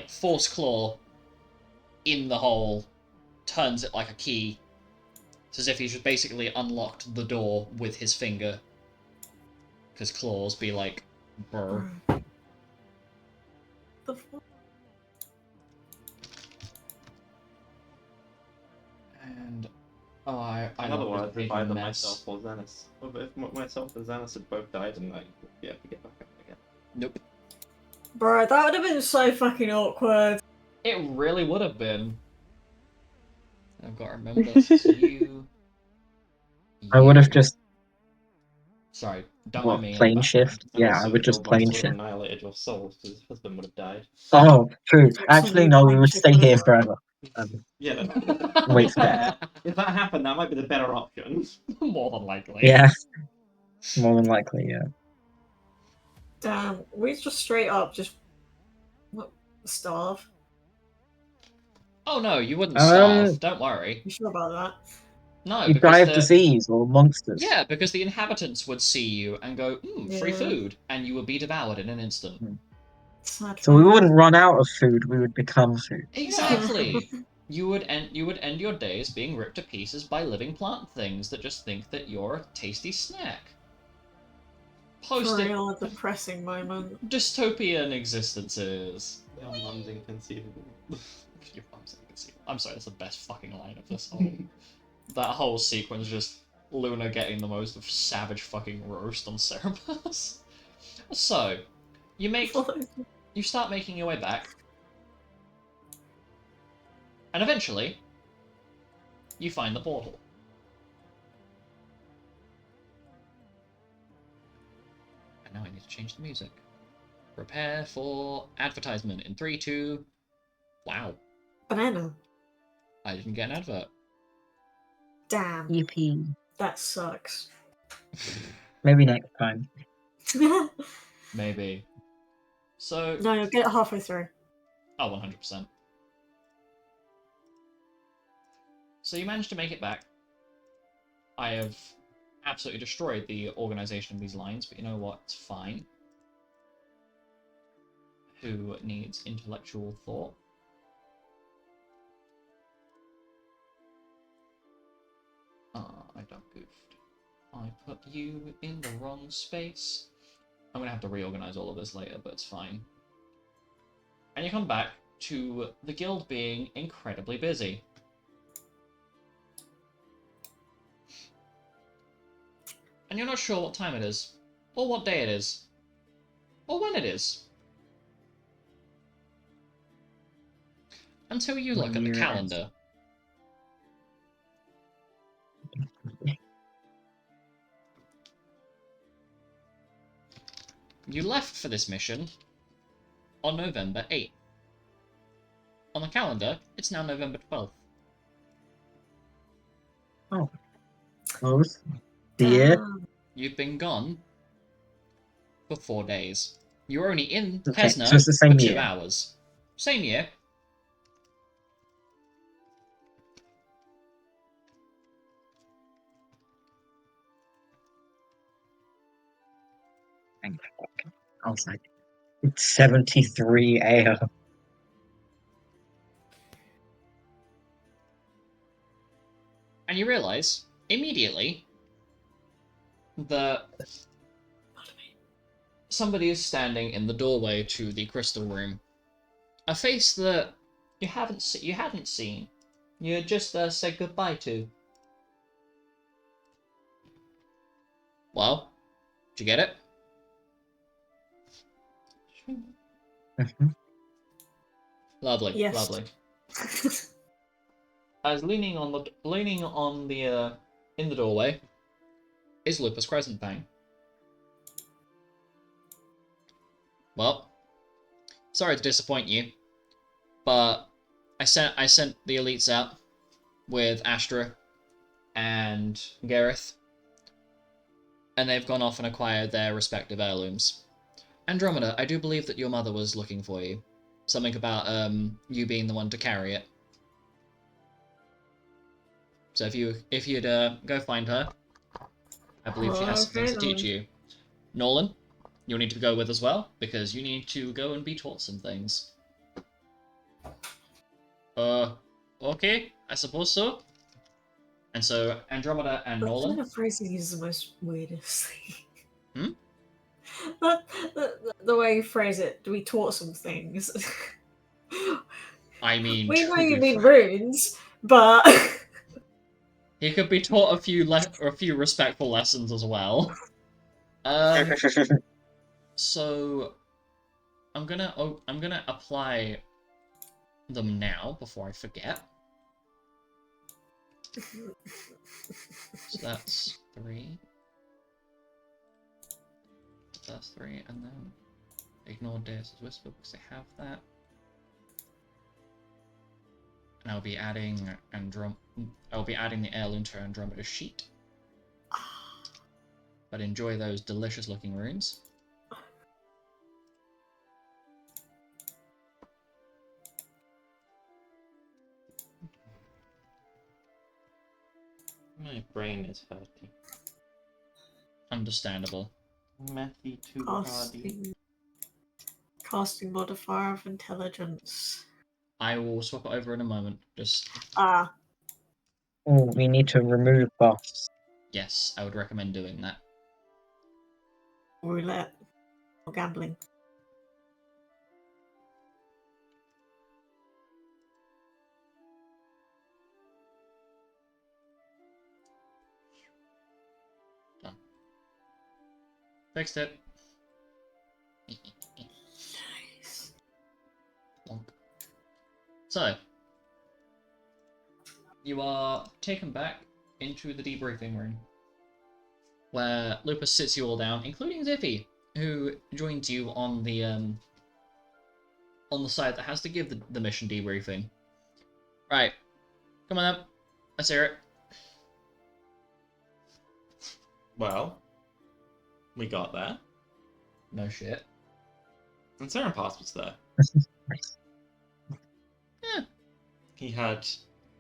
Force claw in the hole, turns it like a key. It's as if he's just basically unlocked the door with his finger. Because claws be like, brr. The fuck? And I Otherwise, really if either mess. myself or Xanis, if myself and Xanis had both died, and like, yeah, we get back up again. Nope. Bro, that would have been so fucking awkward. It really would have been. I've got to remember this. You. I would have just Sorry, don't mind me. plane shift. And Yeah, also I would just your boss plane would have shift. annihilated your soul, because his husband would have died. Oh, true. Absolutely Actually, no, we plane would shift, stay here whatever. forever. Yeah, Wait to for be that. fair, if that happened, that might be the better option. More than likely. Yeah, more than likely, yeah. Damn, we just straight up just starve. Oh no, you wouldn't Um, starve. Don't worry. You sure about that? No, You because die of the disease or monsters. yeah, because the inhabitants would see you and go, free Yeah. food, and you would be devoured in an instant. Sad So we fact. wouldn't run out of food, we would become food. Exactly. You would end your days being ripped to pieces by living plant things that just think that you're a tasty snack. For real, a depressing moment. Dystopian existences. Your mum's inconceivable. Your mum's inconceivable. I'm sorry, that's the best fucking line of this whole. That whole sequence, just Luna getting the most savage fucking roast on Cerebus. So, you start making your way back, and eventually, you find the portal. And now I need to change the music. Prepare for advertisement in 3, 2... Wow, Banana. I didn't get an advert. Damn. Yippee. That sucks. Maybe next time. No, Maybe. So... you'll get it halfway through. Oh, 100%. So you managed to make it back. I have absolutely destroyed the organization of these lines, but you know what? It's fine. Who needs intellectual thought? I done goofed. I put you in the wrong space. I'm gonna have to reorganize all of this later, but it's fine. And you come back to the guild being incredibly busy. And you're not sure what time it is, or what day it is, or when it is. Until you What look at the year it is. calendar. You left for this mission on November 8th. On the calendar, it's now November 12th. Oh. Close. See it? You've been gone for 4 days. You were only in Okay, Pesna so it's the for same 2 year. hours. Same year. Thank fuck. I was like, it's 73 AM. And you realise, immediately, that somebody is standing in the doorway to the crystal room. A face that you hadn't seen. You just said goodbye to. Well, did you get it? Mhm. Lovely, Yes. lovely. As leaning on the in the doorway is Lupus Crescentfang. Well, sorry to disappoint you, but I sent the elites out with Astra and Gareth, and they've gone off and acquired their respective heirlooms. Andromeda, I do believe that your mother was looking for you. Something about you being the one to carry it. So if you'd go find her, I believe she has some things to teach you. Nolan, you'll need to go with as well, because you need to go and be taught some things. Okay, I suppose so. And so Andromeda and But Nolan. the phrasing is the most weirdest thing. Hmm? The way you phrase it, we taught some things. I mean, we know to you be mean frank, runes, but he could be taught a few respectful lessons as well. So I'm gonna apply them now before I forget. So that's 3. That's 3, and then ignore Deus's Whisper because they have that. And I'll be adding the heirloom to Andromeda's sheet. But enjoy those delicious looking runes. My brain is hurting. Understandable. Matthew too hardy. casting modifier of intelligence. I will swap it over in a moment. Just Ah, Oh, we need to remove buffs. yes, I would recommend doing that. roulette or gambling. Fixed it. So, you are taken back into the debriefing room, where Lupus sits you all down, including Zippy, who joins you on the side that has to give the mission debriefing. Right, come on up. Let's hear it. Well, we got there. No shit. And Serenpass was there. Yeah. He had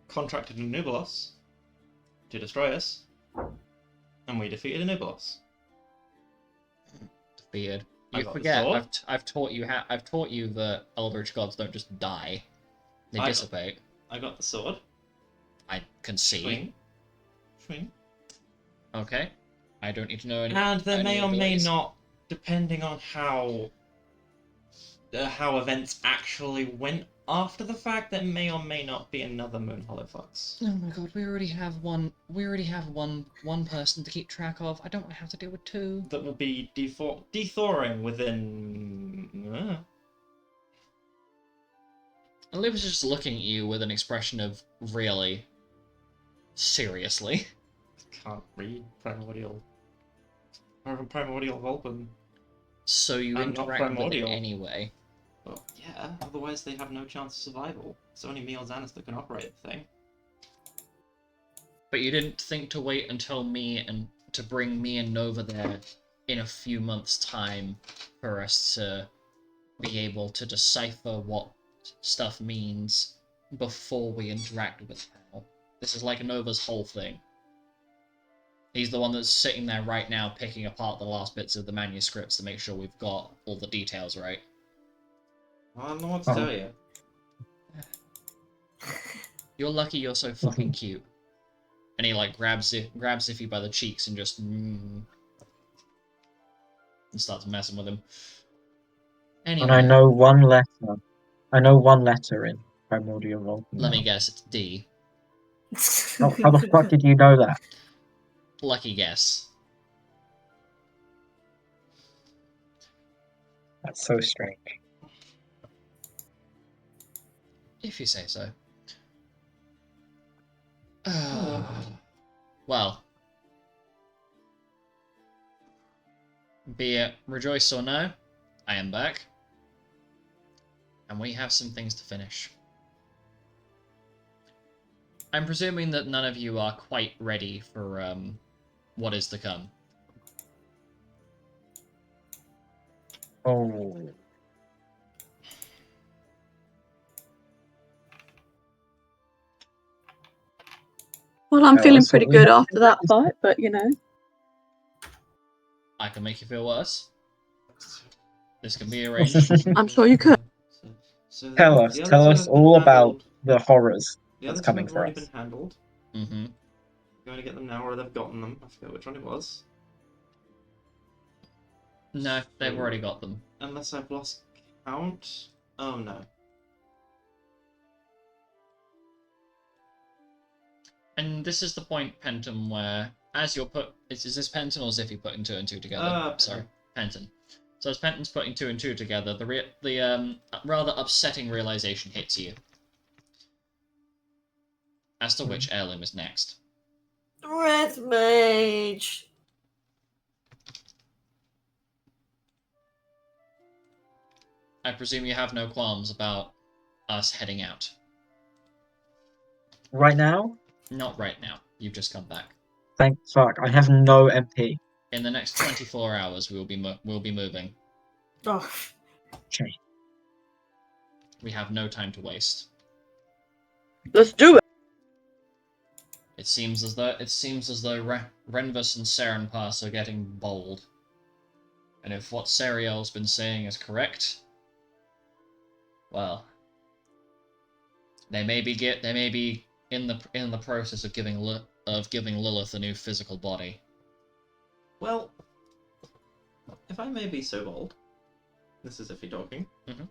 contracted a Nubolos to destroy us, and we defeated a Nubolos. Defeated. I You got the forget. sword. I've taught you that Eldritch gods don't just die; they I got- dissipate. I got the sword. I can see. Swing. Swing. Okay. I don't need to know any. And there may or may abilities. not, depending on how events actually went after the fact, there may or may not be another Moon Hollow Fox. Oh my god, we already have one. We already have one person to keep track of. I don't want to have to deal with two. That will be dethawing within. And Lupus is just looking at you with an expression of really, seriously. Can't read primordial. Primordial Vulcan. So you I'm not interact with it primordial. anyway. Well, yeah, otherwise they have no chance of survival. It's only me or Xanis that can operate the thing. But you didn't think to wait until to bring me and Nova there in a few months' time for us to be able to decipher what stuff means before we interact with Hal. This is like Nova's whole thing. He's the one that's sitting there right now picking apart the last bits of the manuscripts to make sure we've got all the details right. I don't know what to tell you. You're lucky you're so fucking cute. And he like grabs Iffy by the cheeks and just and starts messing with him. Anyway, And I know one letter. I know one letter in Primordial Vulcan. let me guess, it's D. How the fuck did you know that? Lucky guess. That's so strange. If you say so. Well. Be it rejoice or no, I am back. And we have some things to finish. I'm presuming that none of you are quite ready for what is to come. Oh. Well, I'm Yeah, feeling that's pretty what we good have. after that fight, but you know. I can make you feel worse. This can be arranged. I'm sure you could. So Tell the us other two have been all about handled. the horrors The that's other two coming have for already us. been handled. Mm-hmm. Going to get them now, or they've gotten them. I forget which one it was. No, they've already got them. Unless I've lost count. Oh no. And this is the point, Penton, where as you're is this Penton or Ziffy putting two and two together? Sorry, Penton. So as Penton's putting two and two together, the rather upsetting realization hits you as to which heirloom is next. Red Mage. I presume you have no qualms about us heading out. Right now? Not right now. You've just come back. Thank fuck. I have no MP. In the next 24 hours, we'll be moving. Oh, Okay. We have no time to waste. Let's do it. It seems as though Renvus and Serenpass are getting bold. And if what Seriel's been saying is correct, well, they may be in the process of giving Lilith a new physical body. Well, if I may be so bold, this is Iffy talking. Mhm.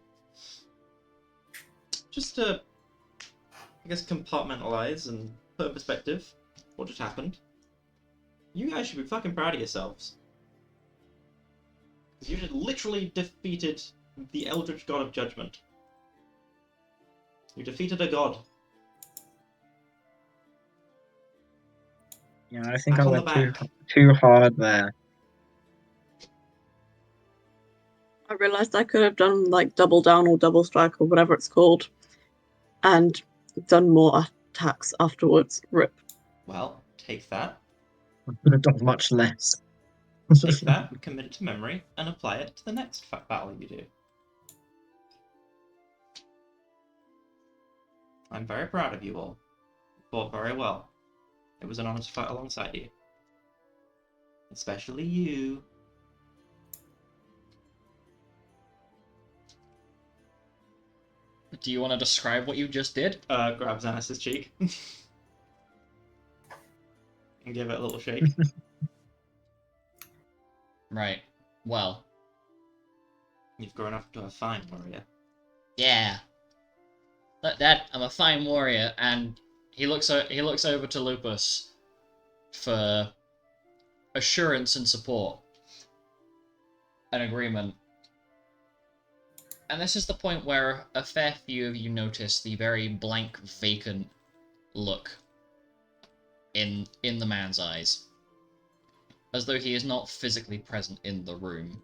Just to, I guess, compartmentalize and put in perspective what just happened. You guys should be fucking proud of yourselves. Because you just literally defeated the Eldritch God of Judgment. You defeated a god. Yeah, I think Pat I on the went back. too hard there. I realized I could have done like double down or double strike or whatever it's called, and done more attacks afterwards. Rip. Well, take that. I could have done much less. Take that, commit it to memory, and apply it to the next battle you do. I'm very proud of you all. You fought very well. It was an honor to fight alongside you. Especially you. Do you want to describe what you just did? Grab Xanis's cheek. And give it a little shake. Right. Well, You've grown up to a fine warrior. yeah. That I'm a fine warrior, and he looks over to Lupus for assurance and support, an agreement. And this is the point where a fair few of you notice the very blank, vacant look in the man's eyes, as though he is not physically present in the room.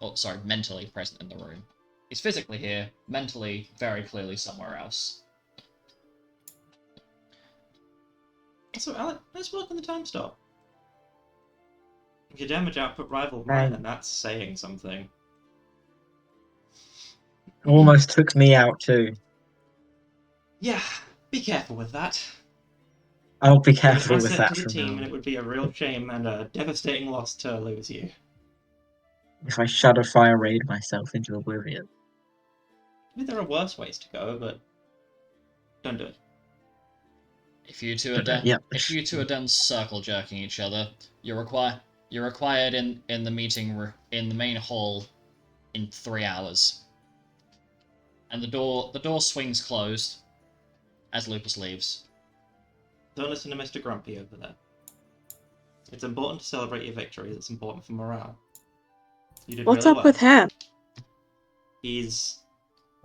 Oh, sorry, mentally present in the room. He's physically here, mentally very clearly somewhere else. So, Alec, nice work on the time stop. Your damage output rivaled mine, and that's saying something. Almost took me out too. Yeah, be careful with that. I'll be You're an careful with asset that to the from team, now and on. it would be a real shame and a devastating loss to lose you. If I shadow fire raid myself into oblivion. I mean, there are worse ways to go, but don't do it. If you two are done, Yep. if you two are done circle jerking each other, you're required in the meeting in the main hall in 3 hours. And the door swings closed as Lupus leaves. Don't listen to Mr. Grumpy over there. It's important to celebrate your victories. It's important for morale. You did What's really up well. with him? He's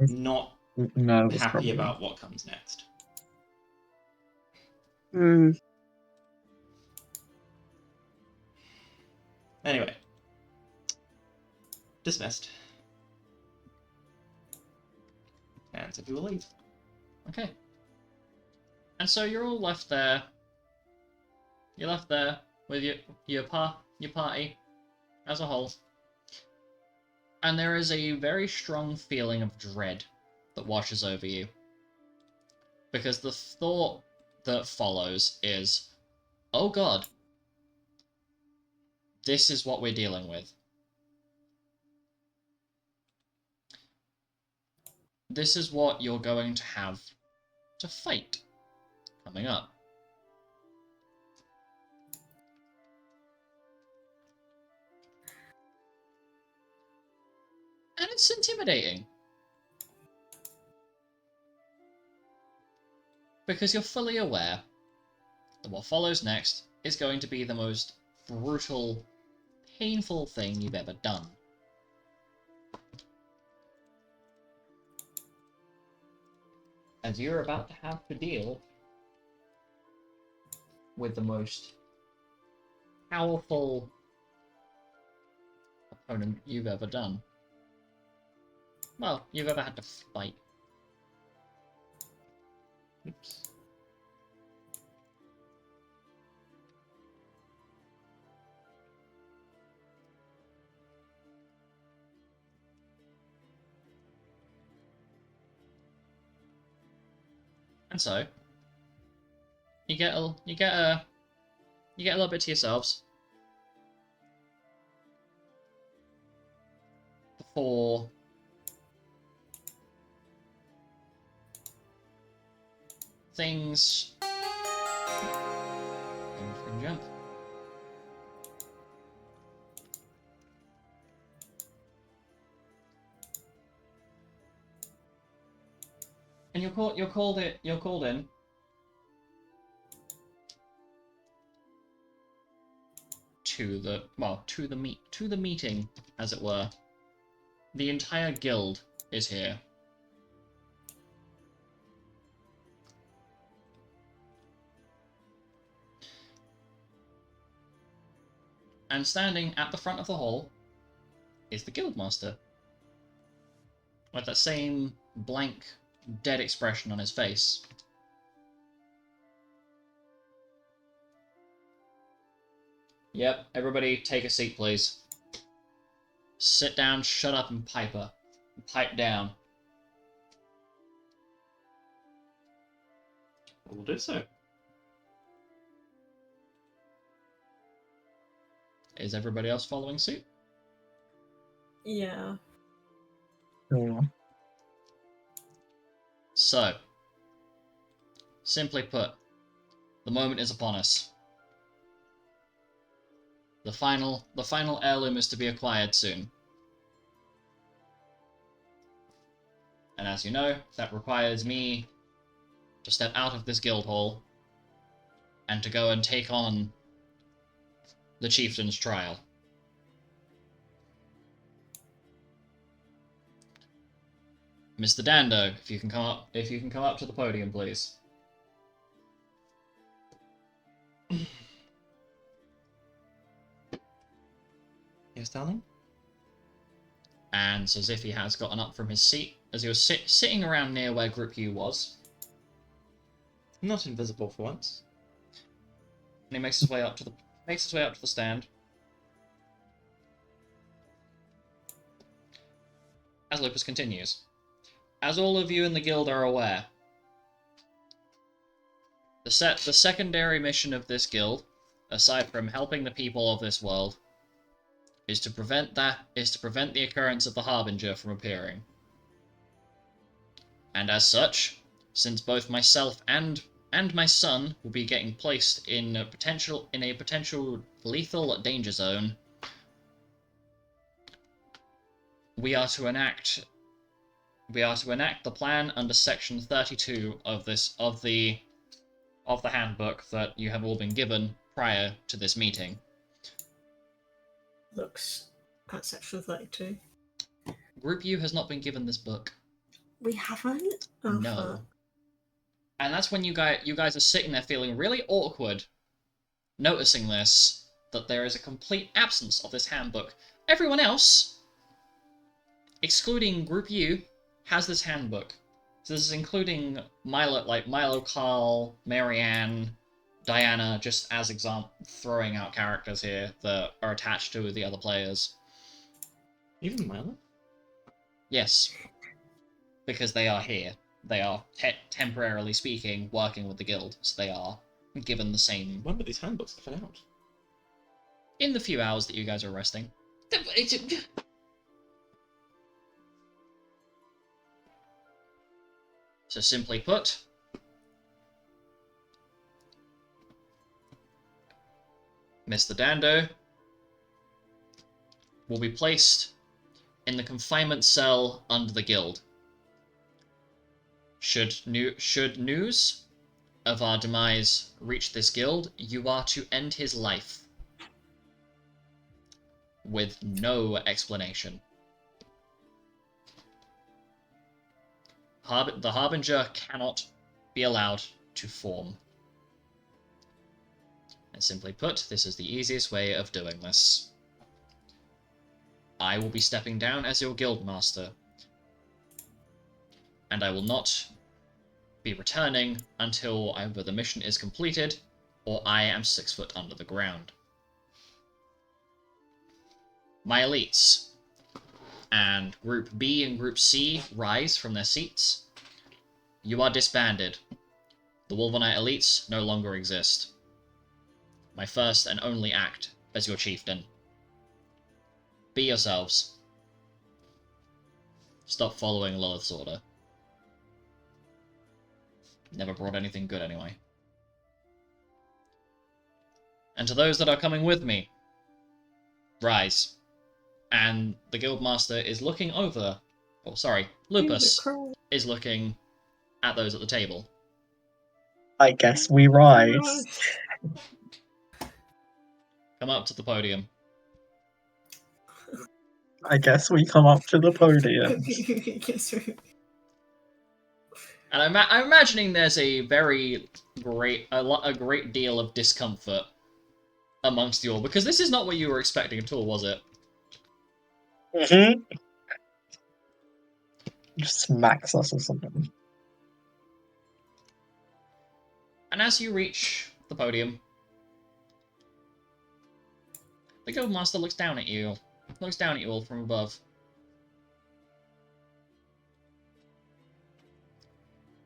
not No, it's happy probably about what comes next. Hmm. Anyway. Dismissed. And so we will leave. Okay. And so you're all left there. You're left there with your party as a whole. And there is a very strong feeling of dread that washes over you. Because the thought that follows is, oh god, this is what we're dealing with. This is what you're going to have to fight coming up. And it's intimidating. Because you're fully aware that what follows next is going to be the most brutal, painful thing you've ever done. As you're about to have to deal with the most powerful opponent you've ever done. Well, you've ever had to fight. Oops. And so, you get a little bit to yourselves before things can jump. And you're called in to the meeting, as it were. The entire guild is here. And standing at the front of the hall is the Guildmaster. With that same blank, dead expression on his face. Yep, everybody take a seat, please. Sit down, shut up, and pipe down. We'll do so. Is everybody else following suit? Yeah. Yeah. So, simply put, the moment is upon us. The final heirloom is to be acquired soon. And as you know, that requires me to step out of this guild hall and to go and take on the chieftain's trial. Mr. Dando, if you can come up to the podium, please. Yes, darling? And so Ziffy has gotten up from his seat as he was sitting around near where Group U was. Not invisible for once. And he makes his way up to the stand. As Lupus continues. As all of you in the guild are aware, the secondary mission of this guild, aside from helping the people of this world, is to prevent the occurrence of the Harbinger from appearing. And as such, since both myself and my son will be getting placed in a potential lethal danger zone, we are to enact the plan under section 32 of the handbook that you have all been given prior to this meeting. Looks at section 32. Group U has not been given this book. We haven't? Oh, No. fuck. And that's when you guys are sitting there feeling really awkward, noticing this, that there is a complete absence of this handbook. Everyone else, excluding Group U, has this handbook. So this is including Milo, Carl, Marianne, Diana, just as throwing out characters here that are attached to the other players. Even Milo? Yes. Because they are here. They are, temporarily speaking, working with the guild, so they are given the same... When were these handbooks given out? In the few hours that you guys are resting. So simply put, Mr. Dando will be placed in the confinement cell under the guild. Should news of our demise reach this guild, you are to end his life. With no explanation. The Harbinger cannot be allowed to form. And simply put, this is the easiest way of doing this. I will be stepping down as your guildmaster, and I will not be returning until either the mission is completed or I am 6 foot under the ground. My elites and Group B and Group C rise from their seats. You are disbanded. The Wolverknight elites no longer exist. My first and only act as your chieftain. Be yourselves. Stop following Lilith's order. Never brought anything good anyway. And to those that are coming with me, rise. And the Guildmaster is looking over... Oh, sorry. Lupus is looking at those at the table. I guess we rise. Come up to the podium. I guess we come up to the podium. And I'm imagining there's a very great... a great deal of discomfort amongst you all, because this is not what you were expecting at all, was it? Mm-hmm. Just smacks us or something. And as you reach the podium, the Guildmaster looks down at you all from above.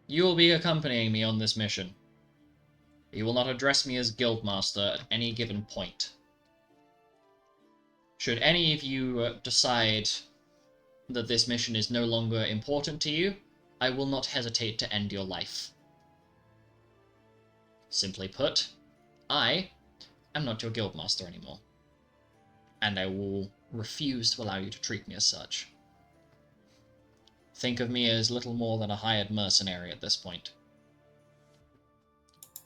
You will be accompanying me on this mission. You will not address me as Guildmaster at any given point. Should any of you decide that this mission is no longer important to you, I will not hesitate to end your life. Simply put, I am not your Guildmaster anymore, and I will refuse to allow you to treat me as such. Think of me as little more than a hired mercenary at this point.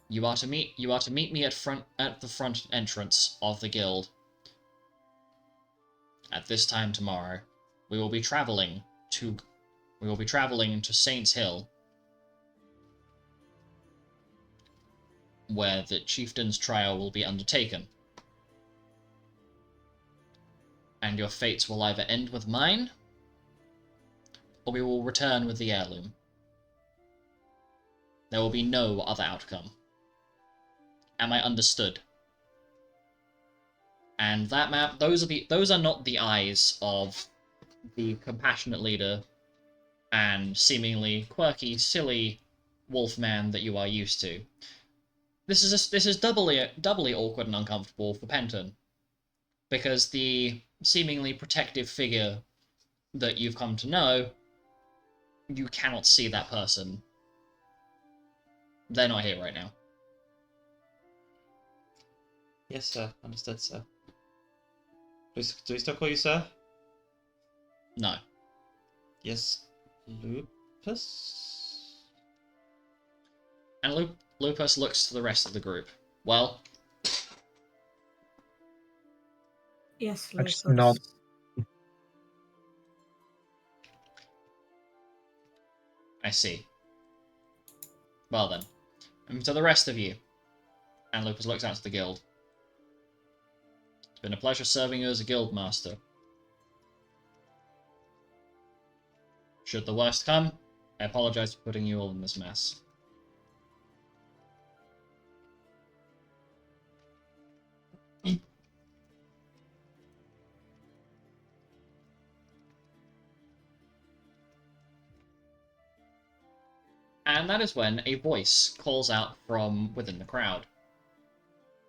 You are to meet me at the front entrance of the guild. At this time tomorrow, we will be traveling to Saints Hill, where the chieftain's trial will be undertaken. And your fates will either end with mine, or we will return with the heirloom. There will be no other outcome. Am I understood? And that map, those are not the eyes of the compassionate leader and seemingly quirky, silly wolfman that you are used to. This is doubly awkward and uncomfortable for Penton, because the seemingly protective figure that you've come to know, you cannot see that person. They're not here right now. Yes, sir. Understood, sir. Do we still call you sir? No. Yes, Lupus? And Lupus looks to the rest of the group. Well, Yes, I just nod. Lupus. I see. Well then. And to the rest of you. And Lupus looks out to the guild. It's been a pleasure serving you as a guild master. Should the worst come, I apologize for putting you all in this mess. And that is when a voice calls out from within the crowd.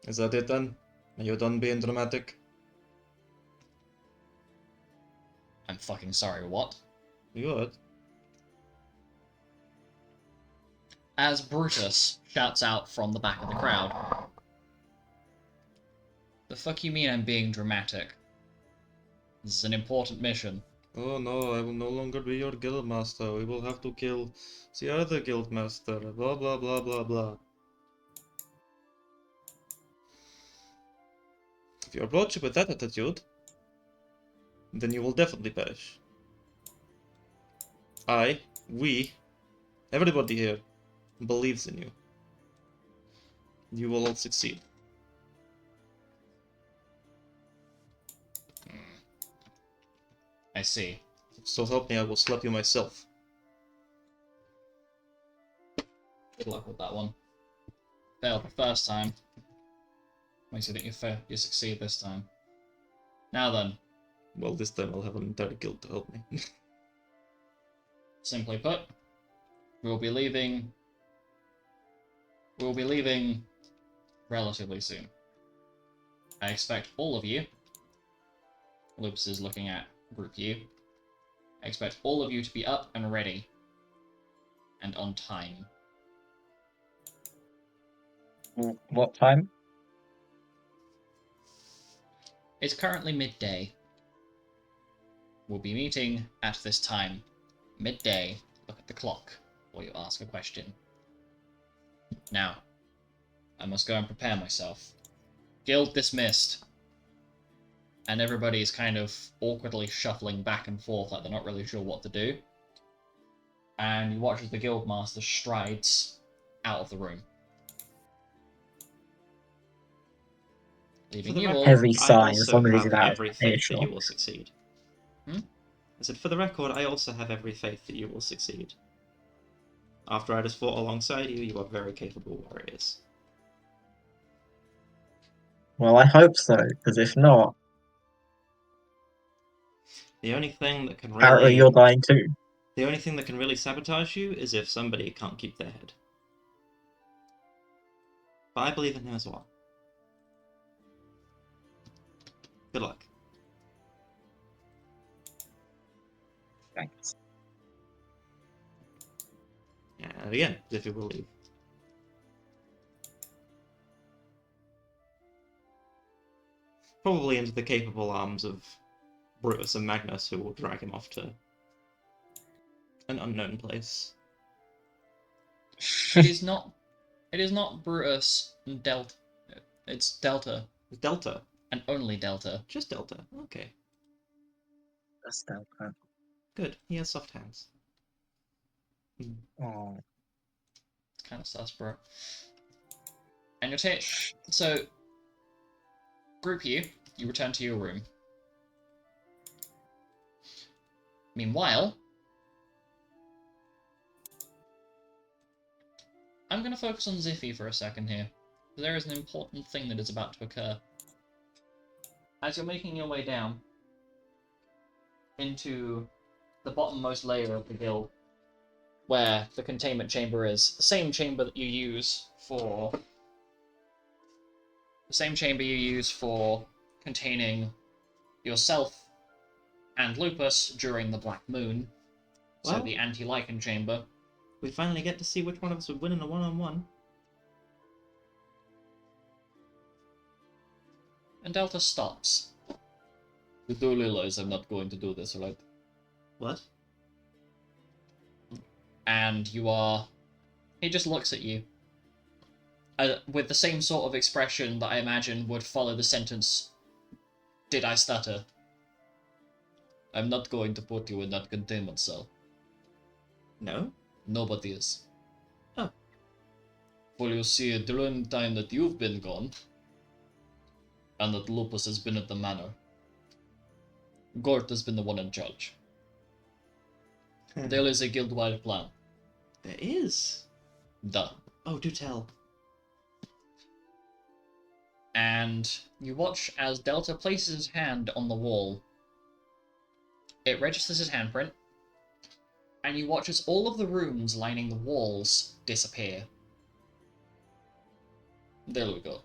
Is that it then? Are you done being dramatic? I'm fucking sorry, what? Good. As Brutus shouts out from the back of the crowd. The fuck you mean I'm being dramatic? This is an important mission. Oh no, I will no longer be your guildmaster. We will have to kill the other guildmaster. Blah blah blah blah blah. If you approach it with that attitude, then you will definitely perish. We, everybody here, believes in you. You will all succeed. I see. So help me, I will slap you myself. Good luck with that one. Failed the first time. Makes you think you succeed this time. Now then, Well, this time I'll have an entire guild to help me. simply put, we'll be leaving relatively soon. I expect all of you, Lupus is looking at Group U, I expect all of you to be up and ready, and on time. What time? It's currently midday. We'll be meeting at this time. Midday, look at the clock, or you ask a question. Now, I must go and prepare myself. Guild dismissed. And everybody's kind of awkwardly shuffling back and forth like they're not really sure what to do. And you watch as the Guildmaster strides out of the room. leaving the you record, all. Heavy I sigh, as also long as he's have out of every faith that earshot. you will succeed. Hmm? I said, for the record, I also have every faith that you will succeed. After I just fought alongside you, you are very capable warriors. Well, I hope so, because if not, The only thing that can apparently really, you're dying too. the only thing that can really sabotage you is if somebody can't keep their head. But I believe in him as well. Good luck. Thanks. And again, if you believe. Probably into the capable arms of Brutus and Magnus, who will drag him off to an unknown place. It is not. It is not Brutus and Delta. It's Delta Delta. and only Delta. Just Delta. Okay. That's Delta. Good. He has soft hands. Oh. It's kind of sus, bro. And you'll take. So, group you return to your room. Meanwhile, I'm going to focus on Ziffy for a second here. There is an important thing that is about to occur. As you're making your way down into the bottommost layer of the guild, where the containment chamber is, the same chamber that you use for... The same chamber you use for containing yourself and Lupus during the Black Moon. So Well, the anti-Lycan chamber. we finally get to see which one of us would win in a one-on-one. And Delta stops. You do realize I'm not going to do this, right? What? And you are... He just looks at you. With the same sort of expression that I imagine would follow the sentence, "Did I stutter?" I'm not going to put you in that containment cell. No? Nobody is. Oh. For you see, during the time that you've been gone, and that Lupus has been at the manor, Gort has been the one in charge. There is a guild-wide plan. There is. Duh. Oh, do tell. And you watch as Delta places his hand on the wall. It registers his handprint, and you watch as all of the runes lining the walls disappear. There we go.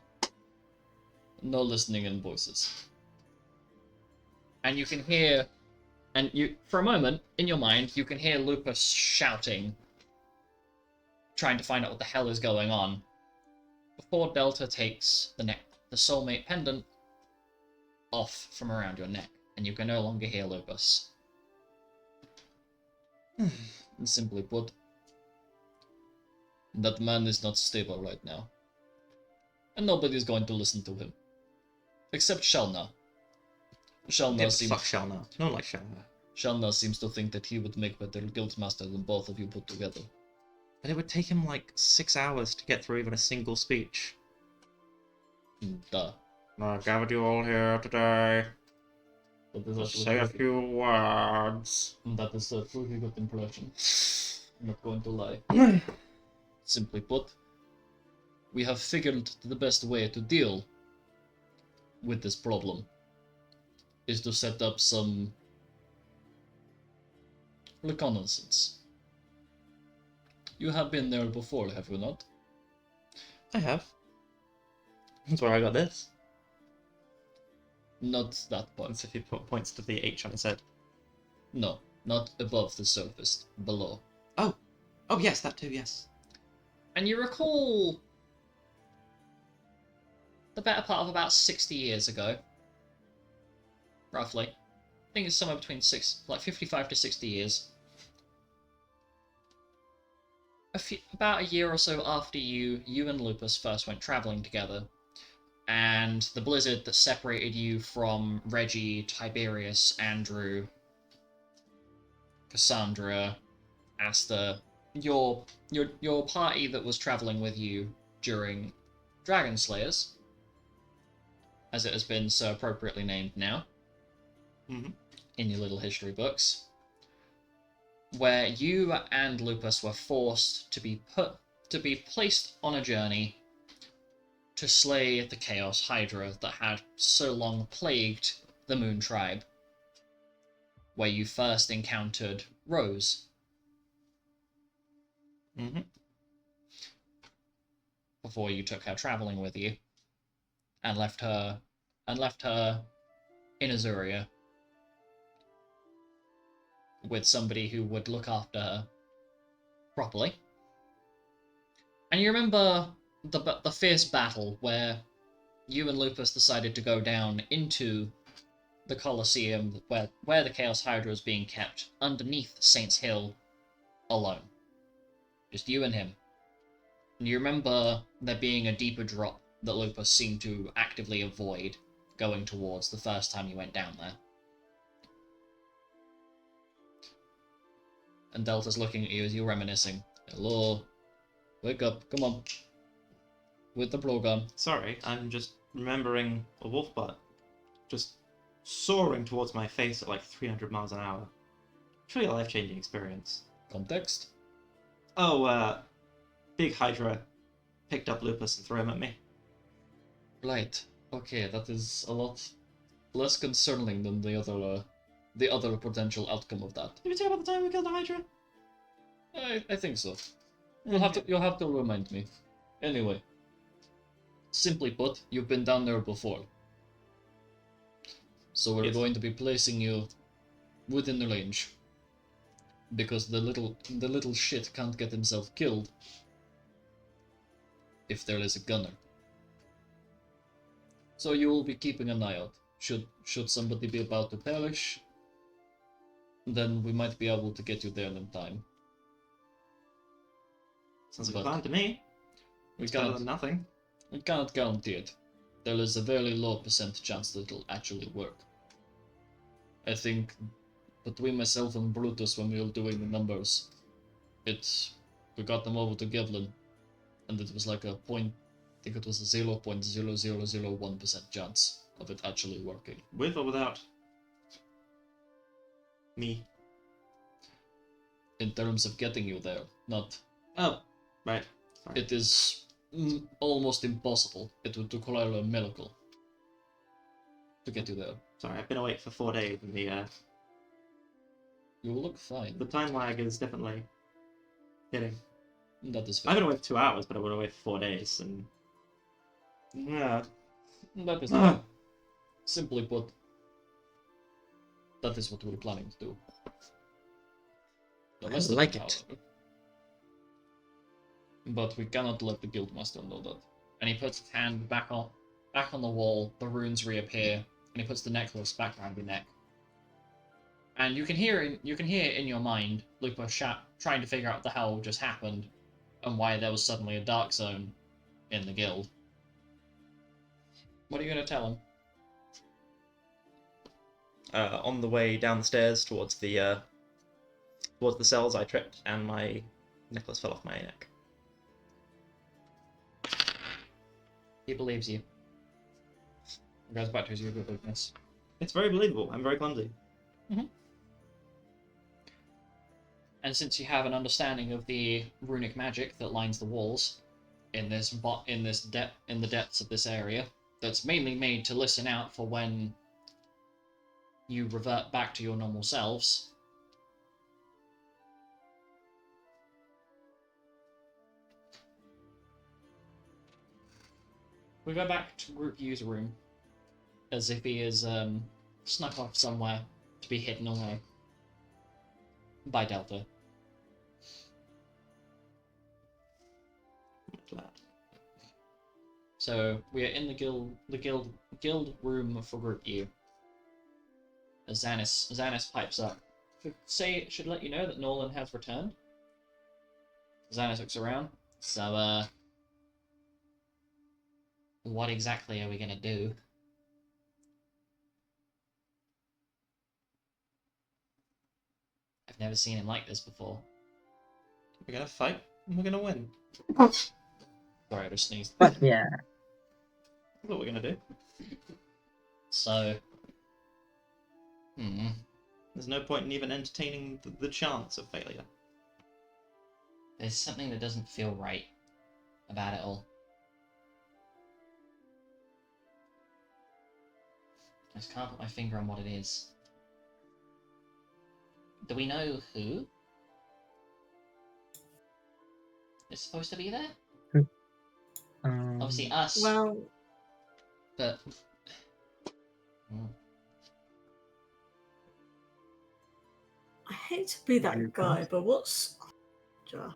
No listening in voices. And you can hear, and you, for a moment, in your mind, you can hear Lupus shouting, trying to find out what the hell is going on, before Delta takes the soulmate pendant off from around your neck, and you can no longer hear Lupus. And simply put, that man is not stable right now. And nobody's going to listen to him. Except Shelna. Yeah, fuck Shelna. No one likes Shelna. Shelna seems to think that he would make better guildmaster than both of you put together. But it would take him like 6 hours to get through even a single speech. Duh. I gathered you all here today That to is say a few words. That is a pretty good impression. I'm not going to lie. Simply put, we have figured the best way to deal with this problem is to set up some reconnaissance. You have been there before, have you not? I have. That's where I got this. Not that part. That's if he points to the H on his head. No, not above the surface, below. Oh! Oh, yes, that too, yes. And you recall the better part of about 60 years ago, roughly. I think it's somewhere between 55 to 60 years. About a year or so after you and Lupus first went traveling together, and the blizzard that separated you from Reggie, Tiberius, Andrew, Cassandra, Asta, your party that was traveling with you during Dragon Slayers, as it has been so appropriately named now Mhm. in your little history books, where you and Lupus were forced to be placed on a journey to slay the Chaos Hydra that had so long plagued the Moon Tribe, where you first encountered Rose Mhm. before you took her traveling with you and left her in Azuria with somebody who would look after her properly. And you remember the fierce battle where you and Lupus decided to go down into the Colosseum where the Chaos Hydra is being kept underneath Saints Hill alone. Just you and him. And you remember there being a deeper drop that Lupus seemed to actively avoid going towards the first time you went down there. And Delta's looking at you as you're reminiscing. Hello. Wake up. Come on. With the blowgun. Sorry, I'm just remembering a wolf butt just soaring towards my face at like 300 miles an hour. Truly a life-changing experience. Context? Oh, big Hydra picked up Lupus and threw him at me. Right. Okay, that is a lot less concerning than the other potential outcome of that. Did we talk about the time we killed the Hydra? I think so. You'll have to remind me. Anyway. Simply put, you've been down there before. So we're Yes. going to be placing you within the range. Because the little shit can't get himself killed if there is a gunner. So you will be keeping an eye out. Should somebody be about to perish, then we might be able to get you there in time. Sounds like But a plan to me. We It's better cannot than nothing. We cannot guarantee it. There is a very low percent chance that it'll actually work. I think between myself and Brutus, when we were doing the numbers, we got them over to Gevlin, and it was like I think it was a 0.0001% chance of it actually working. With or without me? In terms of getting you there, not. Oh, right. Sorry. It is almost impossible. It would require a miracle to get you there. Sorry, I've been awake for 4 days and You will look fine. the time lag is definitely hitting. That is I've fair. been awake for 2 hours, but I've been awake for 4 days, and yeah. That is fair. Simply put, that is what we're planning to do. The I rest of like it, it. however. But we cannot let the Guildmaster know that. And he puts his hand back on the wall, the runes reappear, and he puts the necklace back around your neck. And you can hear in your mind Lupus trying to figure out what the hell just happened and why there was suddenly a dark zone in the guild. What are you going to tell him? On the way down the stairs towards the cells, I tripped and my necklace fell off my neck. He believes you. It goes back to his usual weakness. It's very believable. I'm very clumsy. And since you have an understanding of the runic magic that lines the walls in the depths of this area, that's mainly made to listen out for when you revert back to your normal selves. We go back to Group U's room, as if he is snuck off somewhere to be hidden away by Delta. Glad. So we are in the guild room for Group U. As Xanis pipes up. Should let you know that Nolan has returned. Xanis looks around. So what exactly are we gonna do? I've never seen him like this before. We're gonna fight and we're gonna win. Sorry, I just sneezed. But yeah. That's what we're gonna do. So, There's no point in even entertaining the chance of failure. there's something that doesn't feel right about it all. I just can't put my finger on what it is. Do we know who is supposed to be there? Obviously us, Well, but... I hate to be that guy, but what's Harbinger?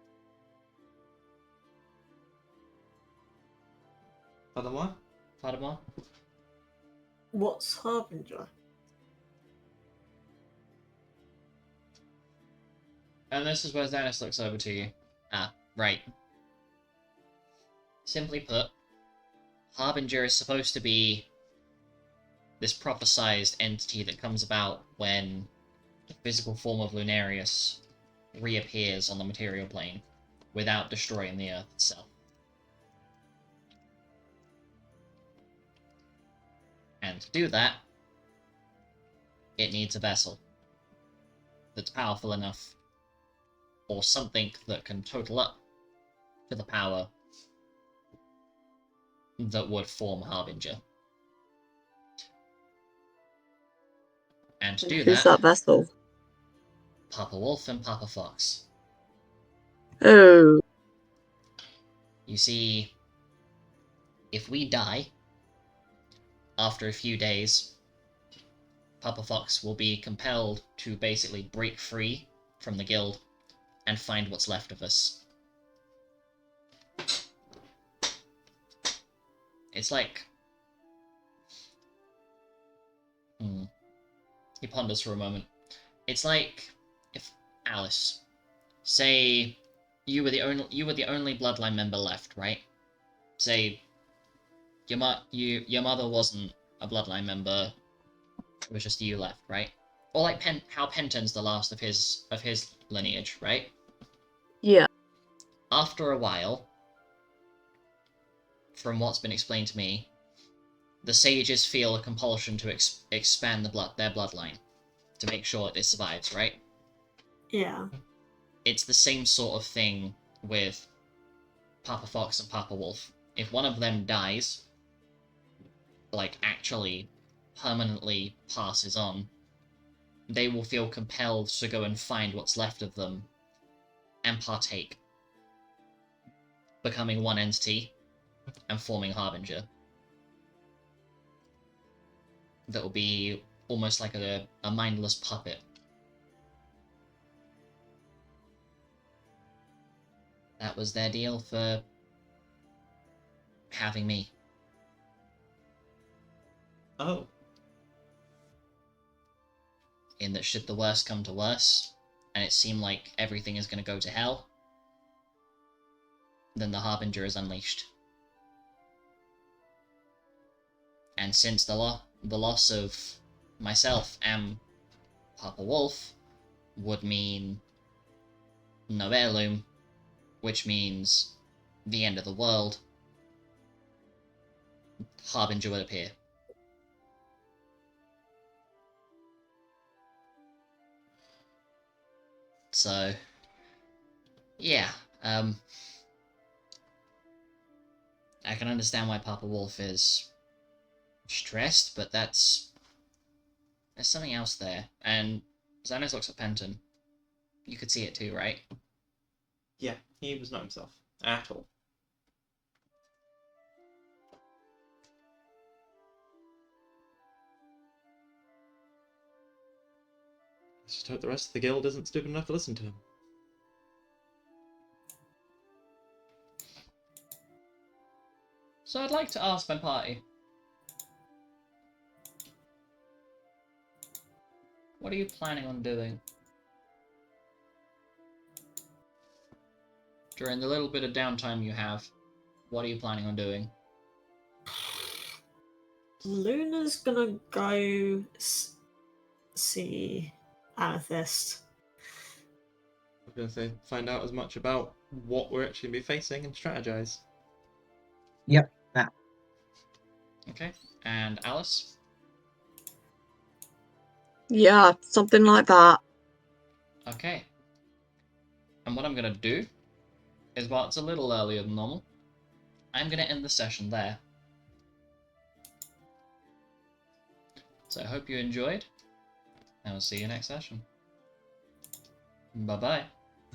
Furthermore, Furthermore, What's Harbinger? and this is where Xanis looks over to you. Ah, right. Simply put, Harbinger is supposed to be this prophesized entity that comes about when the physical form of Lunarius reappears on the material plane without destroying the Earth itself. And to do that, it needs a vessel that's powerful enough, or something that can total up to the power that would form Harbinger. And to do Who's that vessel? Papa Wolf and Papa Fox. Oh. You see, if we die, after a few days, Papa Fox will be compelled to basically break free from the guild and find what's left of us. It's like... He ponders for a moment. It's like if Alice, say you were the only bloodline member left, right? Say your mother wasn't a bloodline member, it was just you left, right? Or like how Penton's the last of his lineage, right? Yeah. After a while, from what's been explained to me, the sages feel a compulsion to expand their bloodline to make sure that it survives, right? Yeah. It's the same sort of thing with Papa Fox and Papa Wolf. If one of them dies, like actually permanently passes on, they will feel compelled to go and find what's left of them and partake, becoming one entity and forming Harbinger. That will be almost like a mindless puppet. That was their deal for having me. oh, In that should the worst come to worse, and it seemed like everything is going to go to hell, then the Harbinger is unleashed. And since the loss of myself and Papa Wolf would mean no heirloom, which means the end of the world, Harbinger would appear. So, yeah, I can understand why Papa Wolf is stressed, but there's something else there. And Xanos looks at Penton. You could see it too, right? yeah, he was not himself at all. Let's just hope the rest of the guild isn't stupid enough to listen to him. So I'd like to ask my party, what are you planning on doing? During the little bit of downtime you have, what are you planning on doing? Luna's gonna go see Amethyst. I was going to say, find out as much about what we're actually going to be facing and strategize. Yep, that. Okay, and Alice? Yeah, something like that. Okay. And what I'm going to do is, while it's a little earlier than normal, I'm going to end the session there. So I hope you enjoyed, and I'll see you next session. Bye-bye.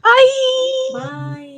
Bye! Bye.